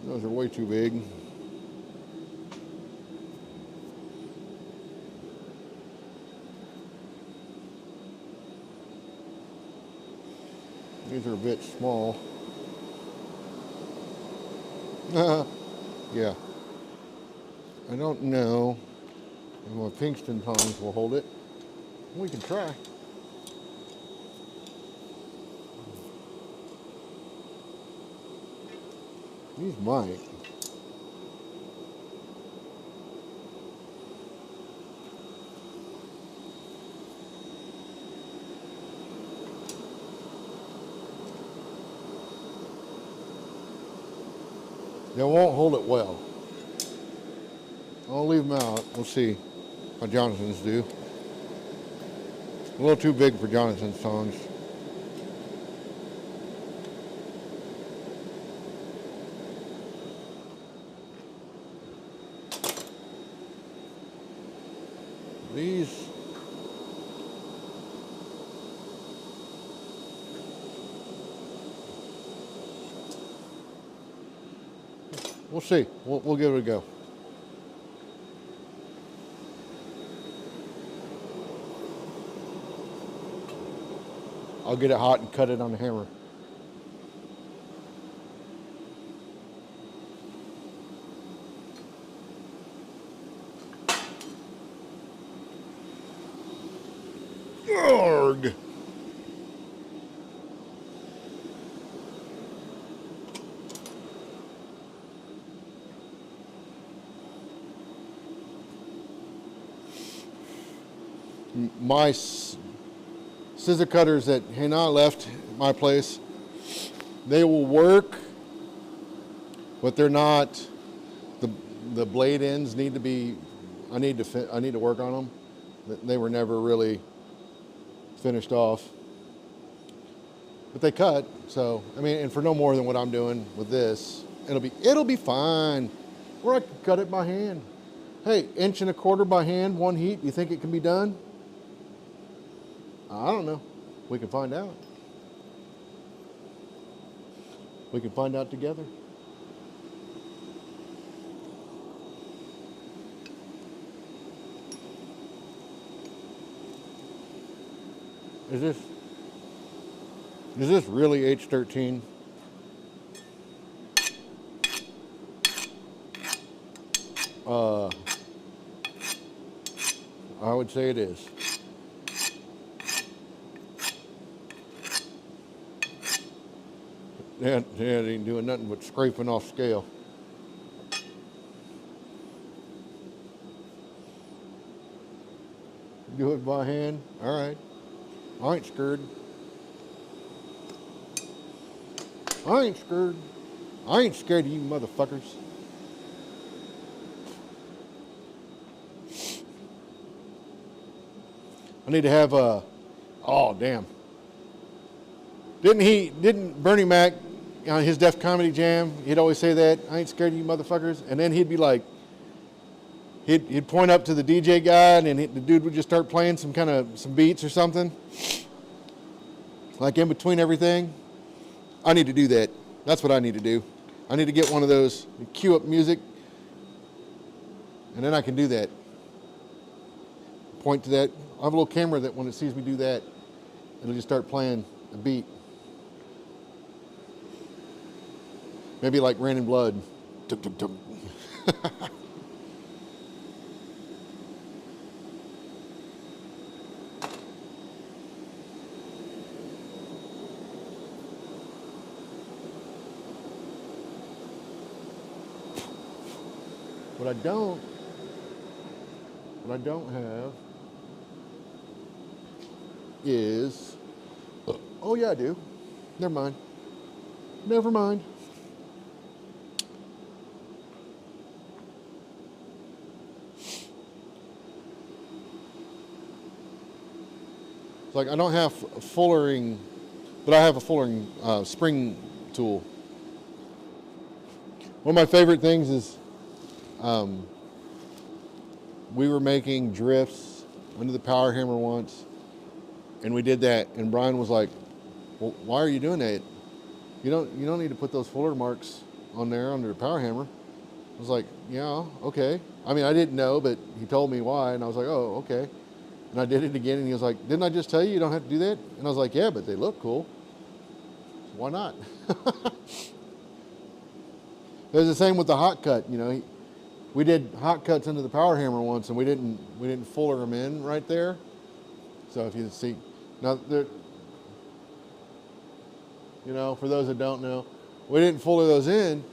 Those are way too big. These are a bit small. Yeah. I don't know if my Pinkston tongs will hold it. We can try. These might. They won't hold it well. I'll leave them out. We'll see how Jonathan's do. A little too big for Jonathan's tongs. These we'll see. We'll give it a go. I'll get it hot and cut it on the hammer. Arg! My scissor cutters that Hannah left my place, they will work, but they're not. The blade ends need to be. I need to work on them. They were never really finished off, but they cut. So I mean, and for no more than what I'm doing with this, it'll be fine. Or I could cut it by hand. Hey, 1.25 inches by hand, one heat. You think it can be done? I don't know. We can find out. We can find out together. Is this really H13? I would say it is. Yeah, it ain't doing nothing but scraping off scale. Do it by hand? All right. I ain't scared. I ain't scared. I ain't scared of you motherfuckers. I need to have a. Oh, damn. Didn't Bernie Mac on his Def Comedy Jam, he'd always say that, I ain't scared of you motherfuckers. And then he'd be like, he'd point up to the DJ guy, and the dude would just start playing some beats or something. Like in between everything. I need to do that. That's what I need to do. I need to get one of those, cue up music, and then I can do that. Point to that. I have a little camera that when it sees me do that, it'll just start playing a beat. Maybe like Rain in Blood. Tum, tum, tum. What I don't have is, oh yeah, I do. Never mind. Never mind. It's like I don't have fullering, but I have a fullering spring tool. One of my favorite things is we were making drifts under the power hammer once, and we did that, and Brian was like, well, why are you doing that? You don't need to put those fuller marks on there under the power hammer. I was like, yeah, okay. I mean, I didn't know, but he told me why, and I was like, oh, okay. And I did it again, and he was like, didn't I just tell you don't have to do that? And I was like, yeah, but they look cool. Why not? It was the same with the hot cut, you know. We did hot cuts into the power hammer once, and we didn't fuller them in right there. So if you see, now you know, for those that don't know, we didn't fuller those in,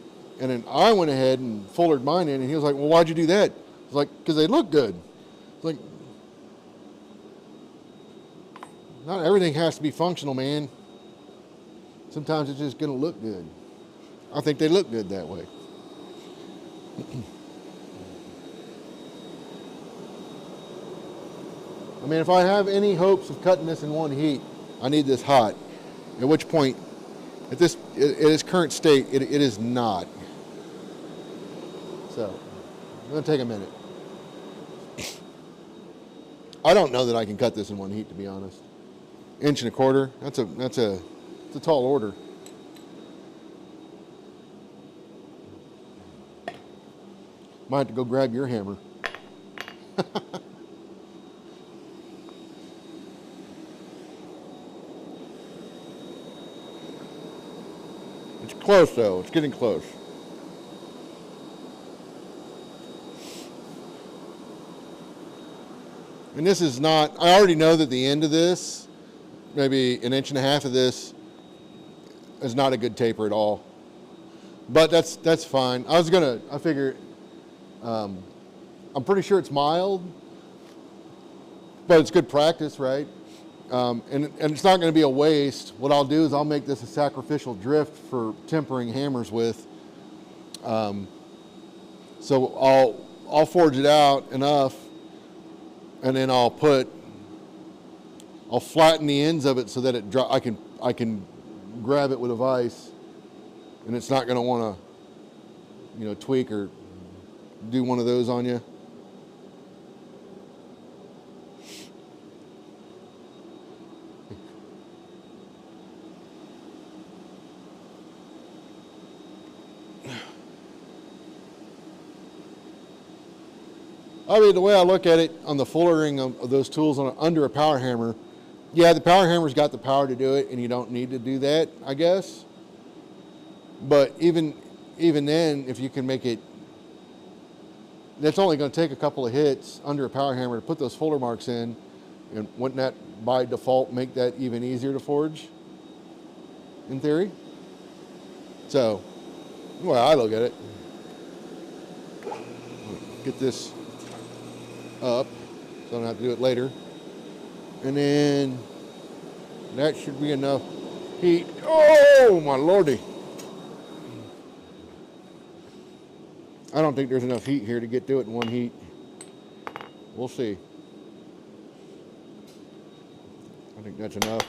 and then I went ahead and fullered mine in, and he was like, well, why'd you do that? I was like, because they look good. It's like, not everything has to be functional, man. Sometimes it's just gonna look good. I think they look good that way. I mean, if I have any hopes of cutting this in one heat, I need this hot. At which point, at its current state, it is not. So, it's gonna take a minute. I don't know that I can cut this in one heat, to be honest. 1.25 inches, that's a tall order. Might have to go grab your hammer. It's close though, it's getting close. And this is not, I already know that the end of this, maybe 1.5 inches of this, is not a good taper at all. But that's fine. I figure, I'm pretty sure it's mild, but it's good practice, right? And it's not going to be a waste. What I'll do is I'll make this a sacrificial drift for tempering hammers with. So I'll forge it out enough, and then I'll flatten the ends of it so that I can grab it with a vise, and it's not going to want to, tweak or do one of those on you. I mean, the way I look at it on the fullering of those tools under a power hammer, yeah, the power hammer's got the power to do it, and you don't need to do that, I guess. But even then, if you can make it, that's only going to take a couple of hits under a power hammer to put those fuller marks in, and wouldn't that by default make that even easier to forge, in theory? So, the way I look at it, get this up, so I don't have to do it later. And then that should be enough heat. Oh, my lordy. I don't think there's enough heat here to get through it in one heat. We'll see. I think that's enough.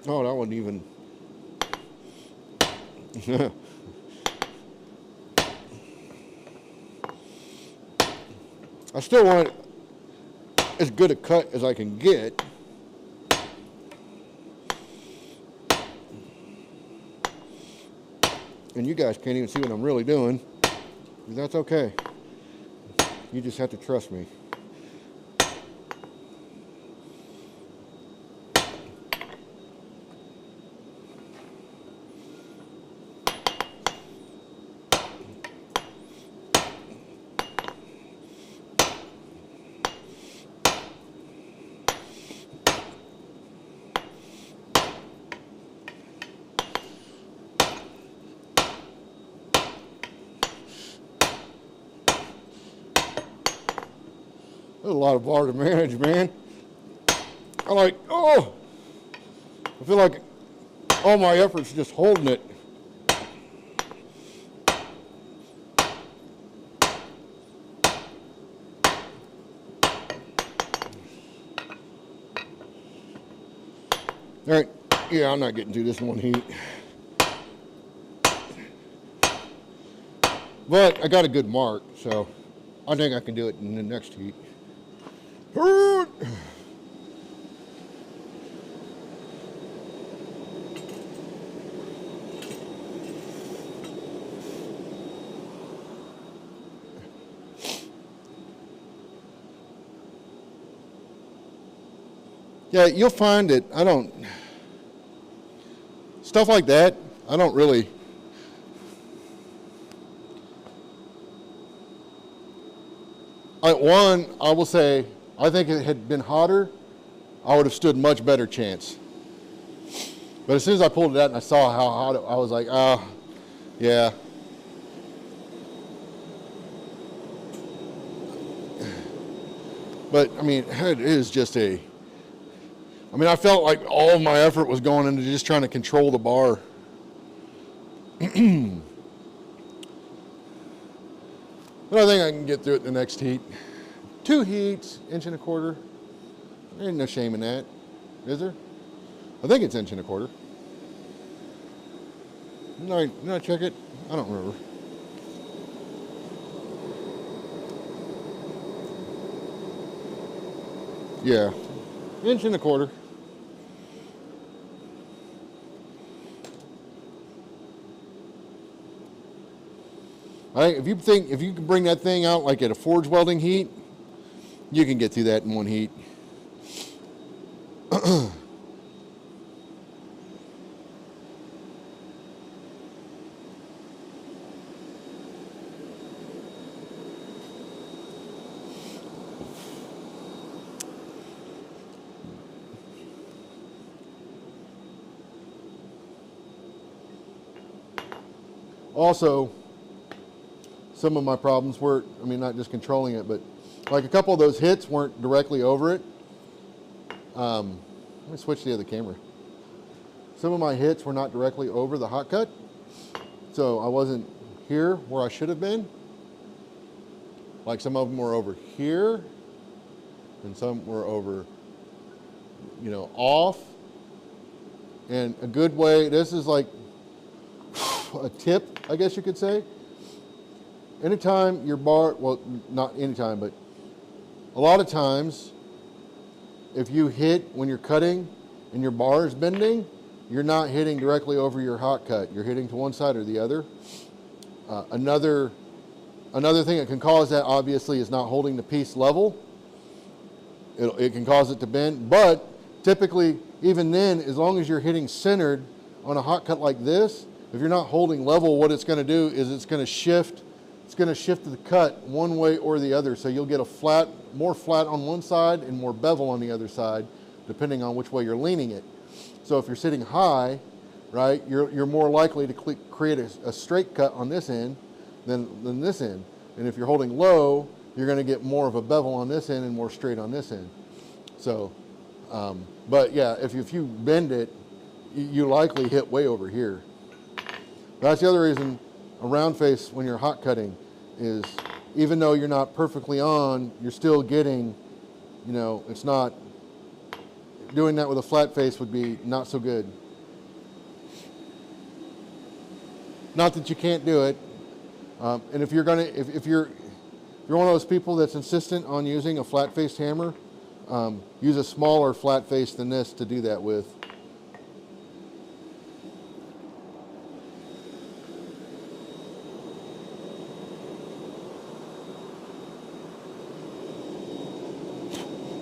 Oh, that wasn't even. I still want as good a cut as I can get. And you guys can't even see what I'm really doing. That's okay. You just have to trust me. There's a lot of bar to manage, man. I feel like all my effort's just holding it. All right, yeah, I'm not getting through this in one heat. But I got a good mark, so I think I can do it in the next heat. Yeah, you'll find that stuff like that, I don't really, I will say, I think if it had been hotter, I would have stood much better chance. But as soon as I pulled it out and I saw how hot it, I was like, oh, yeah. But, I mean, it is just I felt like all of my effort was going into just trying to control the bar. But I think I can get through it in the next heat. 2 heats, 1 1/4 inch. There ain't no shame in that, is there? I think it's 1 1/4 inch. Did I check it? I don't remember. Yeah, 1 1/4 inch. If you can bring that thing out like at a forge welding heat, you can get through that in one heat. Also, some of my problems were, not just controlling it, but like a couple of those hits weren't directly over it. Let me switch to the other camera. Some of my hits were not directly over the hot cut, so I wasn't here where I should have been. Like some of them were over here, and some were over, off. And a good way, this is like a tip, I guess you could say. Anytime your bar, well, not anytime, but a lot of times, if you hit when you're cutting and your bar is bending, you're not hitting directly over your hot cut. You're hitting to one side or the other. Another thing that can cause that, obviously, is not holding the piece level. It can cause it to bend, but typically, even then, as long as you're hitting centered on a hot cut like this, if you're not holding level, what it's going to do is it's going to shift the cut one way or the other. So you'll get more flat on one side and more bevel on the other side, depending on which way you're leaning it. So if you're sitting high, right, you're more likely to create a straight cut on this end than this end. And if you're holding low, you're going to get more of a bevel on this end and more straight on this end. So, but yeah, if you bend it, you likely hit way over here. That's the other reason a round face when you're hot cutting is, even though you're not perfectly on, you're still getting, you know, it's not, doing that with a flat face would be not so good. Not that you can't do it. And if you're gonna, if you're one of those people that's insistent on using a flat-faced hammer, use a smaller flat face than this to do that with.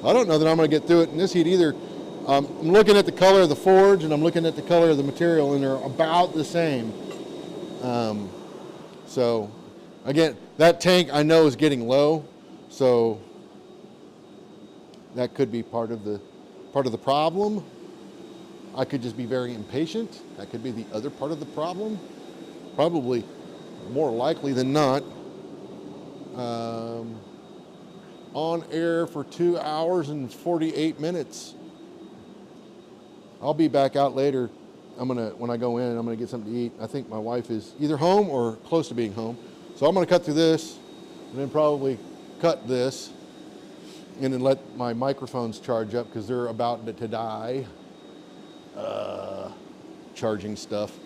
I don't know that I'm going to get through it in this heat either. I'm looking at the color of the forge and I'm looking at the color of the material, and they're about the same. So again, that tank I know is getting low, so that could be part of the problem. I could just be very impatient. That could be the other part of the problem. Probably more likely than not. On air for 2 hours and 48 minutes. I'll be back out later. When I go in, I'm gonna get something to eat. I think my wife is either home or close to being home. So I'm gonna cut through this and then probably cut this and then let my microphones charge up because they're about to die. Charging stuff.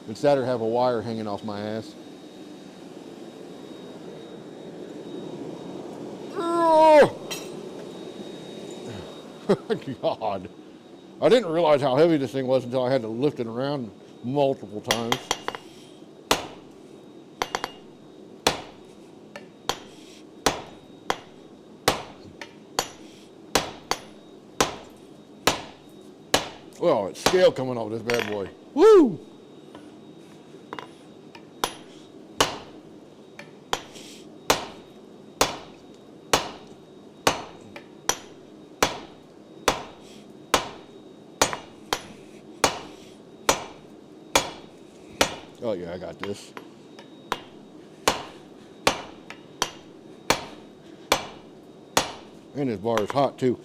It's that or have a wire hanging off my ass. God. I didn't realize how heavy this thing was until I had to lift it around multiple times. Well, it's scale coming off this bad boy. Woo! Oh yeah, I got this. And this bar is hot too.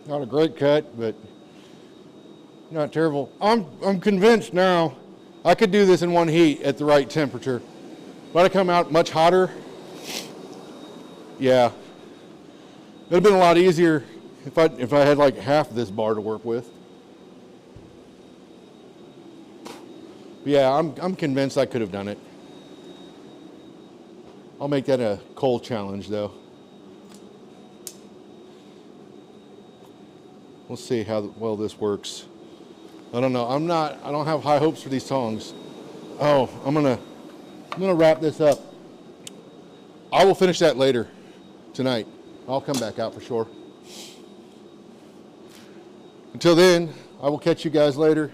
Not a great cut, but not terrible. I'm convinced now I could do this in one heat at the right temperature. Let it come out much hotter. Yeah. It would have been a lot easier if I had like half of this bar to work with. But yeah, I'm convinced I could have done it. I'll make that a coal challenge though. We'll see how well this works. I don't know. I don't have high hopes for these tongs. Oh, I'm gonna wrap this up. I will finish that later tonight. I'll come back out for sure. Until then, I will catch you guys later.